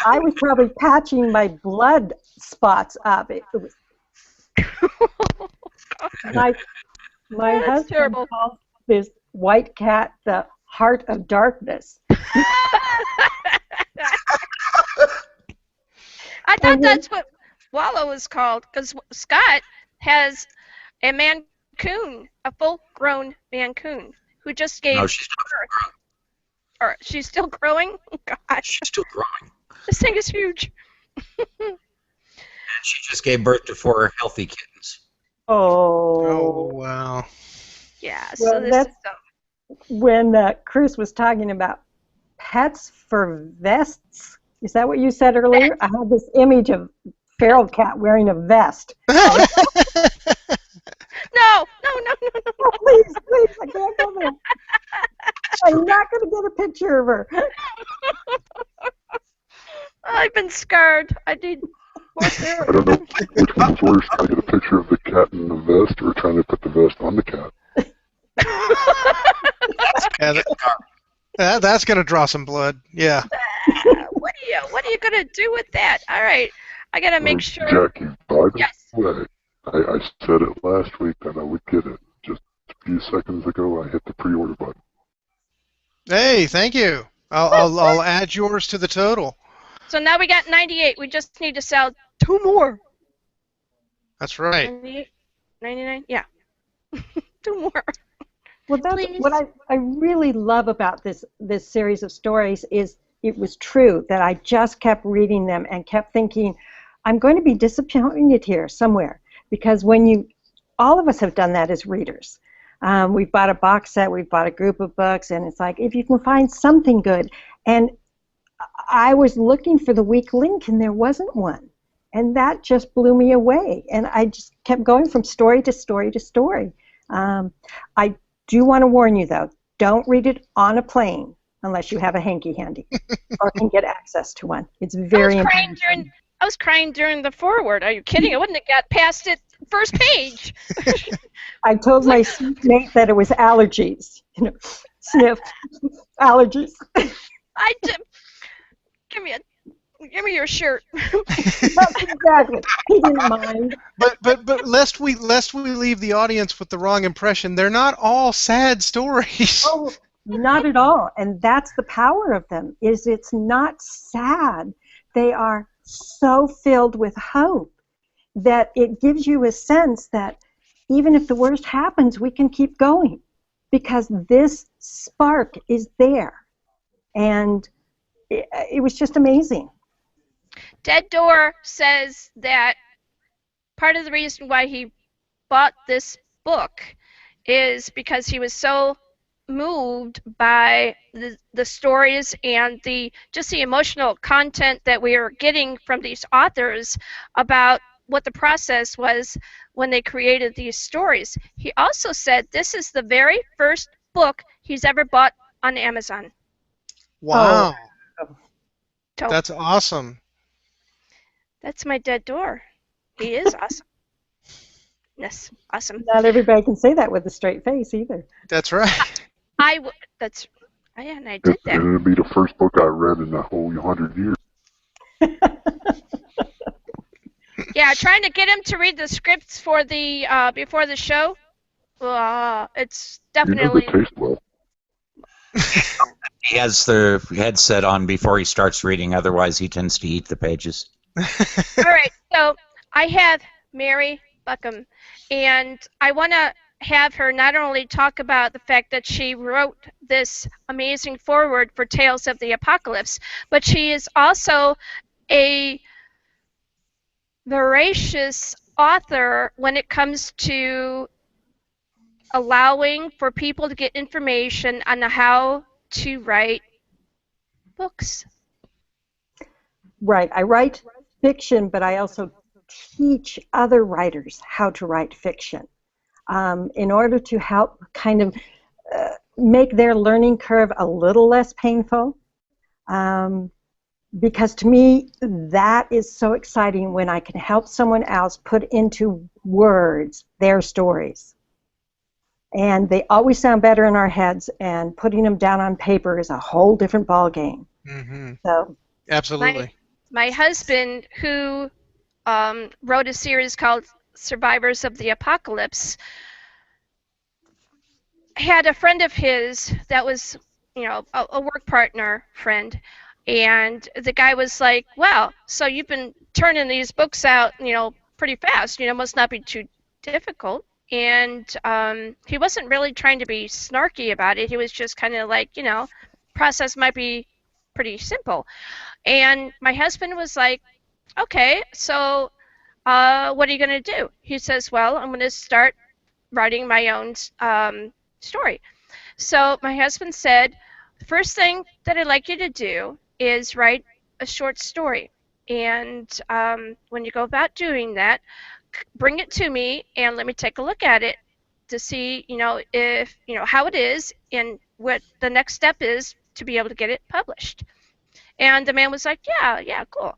I was probably patching my blood spots up. It was my husband terrible. calls this white cat the heart of darkness. I thought that's what Wallow was called, because Scott has a Mancoon, a full-grown Mancoon, who just gave No, she's not birth. Or she's still growing? God. She's still growing. This thing is huge. She just gave birth to 4 healthy kittens. Oh, wow. Yeah, Well, so this that's is when Chris was talking about pets for vests. Is that what you said earlier? I had this image of feral cat wearing a vest. No. Oh, please, I can't go there. I'm not going to get a picture of her. I've been scarred. I need more I therapy. don't know which one's worse, trying to get a picture of the cat in the vest or trying to put the vest on the cat. Yeah, that's going to draw some blood. Yeah. What are you gonna do with that? All right, I gotta make sure. Jackie, by the Yes. way, I said it last week that I would get it. Just a few seconds ago, I hit the pre-order button. Hey, thank you. I'll add yours to the total. So now we got 98. We just need to sell 2 more. That's right. 98, 99. Yeah, 2 more. Well, that's Please. what I really love about this series of stories is it was true that I just kept reading them and kept thinking, I'm going to be disappointed here somewhere. Because all of us have done that as readers. We've bought a box set, we've bought a group of books, and it's like, if you can find something good. And I was looking for the weak link, and there wasn't one. And that just blew me away. And I just kept going from story to story to story. I do want to warn you, though, don't read it on a plane unless you have a hanky handy or can get access to one. It's very important. I was crying during the foreword. Are you kidding? I wouldn't have got past it first page. I told my mate that it was allergies. Sniff, allergies. Give me your shirt. Exactly. He didn't mind. But lest we leave the audience with the wrong impression, they're not all sad stories. Oh, not at all. And that's the power of them. Is it's not sad. They are so filled with hope that it gives you a sense that even if the worst happens, we can keep going because this spark is there. And it was just amazing. Dead Door says that part of the reason why he bought this book is because he was so moved by the stories and just the emotional content that we are getting from these authors about what the process was when they created these stories. He also said this is the very first book he's ever bought on Amazon. Wow. So, that's awesome. That's my Dead Door. He is awesome. Yes, awesome. Not everybody can say that with a straight face either. That's right. And I did that. It'll be the first book I read in the whole 100 years. Yeah, trying to get him to read the scripts for the before the show. It's definitely. They taste well. He has the headset on before he starts reading, otherwise he tends to eat the pages. All right, so I have Mary Buckham, and I want to have her not only talk about the fact that she wrote this amazing foreword for Tales of the Apocalypse, but she is also a voracious author when it comes to allowing for people to get information on how to write books. Right. I write fiction, but I also teach other writers how to write fiction in order to help kind of make their learning curve a little less painful. Because to me, that is so exciting when I can help someone else put into words their stories. And they always sound better in our heads, and putting them down on paper is a whole different ballgame. Mm-hmm. So, absolutely. My husband, who wrote a series called Survivors of the Apocalypse, had a friend of his that was, a work partner friend, and the guy was like, "Well, so you've been turning these books out, pretty fast. Must not be too difficult." And he wasn't really trying to be snarky about it. He was just kind of like, process might be pretty simple. And my husband was like, okay, so what are you going to do? He says, well, I'm going to start writing my own story. So my husband said, the first thing that I'd like you to do is write a short story. And when you go about doing that, bring it to me and let me take a look at it to see, if, how it is and what the next step is to be able to get it published. And the man was like, yeah, cool.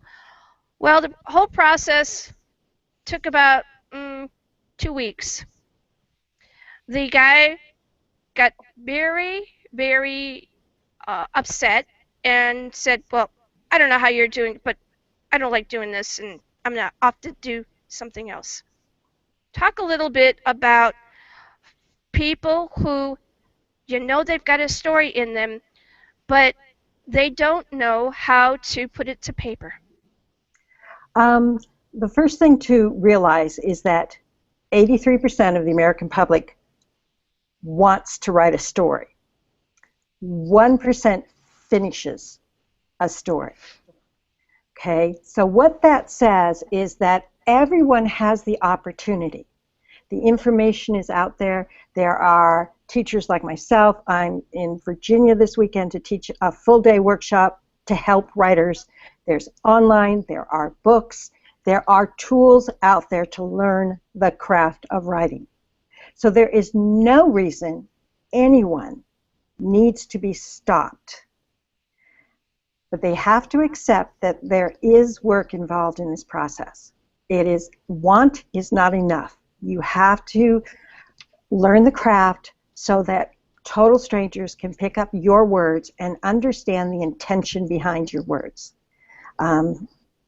Well, the whole process took about 2 weeks. The guy got very, very upset and said, well, I don't know how you're doing, but I don't like doing this, and I'm not off to do something else. Talk a little bit about people who, they've got a story in them, but they don't know how to put it to paper. The first thing to realize is that 83% of the American public wants to write a story. 1% finishes a story. Okay, so what that says is that everyone has the opportunity. The information is out there. There are teachers like myself. I'm in Virginia this weekend to teach a full-day workshop to help writers. There's online, there are books, there are tools out there to learn the craft of writing. So there is no reason anyone needs to be stopped. But they have to accept that there is work involved in this process. Want is not enough. You have to learn the craft so that total strangers can pick up your words and understand the intention behind your words.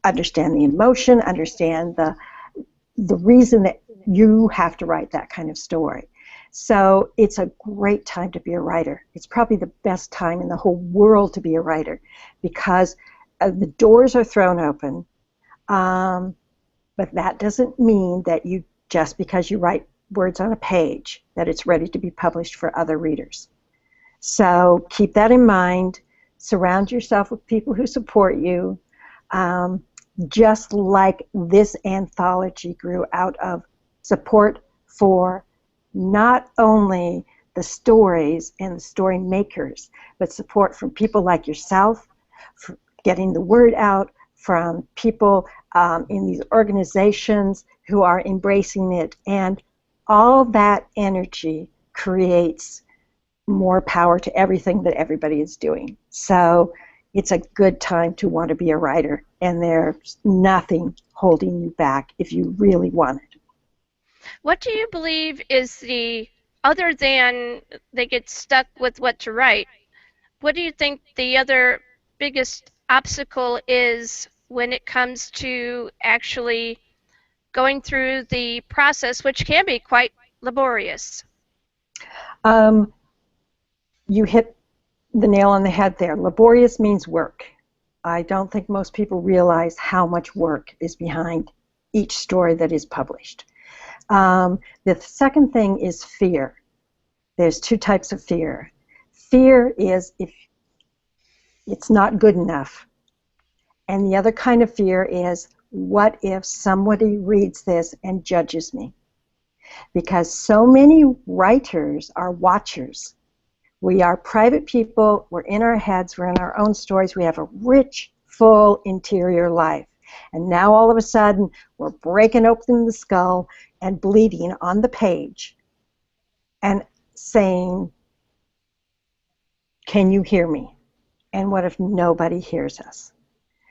Understand the emotion, understand the reason that you have to write that kind of story. So it's a great time to be a writer. It's probably the best time in the whole world to be a writer because the doors are thrown open, but that doesn't mean that just because you write words on a page that it's ready to be published for other readers. So keep that in mind. Surround yourself with people who support you. Just like this anthology grew out of support for not only the stories and the story makers, but support from people like yourself, for getting the word out, from people in these organizations who are embracing it, and all that energy creates more power to everything that everybody is doing. So it's a good time to want to be a writer, and there's nothing holding you back if you really want it. What do you believe is other than they get stuck with what to write, what do you think the other biggest obstacle is when it comes to actually going through the process, which can be quite laborious? You hit the nail on the head there. Laborious means work. I don't think most people realize how much work is behind each story that is published. The second thing is fear. There's two types of fear. Fear is if it's not good enough. And the other kind of fear is, what if somebody reads this and judges me? Because so many writers are watchers. We are private people, we're in our heads, we're in our own stories, we have a rich, full interior life. And now all of a sudden, we're breaking open the skull and bleeding on the page and saying, can you hear me? And what if nobody hears us?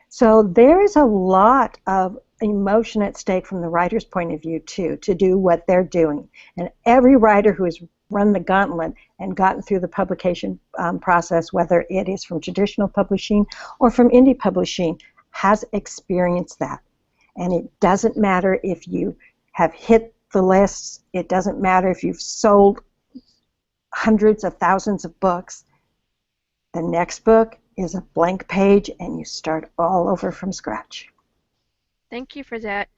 So there is a lot of emotion at stake from the writer's point of view, too, to do what they're doing. And every writer who has run the gauntlet and gotten through the publication process, whether it is from traditional publishing or from indie publishing, has experienced that. And it doesn't matter if you have hit the lists. It doesn't matter if you've sold hundreds of thousands of books. The next book is a blank page, and you start all over from scratch. Thank you for that.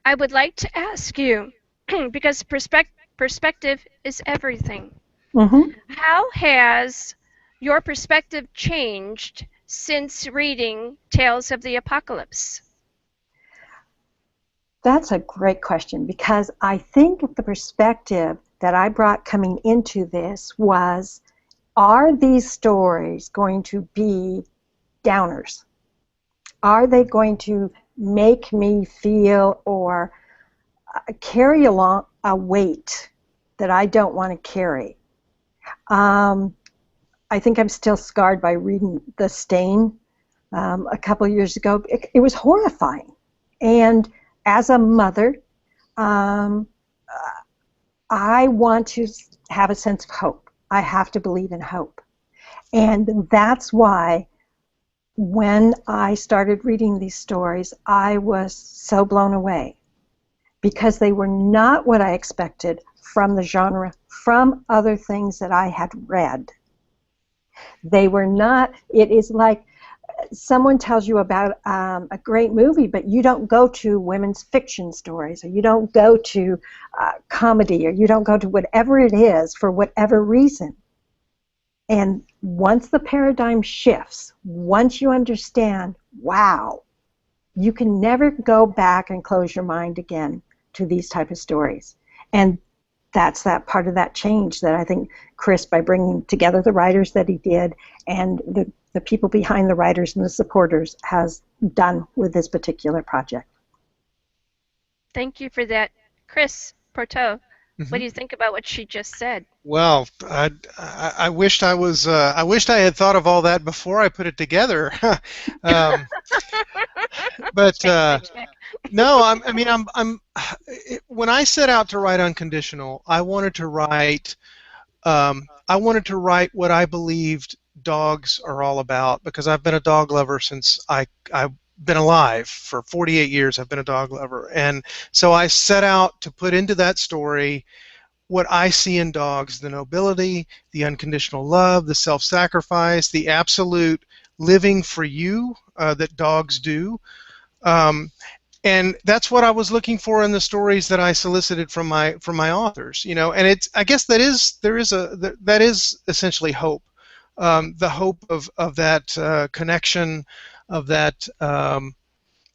I would like to ask you, because perspective is everything. Mm-hmm. How has your perspective changed since reading Tales of the Apocalypse? That's a great question, because I think the perspective that I brought coming into this was, are these stories going to be downers? Are they going to make me feel or carry along a weight that I don't want to carry? I think I'm still scarred by reading The Stain a couple of years ago. It was horrifying. And as a mother, I want to have a sense of hope. I have to believe in hope. And that's why when I started reading these stories, I was so blown away, because they were not what I expected from the genre, from other things that I had read. They were not, it is like someone tells you about a great movie, but you don't go to women's fiction stories, or you don't go to comedy, or you don't go to whatever it is for whatever reason. And once the paradigm shifts, once you understand, wow, you can never go back and close your mind again to these type of stories. And that's that part of that change that I think Chris, by bringing together the writers that he did and the people behind the writers and the supporters, has done with this particular project. Thank you for that. Chris, Pourteau, what do you think about what she just said? Well, I wished I was. I wished I had thought of all that before I put it together. But no, I mean, when I set out to write Unconditional, I wanted to write. I wanted to write what I believed dogs are all about, because I've been a dog lover since I've been alive. For 48 years I've been a dog lover, and so I set out to put into that story what I see in dogs: the nobility, the unconditional love, the self-sacrifice, the absolute living for you that dogs do. And that's what I was looking for in the stories that I solicited from my authors, you know. And it's, I guess that is essentially hope, the hope of that connection, of that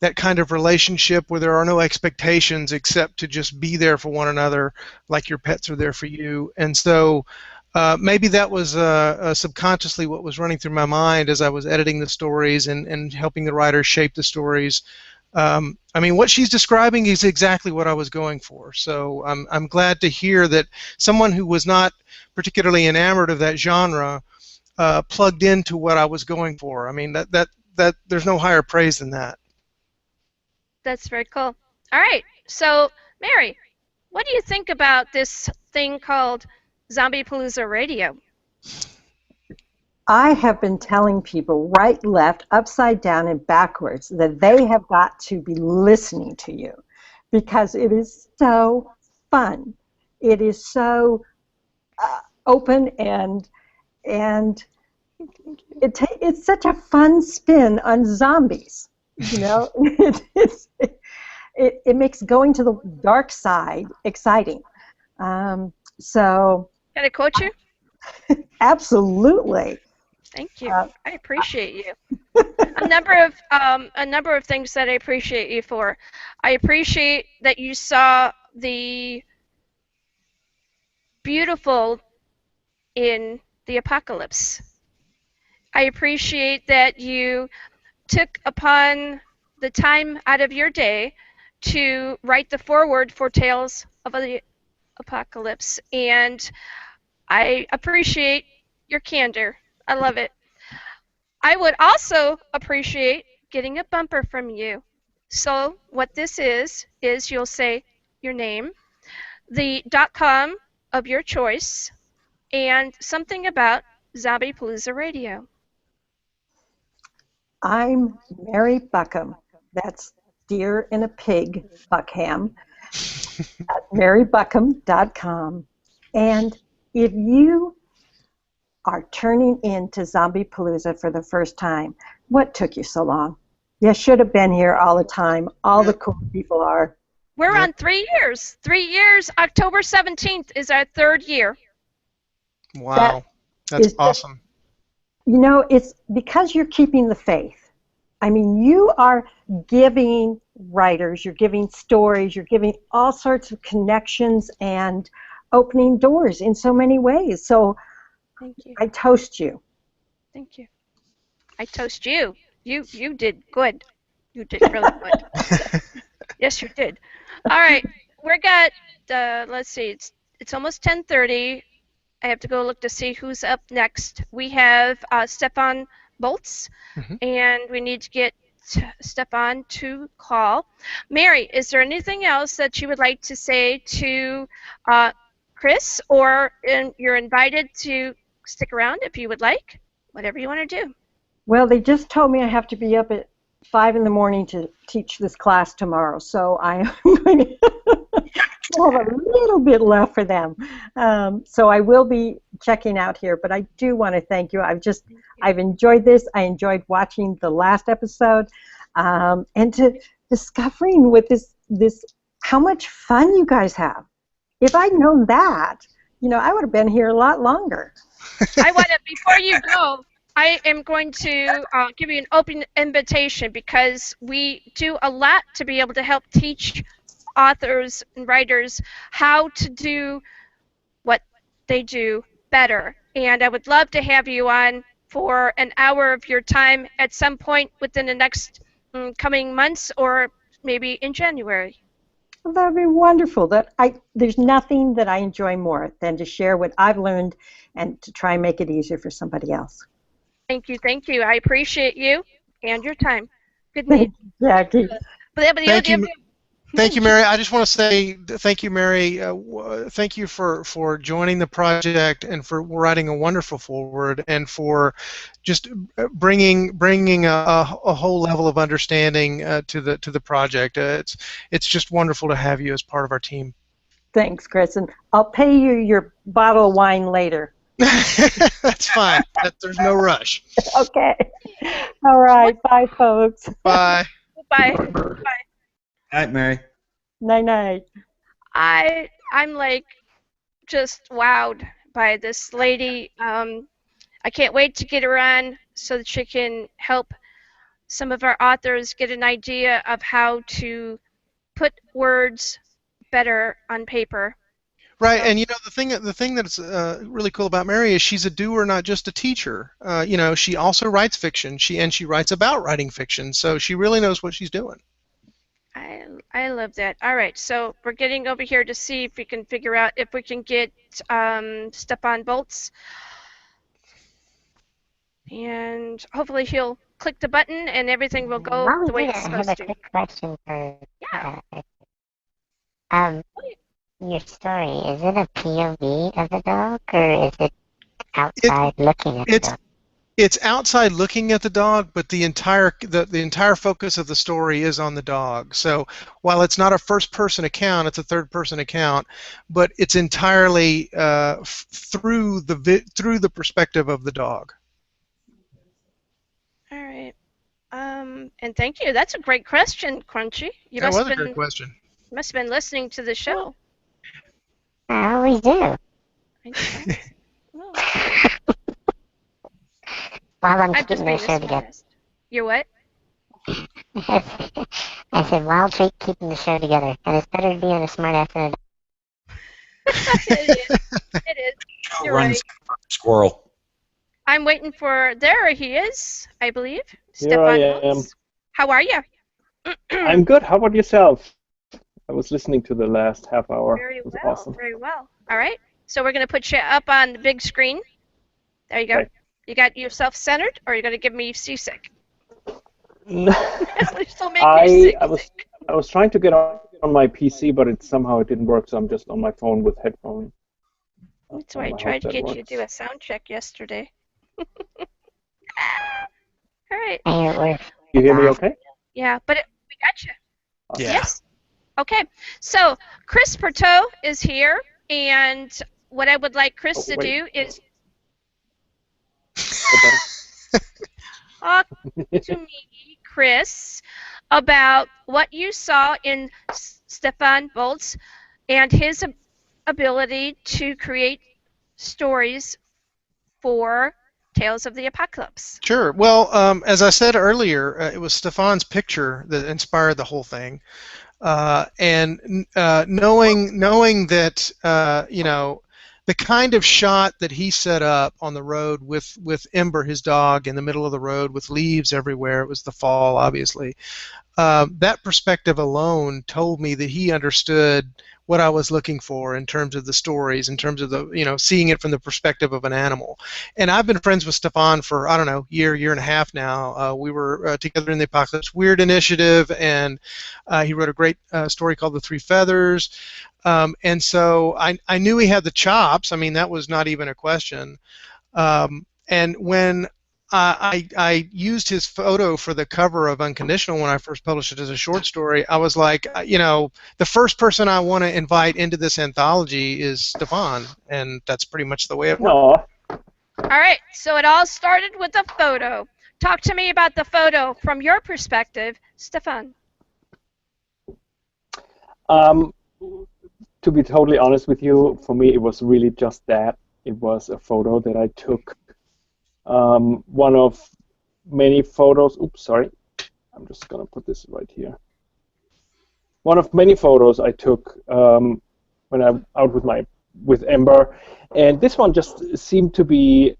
that kind of relationship where there are no expectations except to just be there for one another, like your pets are there for you. And so maybe that was subconsciously what was running through my mind as I was editing the stories and helping the writers shape the stories. I mean, what she's describing is exactly what I was going for. So I'm glad to hear that someone who was not particularly enamored of that genre plugged into what I was going for. I mean, that there's no higher praise than that. That's very cool. All right, so Mary, what do you think about this thing called Zombiepalooza Radio? I have been telling people right, left, upside down, and backwards that they have got to be listening to you, because it is so fun. It is so open, and it's such a fun spin on zombies. You know, it makes going to the dark side exciting. So. Can I quote you? Absolutely. Thank you. I appreciate you. a number of things that I appreciate you for. I appreciate that you saw the beautiful in the apocalypse. I appreciate that you took upon the time out of your day to write the foreword for Tales of the Apocalypse, and I appreciate your candor. I love it. I would also appreciate getting a bumper from you. So what this is you'll say your name, the .com of your choice, and something about Zombiepalooza Radio. I'm Mary Buckham. That's deer in a pig, Buckham, at marybuckham.com. And if you are turning into Zombiepalooza for the first time, what took you so long? You should have been here all the time. All the cool people are. We're on 3 years. 3 years. October 17th is our 3rd year. Wow. That's awesome. You know, it's because you're keeping the faith. I mean, you are giving writers, you're giving stories, you're giving all sorts of connections and opening doors in so many ways. So Thank you. I toast you. Thank you. I toast you. You did good. You did really good. Yes, you did. All right, we're got. Let's see. It's almost 10:30. I have to go look to see who's up next. We have Stefan Bolz, and we need to get Stefan to call. Mary, is there anything else that you would like to say to Chris, or you're invited to stick around if you would like, whatever you want to do. Well, they just told me I have to be up at 5 in the morning to teach this class tomorrow, so I am going to have a little bit left for them. So I will be checking out here, but I do want to thank you. I've enjoyed this. I enjoyed watching the last episode, and to discovering with this how much fun you guys have. If I'd known that, I would have been here a lot longer. I want to, before you go, I am going to give you an open invitation, because we do a lot to be able to help teach authors and writers how to do what they do better. And I would love to have you on for an hour of your time at some point within the next coming months, or maybe in January. Well, that would be wonderful. There's nothing that I enjoy more than to share what I've learned and to try and make it easier for somebody else. Thank you, thank you. I appreciate you and your time. Good night. Jackie. Thank you, Mary. I just want to say thank you, Mary. Thank you for joining the project and for writing a wonderful foreword, and for just bringing a whole level of understanding to the project. It's just wonderful to have you as part of our team. Thanks, Chris, and I'll pay you your bottle of wine later. That's fine. There's no rush. Okay. All right. Bye, folks. Bye. Bye. Bye. Night, Mary. Night. I'm like just wowed by this lady. I can't wait to get her on so that she can help some of our authors get an idea of how to put words better on paper. Right, and the thing that's really cool about Mary is she's a doer, not just a teacher. She also writes fiction. She writes about writing fiction, so she really knows what she's doing. I love that. All right, so we're getting over here to see if we can figure out if we can get Stefan Bolz, and hopefully he'll click the button and everything will go the way it's supposed to. I have a quick question for. Your story, is it a POV of the dog, or is it outside looking at the dog? It's outside looking at the dog, but the entire focus of the story is on the dog. So while it's not a first-person account, it's a third-person account, but it's entirely through the perspective of the dog. All right. And thank you. That's a great question, Crunchy. That was a great question. You must have been listening to the show. I always do. While I'm keeping the show together. You're what? I said, wild treat keeping the show together. And it's better to be on a smart ass than It is. You're right. Squirrel. I'm waiting for... There he is, I believe. Here Stefan I am. Bolz. How are you? I'm good. How about yourself? I was listening to the last half hour. Very it was well, awesome. very well. All right. So we're going to put you up on the big screen. There you go. Okay. You got yourself centered, or you're going to give me seasick? I was trying to get on my PC, but it didn't work, so I'm just on my phone with headphones. That's why I tried to get you to do a sound check yesterday. All right. You hear me okay? Yeah, but we got you. Yeah. Yes. Okay. So Chris Pourteau is here, and what I would like Chris to do is talk to me, Chris, about what you saw in Stefan Bolz and his ability to create stories for Tales of the Apocalypse? Sure. Well, as I said earlier, it was Stefan's picture that inspired the whole thing, and knowing that you know, the kind of shot that he set up on the road with Ember, his dog, in the middle of the road with leaves everywhere. It was the fall, obviously. That perspective alone told me that he understood what I was looking for in terms of the stories, in terms of the, you know, seeing it from the perspective of an animal. And I've been friends with Stefan for, I don't know, year and a half now. We were together in the Apocalypse Weird Initiative, and he wrote a great story called The Three Feathers. And so I knew he had the chops. I mean, that was not even a question. And when I used his photo for the cover of Unconditional when I first published it as a short story, I was like, you know, the first person I want to invite into this anthology is Stefan, and that's pretty much the way it worked. All right, so it all started with a photo. Talk to me about the photo from your perspective, Stefan. To be totally honest with you, for me it was really just that. It was a photo that I took. One of many photos. Oops, sorry. I'm just gonna put this right here. One of many photos I took when I'm out with Ember, and this one just seemed to be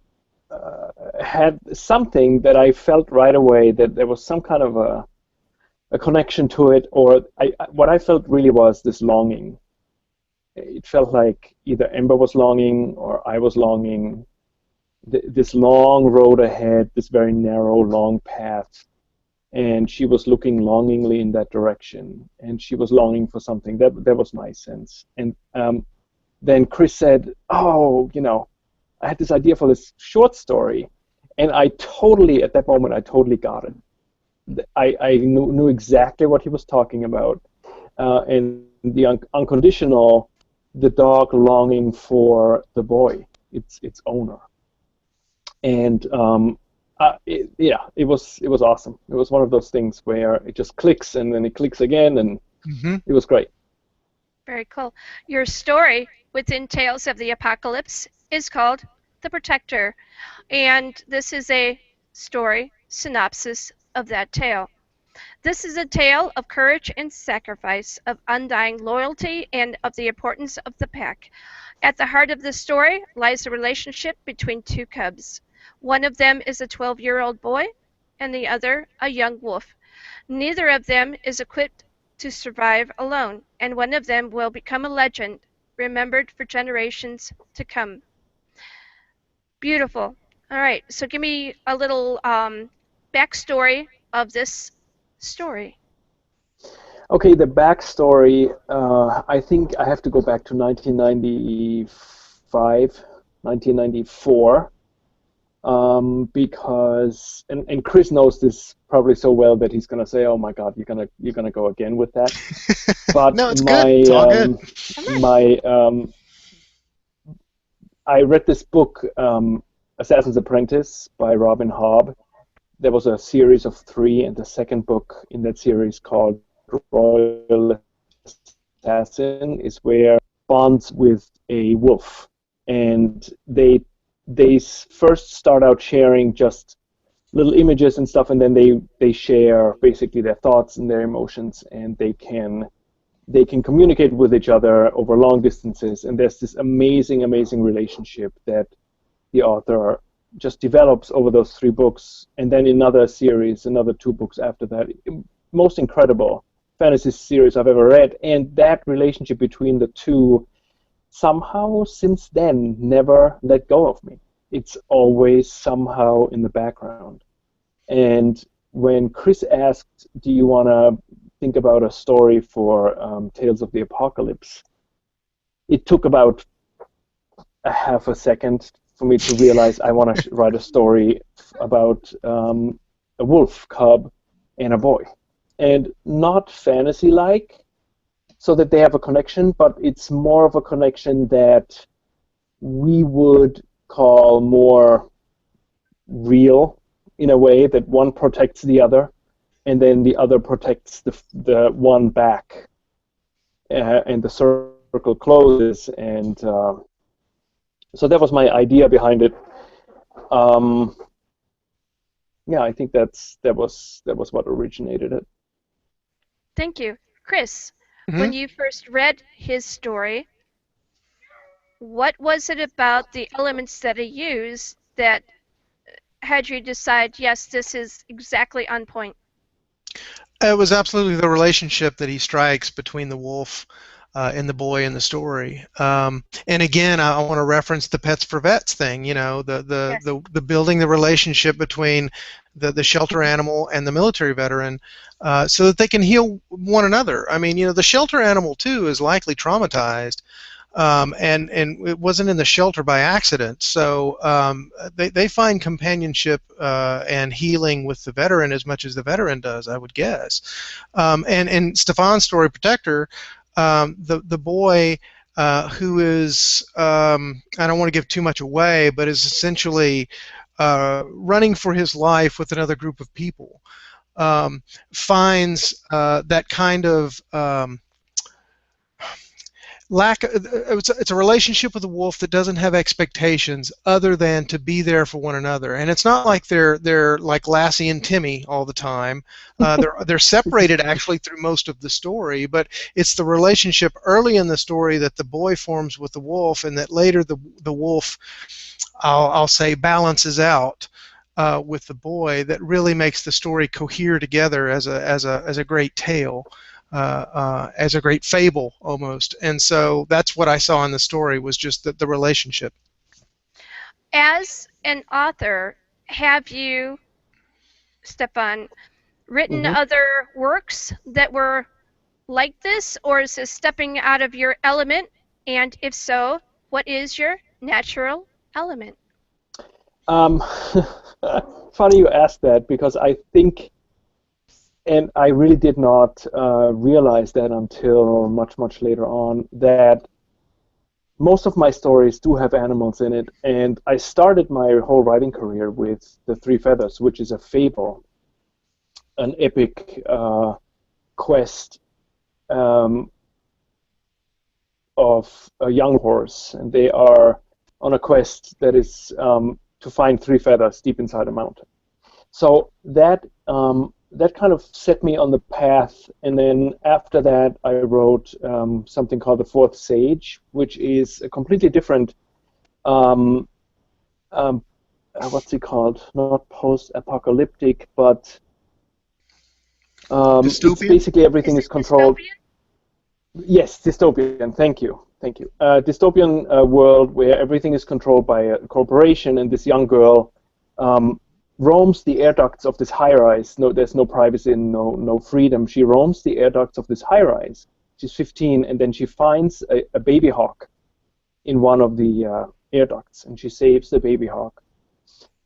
had something that I felt right away that there was some kind of a connection to it, or what I felt really was this longing. It felt like either Ember was longing or I was longing. This long road ahead, this very narrow, long path, and she was looking longingly in that direction, and she was longing for something. That was my sense. And then Chris said, "Oh, you know, I had this idea for this short story," and at that moment, I totally got it. I knew exactly what he was talking about, and the unconditional, the dog longing for the boy, its owner. And it was awesome. It was one of those things where it just clicks and then it clicks again, and it was great. Very cool. Your story within Tales of the Apocalypse is called The Protector, and this is a story synopsis of that tale. This is a tale of courage and sacrifice, of undying loyalty, and of the importance of the pack. At the heart of the story lies the relationship between two cubs. One of them is a 12-year-old boy, and the other a young wolf. Neither of them is equipped to survive alone, and one of them will become a legend, remembered for generations to come. Beautiful. All right, so give me a little backstory of this story. Okay, the backstory, I think I have to go back to 1994, because, and Chris knows this probably so well that he's gonna say, "Oh my God, you're gonna go again with that." But no, it's good. It's all good. I read this book, Assassin's Apprentice by Robin Hobb. There was a series of 3, and the second book in that series called Royal Assassin is where bonds with a wolf, and they first start out sharing just little images and stuff, and then they share basically their thoughts and their emotions, and they can communicate with each other over long distances, and there's this amazing relationship that the author just develops over those 3 books, and then another series, another 2 books after that. Most incredible fantasy series I've ever read, and that relationship between the two somehow since then never let go of me. It's always somehow in the background. And when Chris asked, "Do you want to think about a story for Tales of the Apocalypse?" it took about a half a second for me to realize I want to write a story about a wolf cub and a boy. And not fantasy-like, so that they have a connection, but it's more of a connection that we would call more real, in a way that one protects the other, and then the other protects the one back, and the circle closes. And so that was my idea behind it. Yeah, I think that was what originated it. Thank you. Chris, when you first read his story, what was it about the elements that he used that had you decide, yes, this is exactly on point? It was absolutely the relationship that he strikes between the wolf and the boy in the story. And again, I want to reference the Pets for Vets thing. You know, the building the relationship between the shelter animal and the military veteran, so that they can heal one another. I mean, you know, the shelter animal too is likely traumatized. And it wasn't in the shelter by accident. So they find companionship and healing with the veteran as much as the veteran does, I would guess. And in Stefan's story, Protector, the boy who is, I don't want to give too much away, but is essentially running for his life with another group of people, finds that kind of it's a relationship with a wolf that doesn't have expectations other than to be there for one another. And it's not like they're like Lassie and Timmy all the time. They're separated actually through most of the story, but it's the relationship early in the story that the boy forms with the wolf, and that later the wolf, I'll say, balances out with the boy, that really makes the story cohere together as a great tale. As a great fable almost, and so that's what I saw in the story, was just the relationship. As an author, have you, Stefan, written other works that were like this, or is this stepping out of your element? And if so, what is your natural element? Funny you asked that, because I think, and I really did not realize that until much, much later on, that most of my stories do have animals in it. And I started my whole writing career with The Three Feathers, which is a fable, an epic quest of a young horse. And they are on a quest that is to find three feathers deep inside a mountain. So that kind of set me on the path, and then after that I wrote something called The Fourth Sage, which is a completely different, what's it called? Not post-apocalyptic, but it's basically everything is controlled. Dystopian? Yes, dystopian. Thank you. Dystopian world where everything is controlled by a corporation, and this young girl roams the air ducts of this high-rise. No, there's no privacy and no freedom. She roams the air ducts of this high-rise. She's 15, and then she finds a baby hawk in one of the air ducts, and she saves the baby hawk.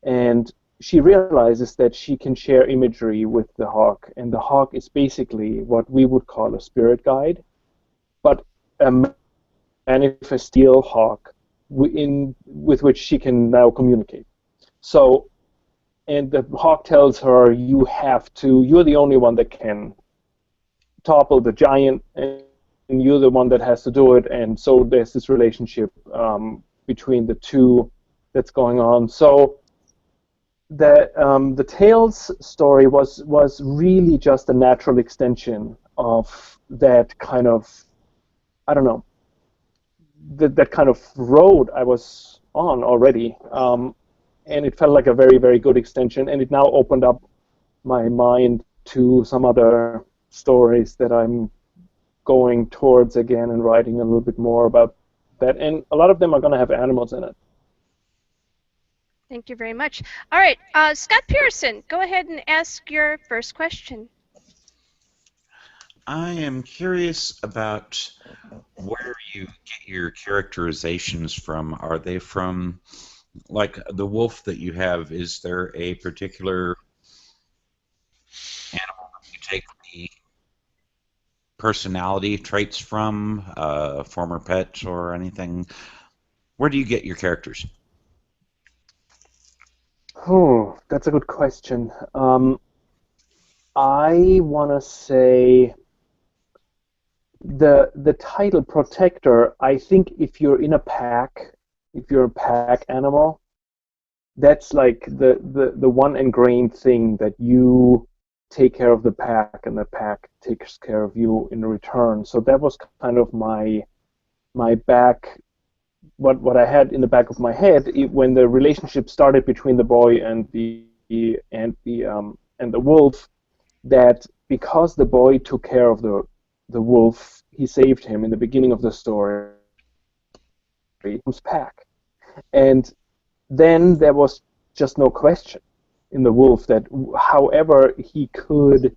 And she realizes that she can share imagery with the hawk, and the hawk is basically what we would call a spirit guide, but a manifestial hawk with which she can now communicate. So, and the hawk tells her, you're the only one that can topple the giant, and you're the one that has to do it. And so there's this relationship between the two that's going on. So the Tales story was really just a natural extension of that kind of, I don't know, that kind of road I was on already. And it felt like a very, very good extension, and it now opened up my mind to some other stories that I'm going towards again and writing a little bit more about that. And a lot of them are going to have animals in it. Thank you very much. All right, Scott Pearson, go ahead and ask your first question. I am curious about where you get your characterizations from. Are they from, like the wolf that you have, is there a particular animal that you take the personality traits from, former pet or anything? Where do you get your characters? Oh, that's a good question. I want to say the title Protector, I think if you're in a pack, if you're a pack animal, that's like the one ingrained thing, that you take care of the pack and the pack takes care of you in return. So that was kind of my back, what I had in the back of my head when the relationship started between the boy and the wolf, that because the boy took care of the wolf, he saved him in the beginning of the story. It was pack, and then there was just no question in the wolf that however he could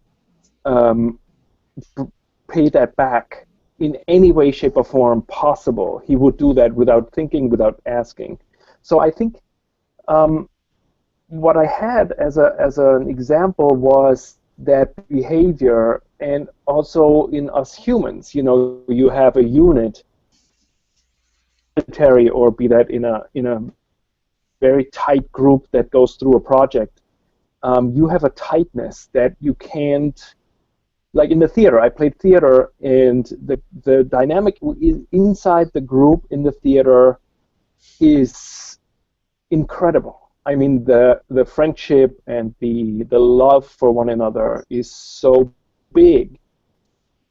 pay that back in any way, shape, or form possible, he would do that without thinking, without asking. So I think what I had as an example was that behavior, and also in us humans, you have a unit, military, or be that in a very tight group that goes through a project. You have a tightness that you can't, like in the theater. I played theater, and the dynamic inside the group in the theater is incredible. I mean, the friendship and the love for one another is so big.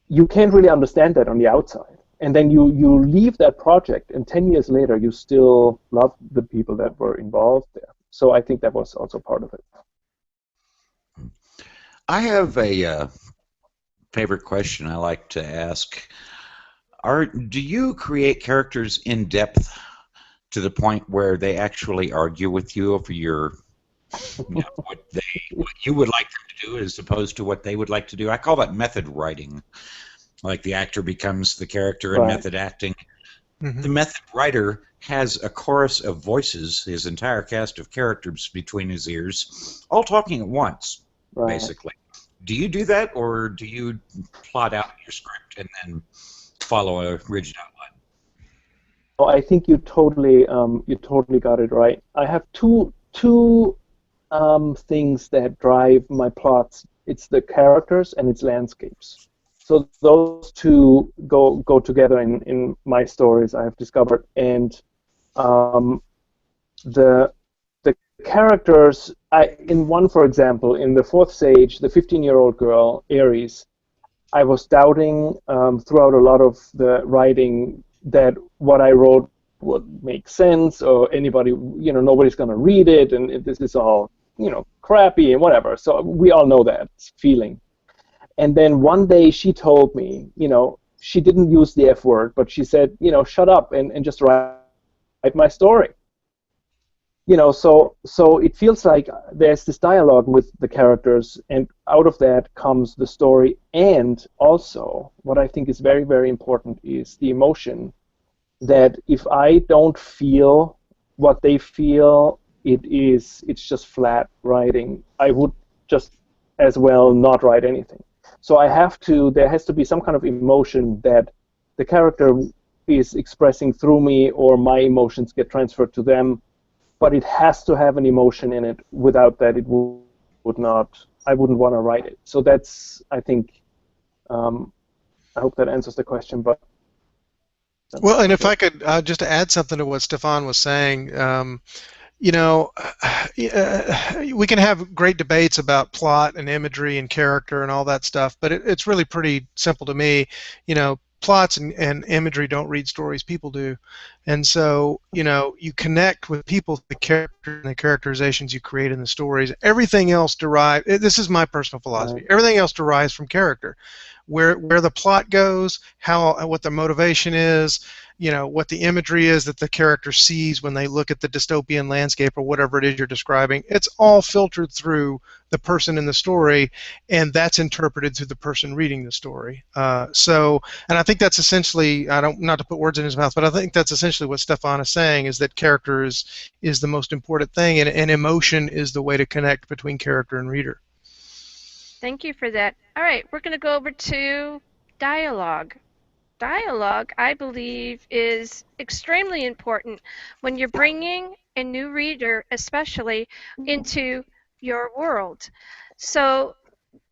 You can't really understand that on the outside. And then you leave that project, and 10 years later, you still love the people that were involved there. So I think that was also part of it. I have a favorite question I like to ask. Do you create characters in depth to the point where they actually argue with you over what you would like them to do as opposed to what they would like to do? I call that method writing. Like the actor becomes the character in method acting. Mm-hmm. The method writer has a chorus of voices, his entire cast of characters between his ears, all talking at once, basically. Do you do that, or do you plot out your script and then follow a rigid outline? Oh, I think you totally got it right. I have two things that drive my plots. It's the characters and it's landscapes. So those two go together in my stories, I have discovered. And the characters, in one, for example, in the fourth stage, the 15-year-old girl, Aries, I was doubting throughout a lot of the writing that what I wrote would make sense, or anybody, nobody's going to read it, and this is all, crappy and whatever. So we all know that feeling. And then one day she told me, she didn't use the F word, but she said, shut up and just write my story. So it feels like there's this dialogue with the characters, and out of that comes the story. And also, what I think is very, very important is the emotion, that if I don't feel what they feel, it's just flat writing. I would just as well not write anything. So there has to be some kind of emotion that the character is expressing through me, or my emotions get transferred to them, but it has to have an emotion in it. Without that, it would not, I wouldn't want to write it. So that's, I think, I hope that answers the question. But well, and if I could just add something to what Stefan was saying, we can have great debates about plot and imagery and character and all that stuff, but it's really pretty simple to me. Plots and imagery don't read stories, people do. And so, you connect with people through the character and the characterizations you create in the stories. Everything else this is my personal philosophy, everything else derives from character. Where the plot goes, what the motivation is, what the imagery is that the character sees when they look at the dystopian landscape or whatever it is you're describing, it's all filtered through the person in the story, and that's interpreted through the person reading the story. And I think that's essentially, not to put words in his mouth, but I think that's essentially what Stefan is saying, is that character is the most important thing, and emotion is the way to connect between character and reader. Thank you for that. All right, we're going to go over to dialogue. Dialogue, I believe, is extremely important when you're bringing a new reader, especially, into your world. So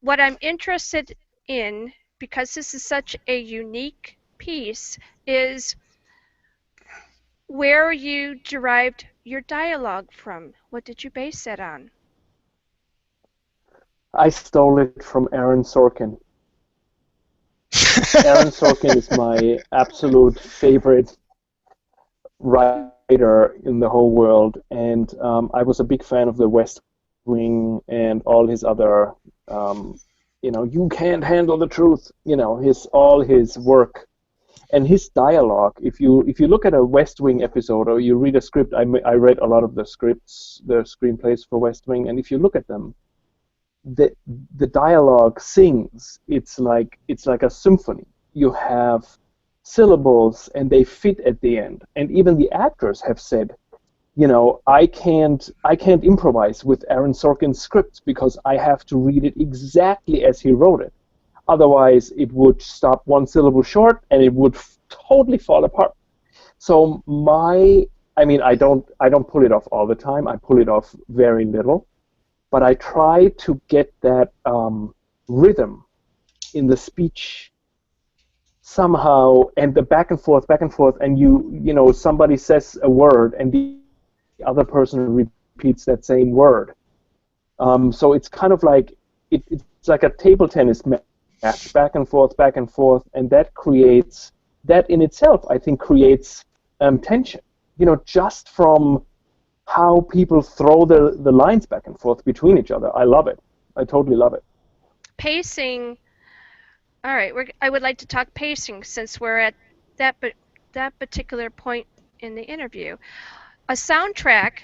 what I'm interested in, because this is such a unique piece, is where you derived your dialogue from? What did you base that on? I stole it from Aaron Sorkin. Aaron Sorkin is my absolute favorite writer in the whole world, and I was a big fan of The West Wing and all his other, you can't handle the truth, all his work. And his dialogue, if you look at a West Wing episode or you read a script, I read a lot of the scripts, the screenplays for West Wing, and if you look at them, the dialogue sings. It's like a symphony. You have syllables and they fit at the end. And even the actors have said, I can't improvise with Aaron Sorkin's scripts because I have to read it exactly as he wrote it. Otherwise, it would stop one syllable short, and it would totally fall apart. So I don't pull it off all the time. I pull it off very little, but I try to get that rhythm in the speech somehow, and the back and forth, and somebody says a word, and the other person repeats that same word. So it's kind of like it's like a table tennis match. Back and forth, and that in itself, I think, creates tension. Just from how people throw the lines back and forth between each other. I love it. I totally love it. Pacing. All right, I would like to talk pacing since we're at that particular point in the interview. A soundtrack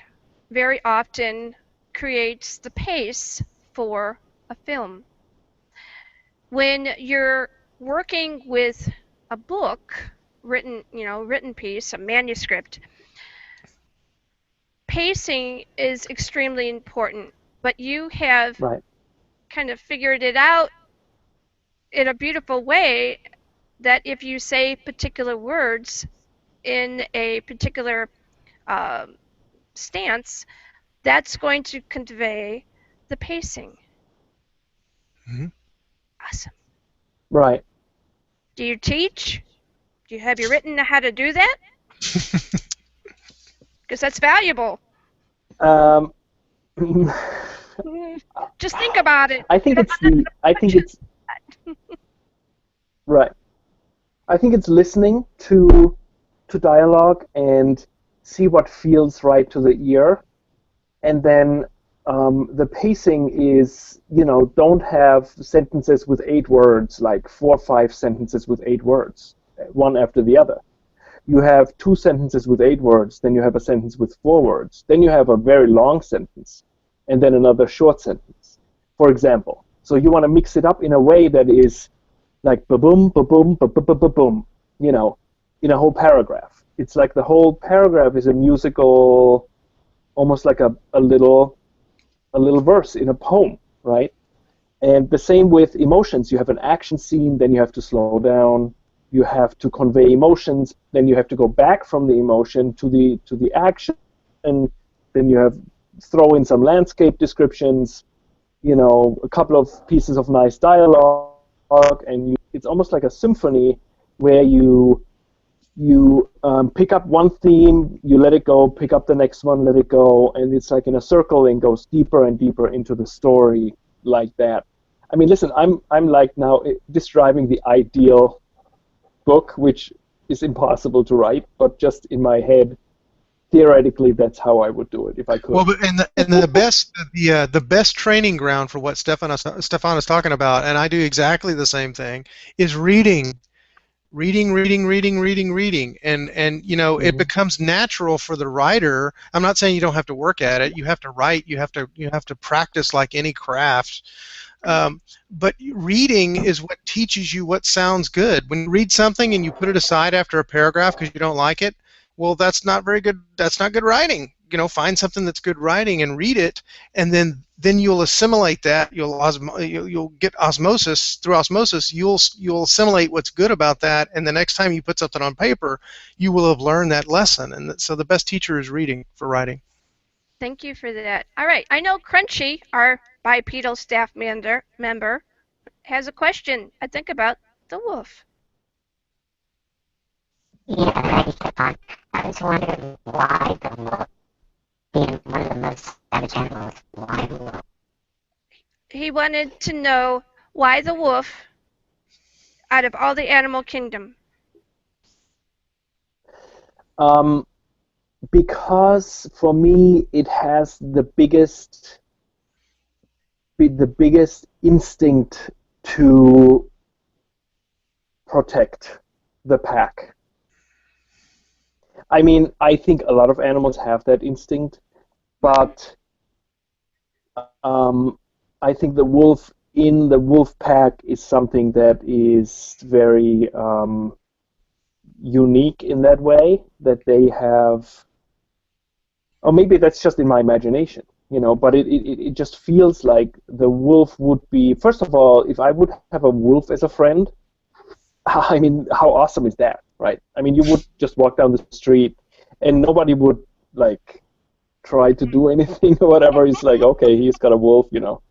very often creates the pace for a film. When you're working with a book, written piece, a manuscript, pacing is extremely important, but you have kind of figured it out in a beautiful way that if you say particular words in a particular stance, that's going to convey the pacing. Mm-hmm. Awesome. Right. Do you teach? Have you written how to do that? Because that's valuable. Just think about it. I think it's right. I think it's listening to dialogue and see what feels right to the ear, and then the pacing is, don't have sentences with 8 words, like 4 or 5 sentences with 8 words, one after the other. You have 2 sentences with 8 words, then you have a sentence with 4 words, then you have a very long sentence, and then another short sentence, for example. So you want to mix it up in a way that is like ba-boom, ba-boom, ba-ba-ba-ba-boom, in a whole paragraph. It's like the whole paragraph is a musical, almost like a little verse in a poem, right? And the same with emotions. You have an action scene, then you have to slow down. You have to convey emotions, then you have to go back from the emotion to the action, and then you have throw in some landscape descriptions, a couple of pieces of nice dialogue, and it's almost like a symphony where you pick up one theme, you let it go, pick up the next one, let it go, and it's like in a circle and goes deeper and deeper into the story like that. I mean, listen, I'm like now describing the ideal book, which is impossible to write, but just in my head, theoretically, that's how I would do it if I could. Well, but the best training ground for what Stefan is talking about, and I do exactly the same thing, is reading, and it becomes natural for the writer. I'm not saying you don't have to work at it. You have to write. You have to practice like any craft. But reading is what teaches you what sounds good. When you read something and you put it aside after a paragraph because you don't like it, well, that's not very good. That's not good writing. Find something that's good writing and read it, and then you'll assimilate that. You'll get osmosis through osmosis. You'll assimilate what's good about that, and the next time you put something on paper, you will have learned that lesson. And so the best teacher is reading for writing. Thank you for that. All right, I know Crunchy, our bipedal staff member, has a question, I think, about the wolf. Yeah, Stefan. I was wondering why the wolf being one of the most savage animals, why the wolf? He wanted to know why the wolf out of all the animal kingdom. Because for me, it has the biggest instinct to protect the pack. I mean, I think a lot of animals have that instinct, but I think the wolf in the wolf pack is something that is very unique in that way, that they have, or maybe that's just in my imagination, you know, but it just feels like the wolf would be, first of all, if I would have a wolf as a friend, I mean, how awesome is that, right? I mean, you would just walk down the street and nobody would, like, try to do anything or whatever. It's like, okay, he's got a wolf, you know.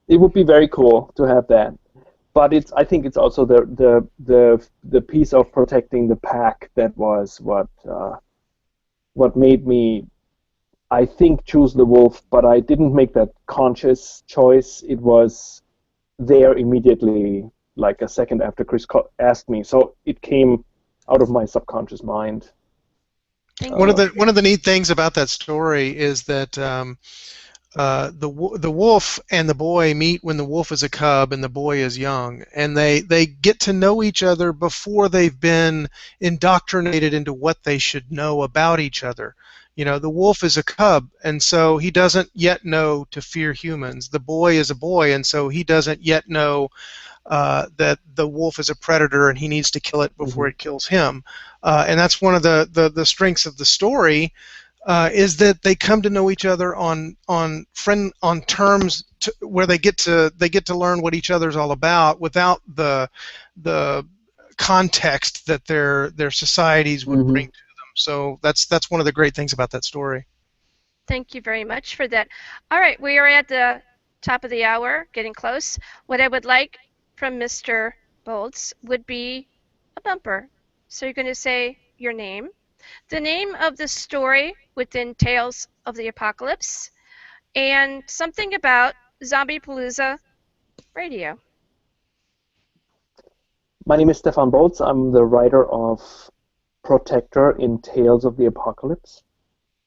It would be very cool to have that. But I think it's also the piece of protecting the pack that was what made me, I think, choose the wolf. But I didn't make that conscious choice. It was there immediately, like a second after Chris asked me. So it came out of my subconscious mind. One of the neat things about that story is that the wolf and the boy meet when the wolf is a cub and the boy is young, and they get to know each other before they've been indoctrinated into what they should know about each other. You know, the wolf is a cub, and so he doesn't yet know to fear humans. The boy is a boy, and so he doesn't yet know that the wolf is a predator and he needs to kill it before it kills him. And that's one of the strengths of the story, is that they come to know each other on terms where they get to learn what each other's all about without the context that their societies would bring to them. So that's one of the great things about that story. Thank you very much for that. All right, we are at the top of the hour, getting close. What I would like from Mr. Bolz would be a bumper. So you're going to say your name, the name of the story within Tales of the Apocalypse, and something about Zombiepalooza Radio. My name is Stefan Bolz. I'm the writer of Protector in Tales of the Apocalypse.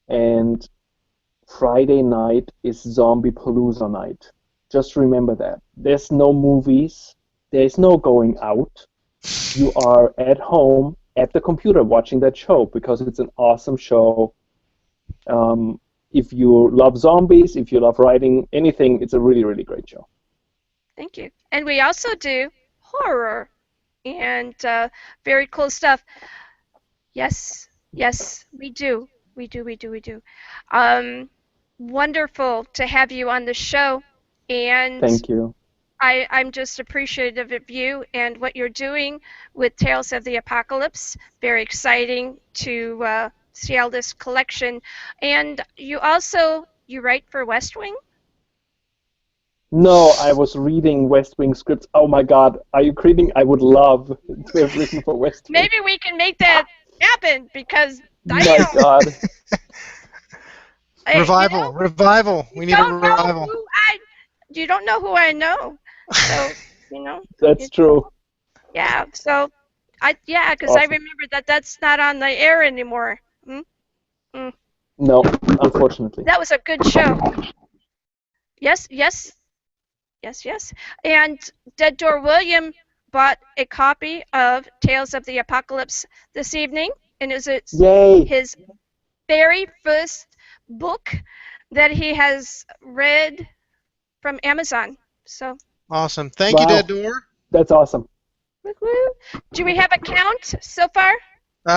And Friday night is Zombiepalooza night. Just remember that. There's no movies. There's no going out. You are at home at the computer watching that show because it's an awesome show. If you love zombies, if you love writing, anything, it's a really, really great show. Thank you. And we also do horror and very cool stuff. Yes, we do. We do. Wonderful to have you on the show. And thank you. I'm just appreciative of you and what you're doing with Tales of the Apocalypse. Very exciting to see all this collection. And you write for West Wing? No, I was reading West Wing scripts. Oh my God, are you kidding? I would love to have written for West Wing. Maybe we can make that happen because my God. Revival. We need a revival. You don't know who I know, so you know. That's true. Yeah. So, because I remember that's not on the air anymore. No, unfortunately. That was a good show. Yes. And Dead Door William bought a copy of Tales of the Apocalypse this evening, and it's his very first book that he has read from Amazon. So awesome. Thank you, Dead Door. That's awesome. Woo-hoo. Do we have a count so far?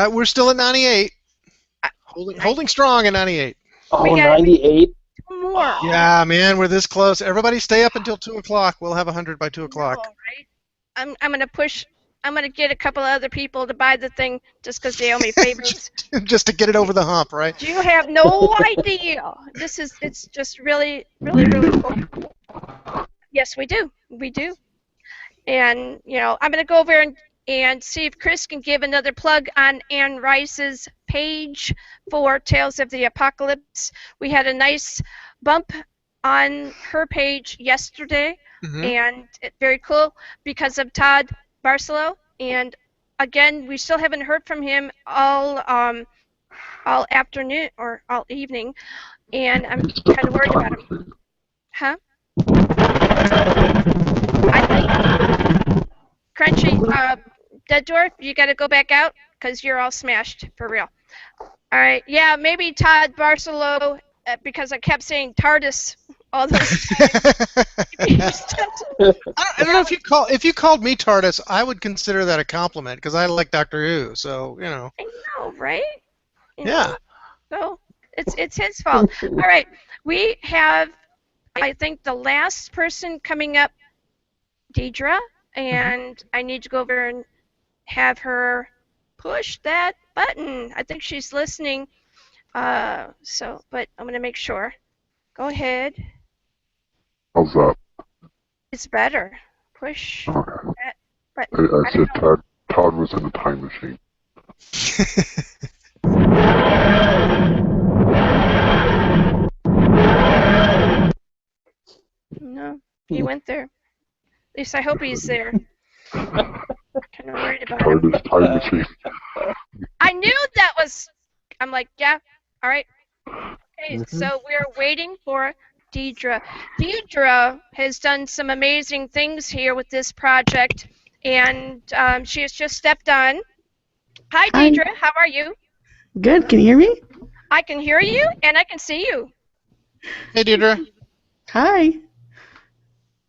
We're still at 98. Holding strong at 98. Oh, 98? More. Yeah, man, we're this close. Everybody stay up until 2 o'clock. We'll have 100 by 2 o'clock. No, right? I'm going to push. I'm going to get a couple of other people to buy the thing just because they owe me favors. Just to get it over the hump, right? You have no idea. It's just really, really, really cool. Yes, we do. And, I'm going to go over and and see if Chris can give another plug on Anne Rice's page for Tales of the Apocalypse. We had a nice bump on her page yesterday, and it's very cool because of Todd Barselow. And again, we still haven't heard from him all afternoon or all evening, and I'm kind of worried about him. Huh? I think Crunchy, Dead Dwarf, you got to go back out because you're all smashed for real. All right, yeah, maybe Todd Barselow, because I kept saying TARDIS all those times. I don't know if you called me TARDIS, I would consider that a compliment because I like Doctor Who. So you know. I know, right? You Yeah. know, so it's his fault. All right, we have, I think, the last person coming up, Deirdre, and I need to go over and have her push that button. I think she's listening. But I'm gonna make sure. Go ahead. How's that? It's better. Push Okay. that button. I said Todd was in a time machine. No, he went there. At least I hope he's there. Kind of worried about him. TARDIS time machine. I knew that was. I'm like, yeah, all right. Okay, so we're waiting for Deirdre. Deirdre has done some amazing things here with this project, and she has just stepped on. Hi, Deirdre. How are you? Good. Can you hear me? I can hear you, and I can see you. Hey, Deirdre. Hi.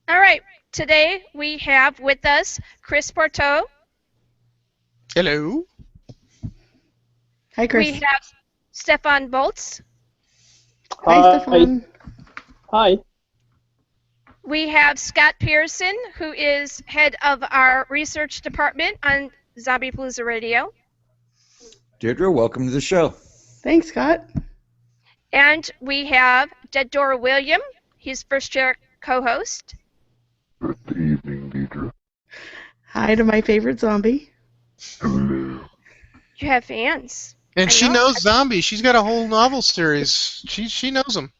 All right. Today we have with us Chris Pourteau. Hello. Hi, Chris. We have Stefan Bolz. Hi, Stefan. Hi. We have Scott Pearson, who is head of our research department on Zombiepalooza Radio. Deirdre, welcome to the show. Thanks, Scott. And we have Deirdre William. He's first chair co-host. Good evening, Deirdre. Hi to my favorite zombie. Hello. You have fans. And she knows zombies. She's got a whole novel series. She knows them.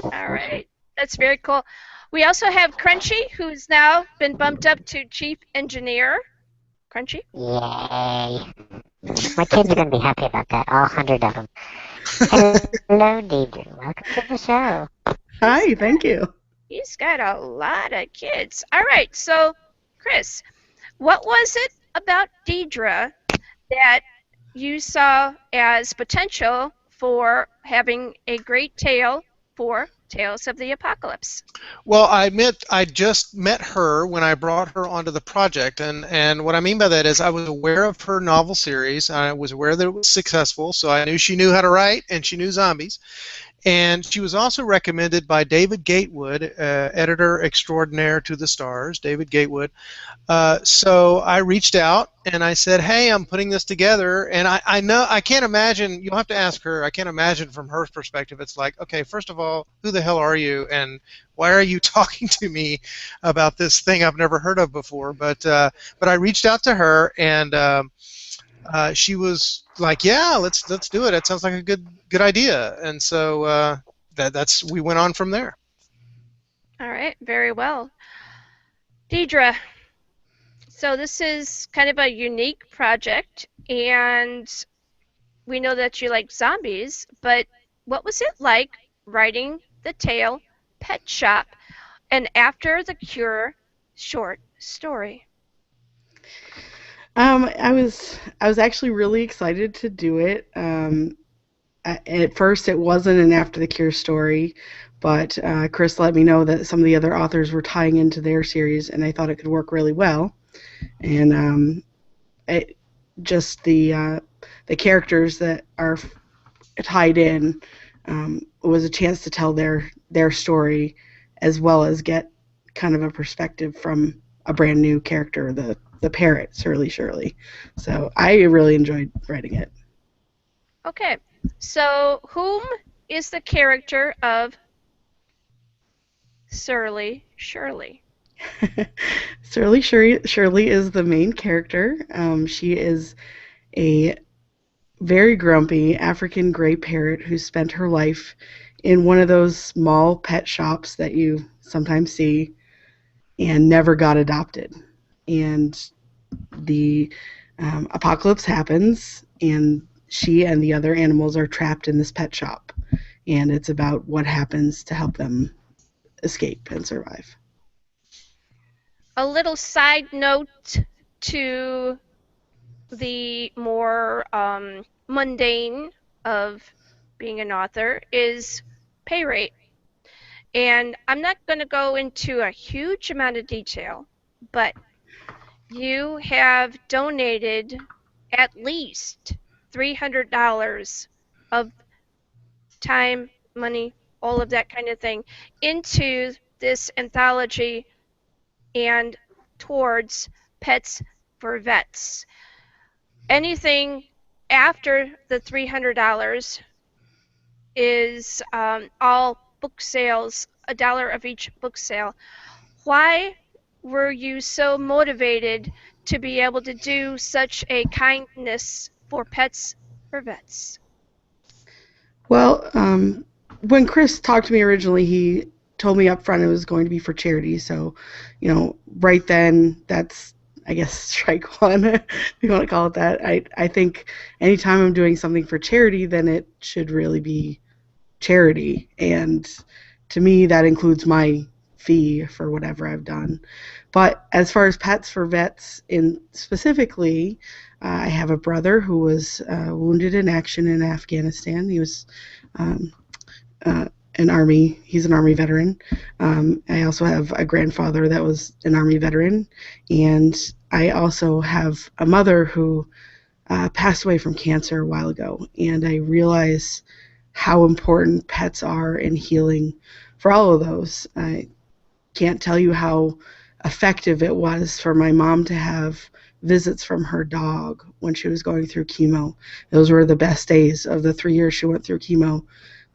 All right. That's very cool. We also have Crunchy, who's now been bumped up to chief engineer. Crunchy? Yay. My kids are going to be happy about that, all 100 of them. Hello, Deirdre. Welcome to the show. Hi, thank you. He's got a lot of kids. All right, so, Chris, what was it about Deirdre that you saw as potential for having a great tale for Tales of the Apocalypse? Well, I just met her when I brought her onto the project, and what I mean by that is I was aware of her novel series. I was aware that it was successful, so I knew she knew how to write and she knew zombies. And she was also recommended by David Gatewood, editor extraordinaire to the Stars, David Gatewood. So I reached out and I said, hey, I'm putting this together. And I know, I can't imagine, you'll have to ask her, I can't imagine from her perspective. It's like, okay, first of all, who the hell are you? And why are you talking to me about this thing I've never heard of before? But I reached out to her and she was like, yeah, let's do it. It sounds like a good idea. And so that's we went on from there. All right, very well. Deirdre, so this is kind of a unique project, and we know that you like zombies, but what was it like writing the tale Pet Shop, an After the Cure short story? I was actually really excited to do it. At first, it wasn't an After the Cure story, but Chris let me know that some of the other authors were tying into their series, and I thought it could work really well. And just the characters that are tied in was a chance to tell their story, as well as get kind of a perspective from a brand new character, the parrot, Surly Shirley. So I really enjoyed writing it. Okay, so whom is the character of Surly Shirley? Surly Shirley is the main character. She is a very grumpy African gray parrot who spent her life in one of those small pet shops that you sometimes see and never got adopted. And the apocalypse happens, and she and the other animals are trapped in this pet shop. And it's about what happens to help them escape and survive. A little side note to the more mundane of being an author is pay rate. And I'm not going to go into a huge amount of detail, but you have donated at least $300 of time, money, all of that kind of thing into this anthology and towards Pets for Vets. Anything after the $300 is all book sales, $1 of each book sale. Why were you so motivated to be able to do such a kindness for Pets for Vets? Well, when Chris talked to me originally, he told me up front it was going to be for charity. So, right then, that's, I guess, strike one, if you want to call it that. I think anytime I'm doing something for charity, then it should really be charity. And to me, that includes my fee for whatever I've done. But as far as Pets for Vets specifically, I have a brother who was wounded in action in Afghanistan. He was he's an Army veteran. I also have a grandfather that was an Army veteran. And I also have a mother who passed away from cancer a while ago. And I realize how important pets are in healing for all of those. I can't tell you how effective it was for my mom to have visits from her dog when she was going through chemo. Those were the best days of the 3 years she went through chemo.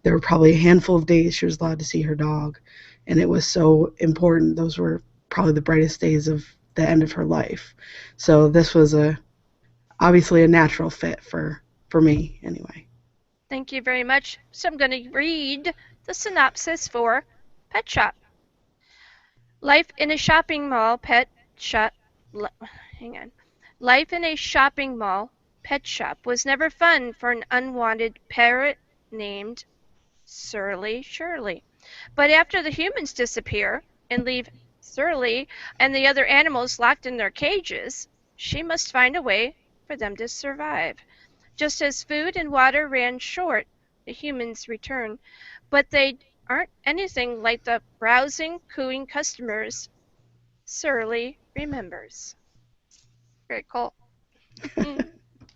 There were probably a handful of days she was allowed to see her dog, and it was so important. Those were probably the brightest days of the end of her life. So this was obviously a natural fit for me anyway. Thank you very much. So I'm going to read the synopsis for Pet Shop. Life in a shopping mall, pet shop. Life in a shopping mall, pet shop was never fun for an unwanted parrot named Surly Shirley. But after the humans disappear and leave Surly and the other animals locked in their cages, she must find a way for them to survive. Just as food and water ran short, the humans return, but they aren't anything like the browsing, cooing customers Surly remembers. Very cool.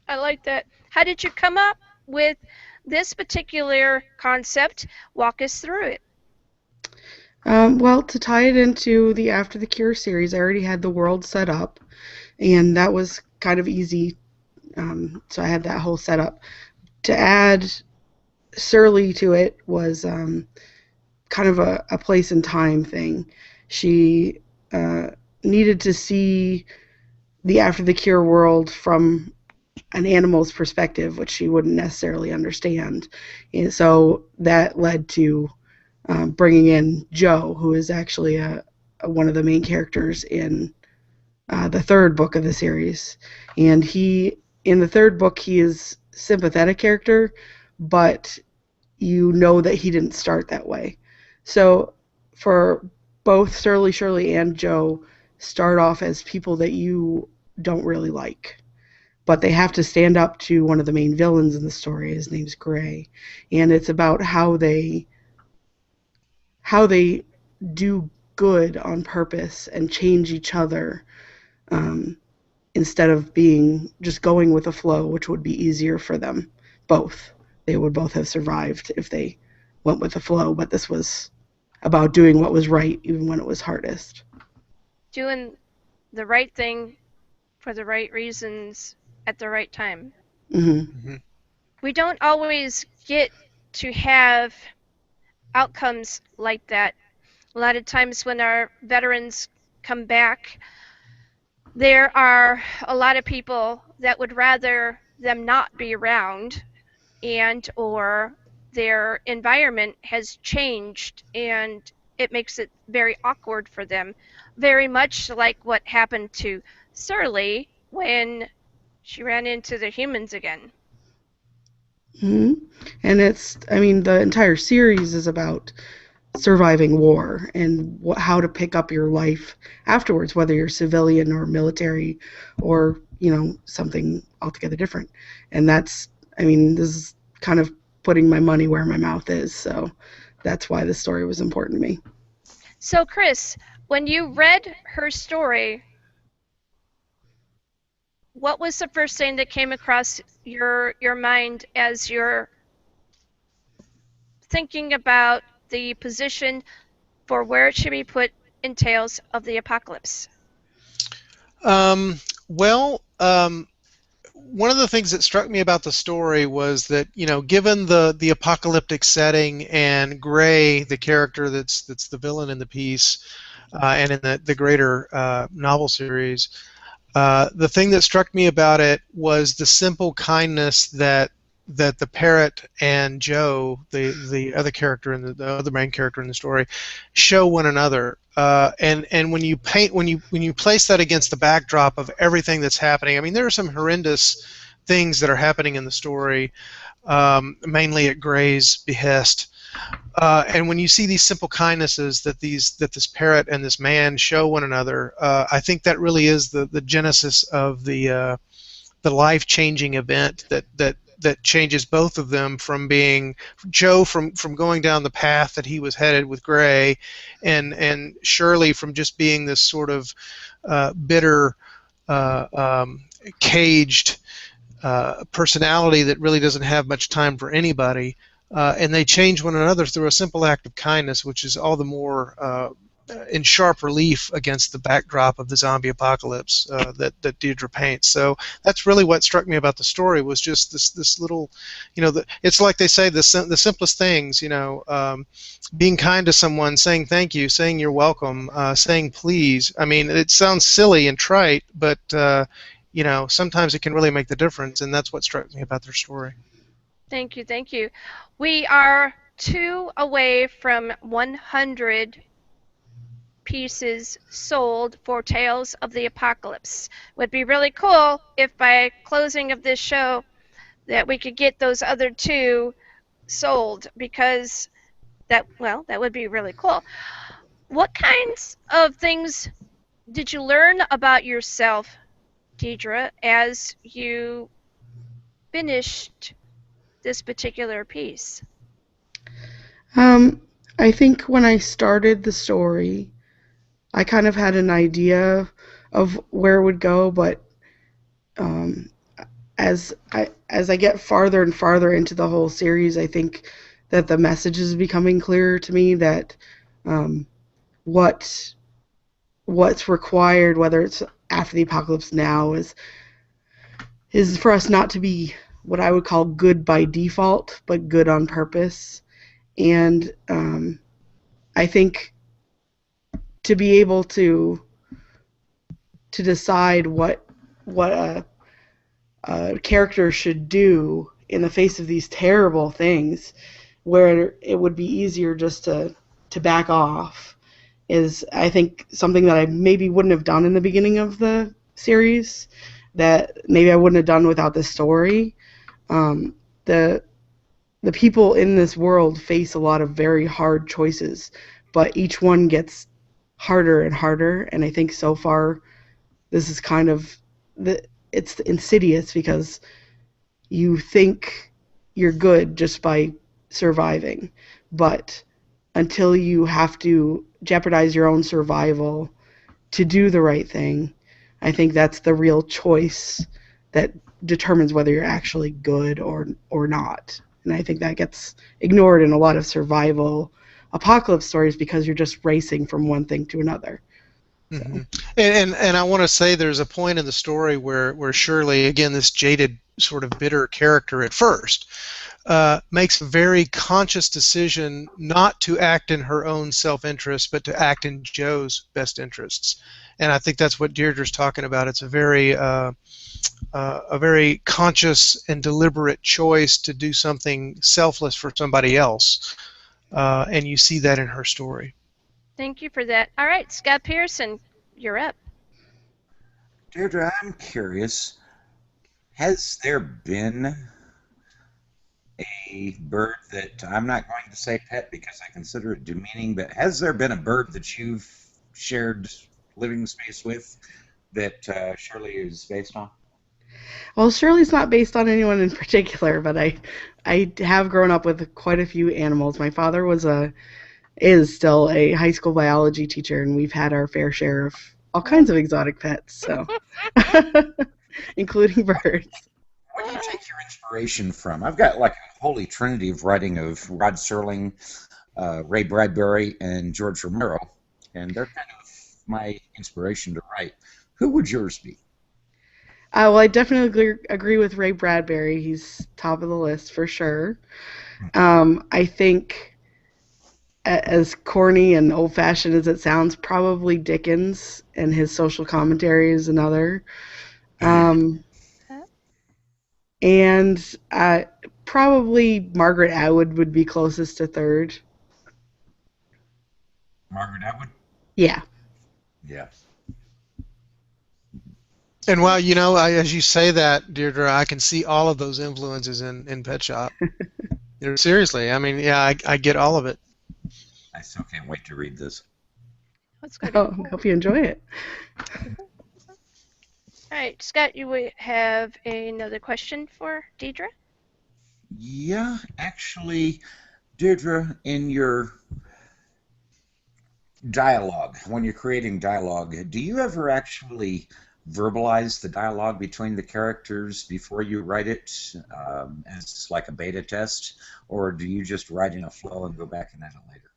I like that. How did you come up with this particular concept? Walk us through it. Well, to tie it into the After the Cure series, I already had the world set up, and that was kind of easy. So I had that whole setup. To add Surly to it was kind of a place and time thing. She needed to see the After the Cure world from an animal's perspective, which she wouldn't necessarily understand. And so that led to bringing in Joe, who is actually one of the main characters in the third book of the series. And in the third book, he is a sympathetic character, but you know that he didn't start that way. So for both Surly Shirley and Joe start off as people that you don't really like, but they have to stand up to one of the main villains in the story. His name's Gray, and it's about how they do good on purpose and change each other instead of just going with the flow, which would be easier for them both. They would both have survived if they went with the flow, but this was about doing what was right even when it was hardest. Doing the right thing for the right reasons at the right time. Mm-hmm. Mm-hmm. We don't always get to have outcomes like that. A lot of times when our veterans come back, there are a lot of people that would rather them not be around, and or their environment has changed and it makes it very awkward for them, very much like what happened to Surly when she ran into the humans again. Hmm. And I mean, the entire series is about surviving war and how to pick up your life afterwards, whether you're civilian or military or, something altogether different. And this is kind of putting my money where my mouth is, so that's why this story was important to me. So, Chris, when you read her story, what was the first thing that came across your mind as you're thinking about the position for where it should be put in Tales of the Apocalypse? One of the things that struck me about the story was that, given the apocalyptic setting and Gray, the character that's the villain in the piece and in the greater novel series, the thing that struck me about it was the simple kindness that the parrot and Joe, the other character and the other main character in the story, show one another. And when you place that against the backdrop of everything that's happening, I mean, there are some horrendous things that are happening in the story, mainly at Gray's behest. And when you see these simple kindnesses that this parrot and this man show one another, I think that really is the genesis of the life-changing event that changes both of them from being Joe from going down the path that he was headed with Gray, and Shirley from just being this sort of bitter, caged personality that really doesn't have much time for anybody. And they change one another through a simple act of kindness, which is all the more in sharp relief against the backdrop of the zombie apocalypse that Deirdre paints. So that's really what struck me about the story, was just this little, it's like they say, the simplest things, being kind to someone, saying thank you, saying you're welcome, saying please. I mean, it sounds silly and trite, but sometimes it can really make the difference, and that's what struck me about their story. Thank you, thank you. We are 2 away from 100 pieces sold for Tales of the Apocalypse. Would be really cool if by closing of this show that we could get those other 2 sold, because that would be really cool. What kinds of things did you learn about yourself, Deirdre, as you finished this particular piece? I think when I started the story, I kind of had an idea of where it would go, but as I get farther and farther into the whole series, I think that the message is becoming clearer to me, that what's required, whether it's after the apocalypse now, is for us not to be what I would call good by default, but good on purpose. And I think to be able to decide what a character should do in the face of these terrible things, where it would be easier just to back off, is, I think, something that I maybe wouldn't have done in the beginning of the series, that maybe I wouldn't have done without this story. The people in this world face a lot of very hard choices, but each one gets harder and harder, and I think so far this is kind of it's insidious, because you think you're good just by surviving, but until you have to jeopardize your own survival to do the right thing, I think that's the real choice that determines whether you're actually good or not. And I think that gets ignored in a lot of survival apocalypse stories, because you're just racing from one thing to another. Mm-hmm. And I want to say there's a point in the story where Shirley, again, this jaded, sort of bitter character at first, makes a very conscious decision not to act in her own self-interest, but to act in Joe's best interests. And I think that's what Deirdre's talking about. It's a very conscious and deliberate choice to do something selfless for somebody else, and you see that in her story. Thank you for that. All right, Scott Pearson, you're up. Deirdre, I'm curious, has there been a bird that, I'm not going to say pet because I consider it demeaning, but has there been a bird that you've shared living space with that Shirley is based on? Well, Shirley's not based on anyone in particular, but I have grown up with quite a few animals. My father is still a high school biology teacher, and we've had our fair share of all kinds of exotic pets, so including birds. Where do you take your inspiration from? I've got like a holy trinity of writing of Rod Serling, Ray Bradbury, and George Romero, and they're kind of my inspiration to write. Who would yours be? Well, I definitely agree with Ray Bradbury. He's top of the list for sure. I think, as corny and old-fashioned as it sounds, probably Dickens and his social commentary is another. And probably Margaret Atwood would be closest to third. Margaret Atwood? Yeah. Yeah. And while, you know, as you say that, Deirdre, I can see all of those influences in Pet Shop. Seriously, I mean, yeah, I get all of it. I still can't wait to read this. That's good. Oh, hope you enjoy it. All right, Scott, you have another question for Deirdre? Yeah, actually, Deirdre, in your dialogue, when you're creating dialogue, do you ever actually verbalize the dialogue between the characters before you write it as like a beta test, or do you just write in a flow and go back and edit later?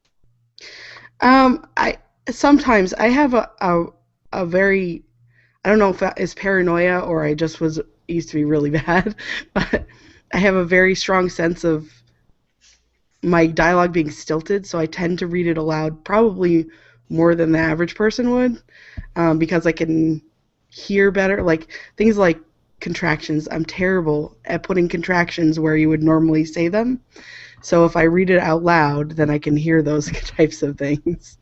Sometimes I have a very, I don't know if it's paranoia or I just used to be really bad, but I have a very strong sense of my dialogue being stilted, so I tend to read it aloud probably more than the average person would, because I can hear better. Like things like contractions, I'm terrible at putting contractions where you would normally say them. So if I read it out loud, then I can hear those types of things.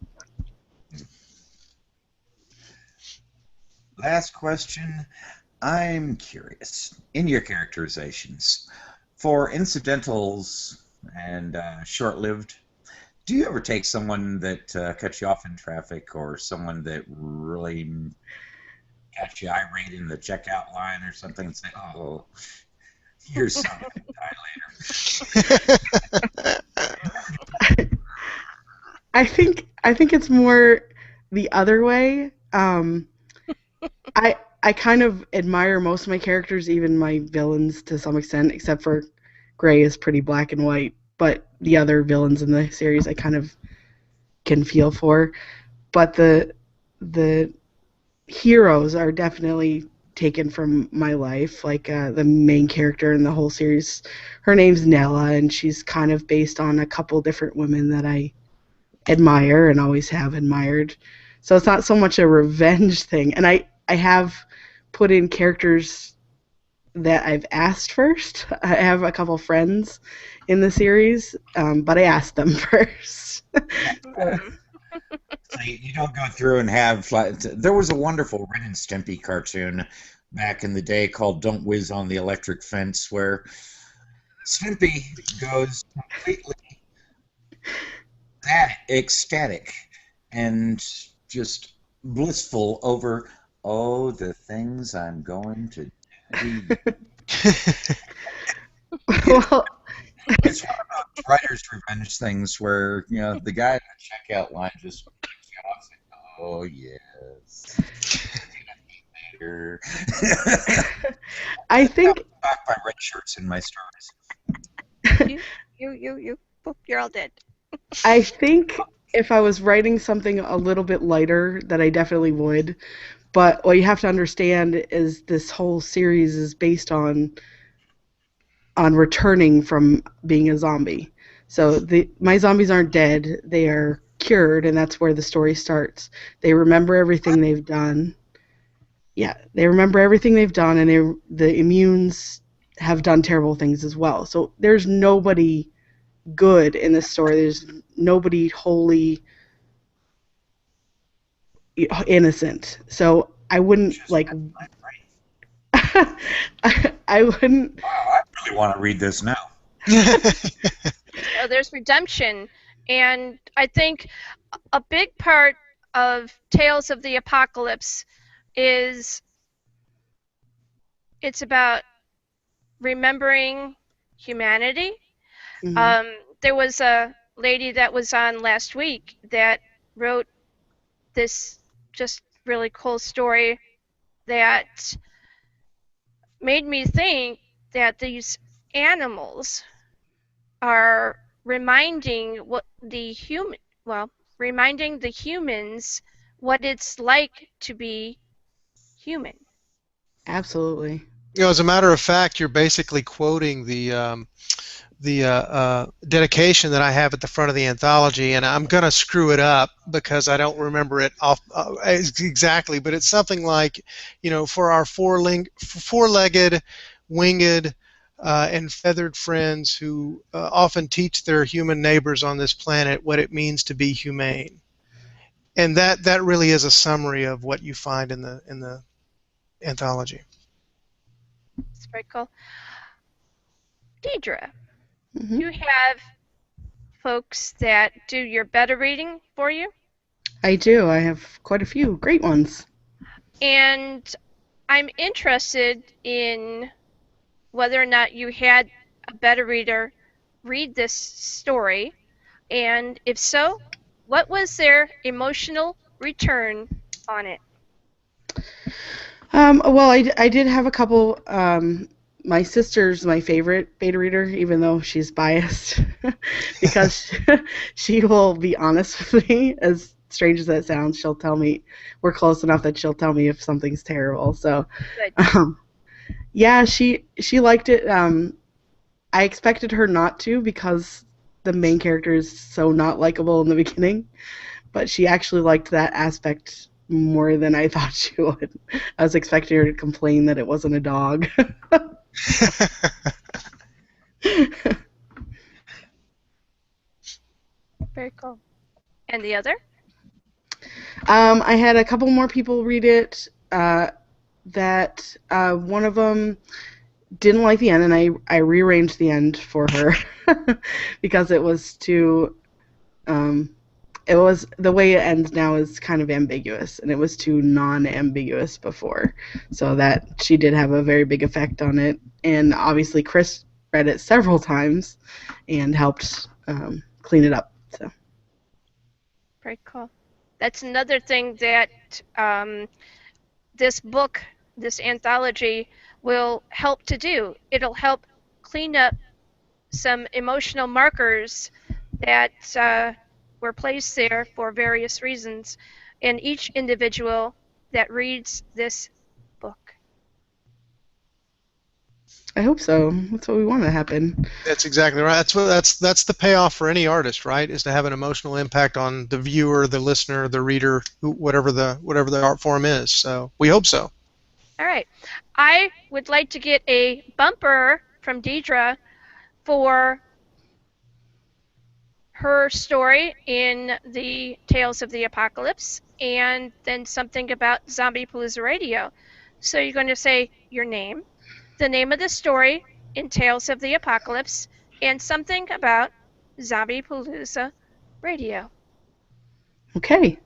Last question. I'm curious, in your characterizations, for incidentals and short-lived, do you ever take someone that cuts you off in traffic or someone that really got you irate in the checkout line or something and say, oh, here's something to die later? I think it's more the other way. I kind of admire most of my characters, even my villains to some extent, except for Gray is pretty black and white, but the other villains in the series I kind of can feel for. But the heroes are definitely taken from my life. Like the main character in the whole series, her name's Nella, and she's kind of based on a couple different women that I admire and always have admired. So it's not so much a revenge thing. And I have put in characters that I've asked first. I have a couple friends in the series, but I asked them first. So you don't go through and have... There was a wonderful Ren and Stimpy cartoon back in the day called Don't Whiz on the Electric Fence, where Stimpy goes completely ecstatic and just blissful over, oh, the things I'm going to do. Well, it's one of those writer's revenge things where, you know, the guy in the checkout line just picks you off and, oh, yes. I think... I buy red shirts in my stories. You. You're all dead. I think if I was writing something a little bit lighter, that I definitely would. But what you have to understand is this whole series is based on returning from being a zombie. So my zombies aren't dead; they are cured, and that's where the story starts. They remember everything they've done. Yeah, they remember everything they've done, and the immunes have done terrible things as well. So there's nobody good in this story. There's nobody wholly innocent. So I wouldn't like. I wouldn't. I really want to read this now. There's redemption, and I think a big part of Tales of the Apocalypse is it's about remembering humanity. Mhm. There was a lady that was on last week that wrote this just really cool story that made me think that these animals are reminding reminding the humans what it's like to be human. Absolutely. As a matter of fact, you're basically quoting the dedication that I have at the front of the anthology, and I'm going to screw it up because I don't remember it exactly, but it's something like, for our four-legged, winged, and feathered friends who often teach their human neighbors on this planet what it means to be humane. And that really is a summary of what you find in the anthology. It's very cool. Deirdre, Mhm. you have folks that do your beta reading for you, I do. I have quite a few great ones. and I'm interested in whether or not you had a beta reader read this story, and if so, what was their emotional return on it? Well, I did have a couple. My sister's my favorite beta reader, even though she's biased, because she will be honest with me. As strange as that sounds, she'll tell me we're close enough that she'll tell me if something's terrible. So, Good. yeah, she liked it. I expected her not to because the main character is so not likable in the beginning, but she actually liked that aspect more than I thought she would. I was expecting her to complain that it wasn't a dog. Very cool. And the other? I had a couple more people read it. That one of them didn't like the end, and I rearranged the end for her because it was too. It was the way it ends now is kind of ambiguous, and it was too non-ambiguous before. So that she did have a very big effect on it, and obviously Chris read it several times and helped clean it up. So. Very cool. That's another thing that this book, this anthology, will help to do. It'll help clean up some emotional markers that were placed there for various reasons in each individual that reads this book. I hope so. That's what we want to happen. That's exactly right. That's the payoff for any artist, right? Is to have an emotional impact on the viewer, the listener, the reader, whatever the art form is. So we hope so. All right. I would like to get a bumper from Deirdre for her story in the Tales of the Apocalypse, and then something about Zombiepalooza Radio. So you're going to say your name, the name of the story in Tales of the Apocalypse, and something about Zombiepalooza Radio. Okay,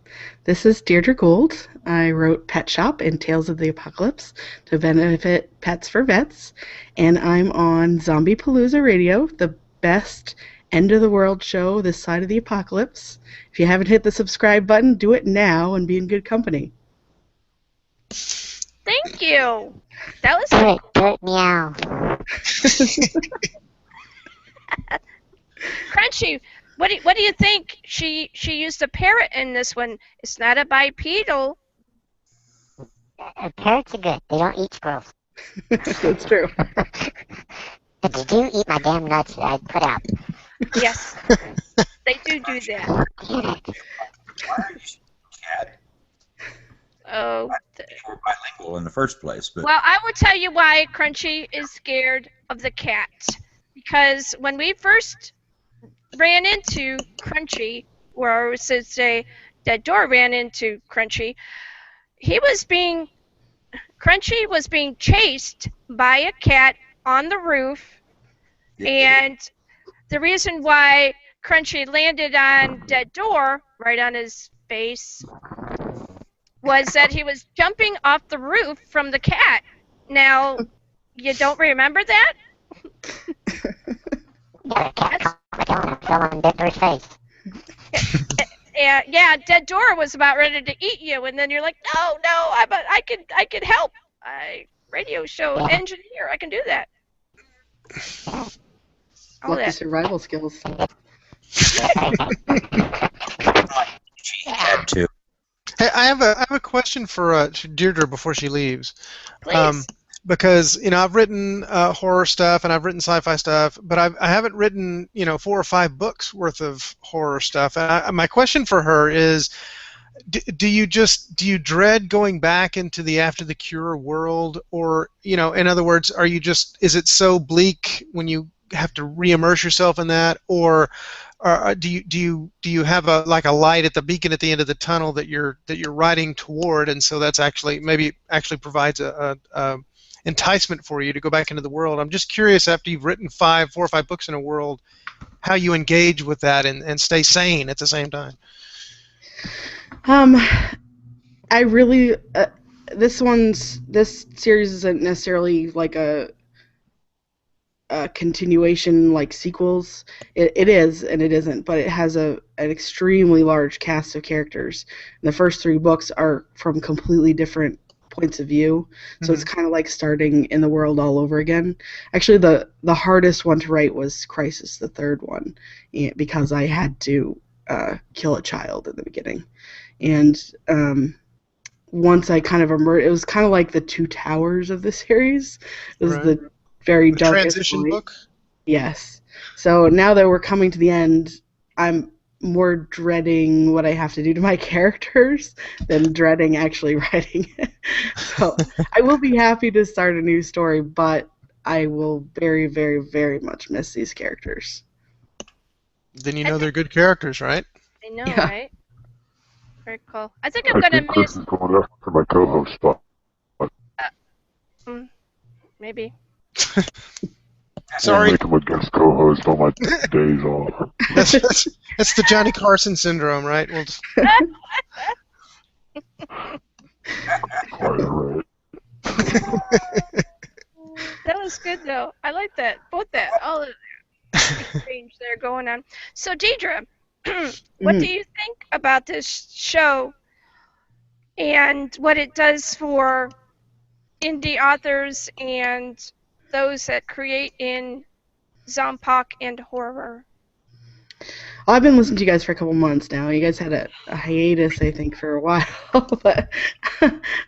this is Deirdre Gould. I wrote Pet Shop and Tales of the Apocalypse to benefit Pets for Vets, and I'm on Zombiepalooza Radio, the best end-of-the-world show this side of the apocalypse. If you haven't hit the subscribe button, do it now and be in good company. Thank you. That was Do it, meow. Crunchy. What do you think? She used a parrot in this one. It's not a bipedal. Parrots are good. They don't eat squirrels. That's true. But they do eat my damn nuts that I put out. Yes, they do that. Cat. Oh. We're bilingual in the first place, but Well, I will tell you why Crunchy is scared of the cat. Because when we first ran into Crunchy, or I would say that Dora ran into Crunchy, Crunchy was being chased by a cat on the roof, and the reason why Crunchy landed on Dead Door, right on his face, was that he was jumping off the roof from the cat. Now, you don't remember that? Yeah, the cat fell on Dead Door's face. Yeah, Dead Door was about ready to eat you, and then you're like, no, I can help. Radio show engineer, I can do that. All Lucky that. survival skills. she had to. Hey, I have a question for Deirdre before she leaves. Please. Because I've written horror stuff and I've written sci-fi stuff, but I haven't written 4 or 5 books worth of horror stuff. And my question for her is, do you dread going back into the After the Cure world, or in other words, is it so bleak when you have to re-immerse yourself in that, or do you have a light at the beacon at the end of the tunnel that you're riding toward, and so that's actually provides a enticement for you to go back into the world? I'm just curious, after you've written 4 or 5 books in a world, how you engage with that and stay sane at the same time. I really this series isn't necessarily like a continuation like sequels. It is and it isn't, but it has an extremely large cast of characters. And the first 3 books are from completely different points of view, so it's kind of like starting in the world all over again. Actually, the hardest one to write was Crisis, the 3rd one, because I had to kill a child in the beginning. And once I kind of emerged, it was kind of like the 2 towers of the series. It was the very darkest transition point. book? Yes. So now that we're coming to the end, I'm more dreading what I have to do to my characters than dreading actually writing it. So I will be happy to start a new story, but I will very, very, very much miss these characters. Then they're good characters, right? I know, right? Very cool. I think I'm gonna Chris is going after my co-host spot. Maybe. Sorry. I'll make him a guest co-host on my days off. That's the Johnny Carson syndrome, right? We'll just... Quite right. That was good, though. I like that. Both that. All of that exchange there going on. So, Deirdre, what do you think about this show and what it does for indie authors and those that create in Zombie and horror? Well, I've been listening to you guys for a couple months now. You guys had a hiatus, I think, for a while, but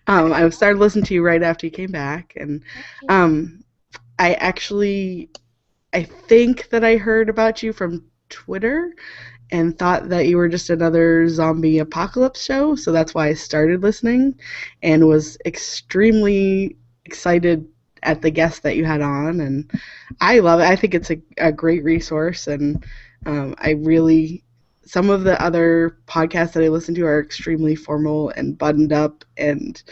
I started listening to you right after you came back, and I think that I heard about you from Twitter and thought that you were just another zombie apocalypse show, so that's why I started listening and was extremely excited at the guest that you had on, and I love it. I think it's a great resource, and some of the other podcasts that I listen to are extremely formal and buttoned up and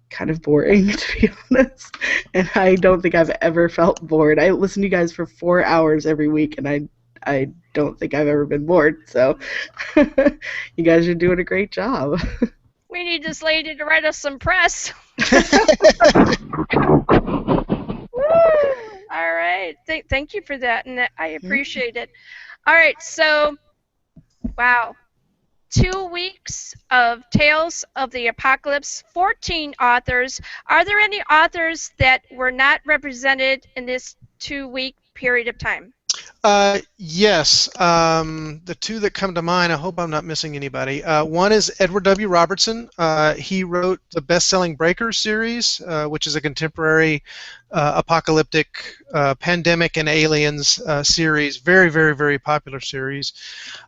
kind of boring, to be honest, and I don't think I've ever felt bored. I listen to you guys for 4 hours every week, and I don't think I've ever been bored, so you guys are doing a great job. We need this lady to write us some press. All right. Thank you for that, and I appreciate it. All right, so, wow. 2 weeks of Tales of the Apocalypse, 14 authors. Are there any authors that were not represented in this 2-week period of time? Yes. The two that come to mind, I hope I'm not missing anybody. One is Edward W. Robertson. He wrote the best-selling Breakers series, which is a contemporary apocalyptic pandemic and aliens series. Very, very, very popular series.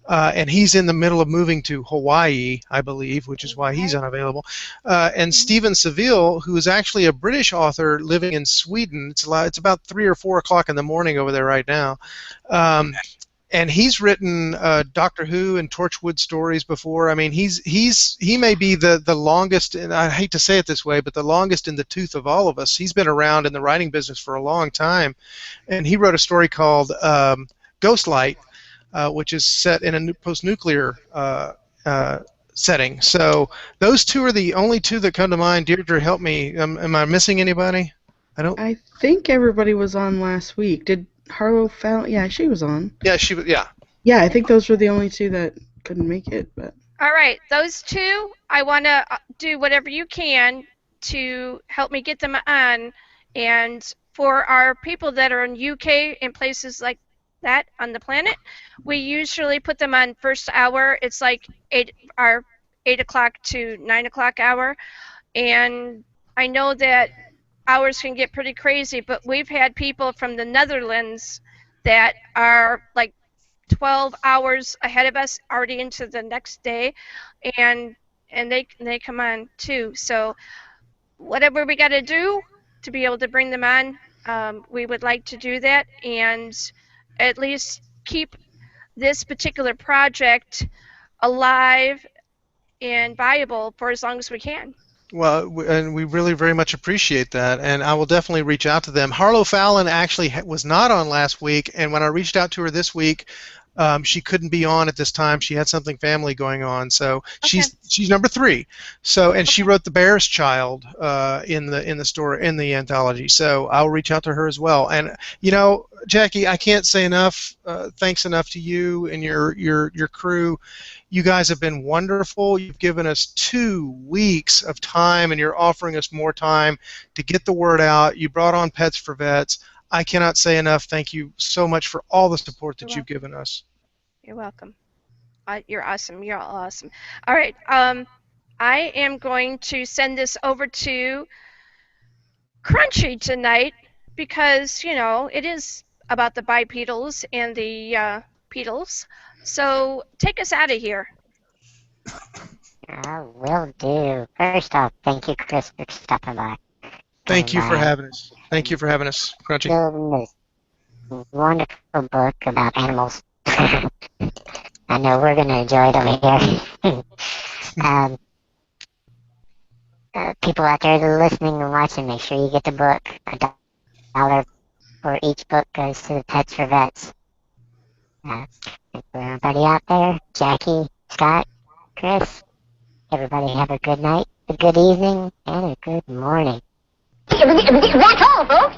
And he's in the middle of moving to Hawaii, I believe, which is why he's unavailable. And Stephen Seville, who is actually a British author living in Sweden. It's about 3 or 4 o'clock in the morning over there right now. And he's written Doctor Who and Torchwood stories before. I mean, he may be the longest, and I hate to say it this way, but the longest in the tooth of all of us. He's been around in the writing business for a long time, and he wrote a story called Ghostlight, which is set in a post-nuclear setting. So those two are the only two that come to mind. Deirdre, help me. Am I missing anybody? I think everybody was on last week. Did Harlow Fallon? Yeah, she was on. Yeah, she was. Yeah. Yeah, I think those were the only two that couldn't make it. But all right, those two, I want to do whatever you can to help me get them on. And for our people that are in UK and places like that on the planet, we usually put them on first hour. It's like our 8 o'clock to 9 o'clock hour. And I know that hours can get pretty crazy, but we've had people from the Netherlands that are like 12 hours ahead of us, already into the next day, and they come on too. So whatever we got to do to be able to bring them on, we would like to do that, and at least keep this particular project alive and viable for as long as we can. Well, and we really very much appreciate that, and I will definitely reach out to them. Harlow Fallon actually was not on last week, and when I reached out to her this week, she couldn't be on at this time. She had something family going on, so Okay. she's number 3. So, and she wrote The Bear's Child in the story, in the anthology. So I'll reach out to her as well. And you know, Jackie, I can't say enough. Thanks enough to you and your crew. You guys have been wonderful. You've given us 2 weeks of time, and you're offering us more time to get the word out. You brought on Pets for Vets. I cannot say enough. Thank you so much for all the support that you've given us. You're welcome. You're awesome. You're all awesome. All right. I am going to send this over to Crunchy tonight because, you know, it is about the bipedals and the pedals. So take us out of here. Will do. First off, thank you, Chris, for stopping by. Thank you for having us. Thank you for having us, Crunchy. Building this wonderful book about animals. I know we're going to enjoy it over here. People out there that are listening and watching, make sure you get the book. $1 for each book goes to the Pets for Vets. For everybody out there, Jackie, Scott, Chris, everybody have a good night, a good evening, and a good morning. That's all, folks.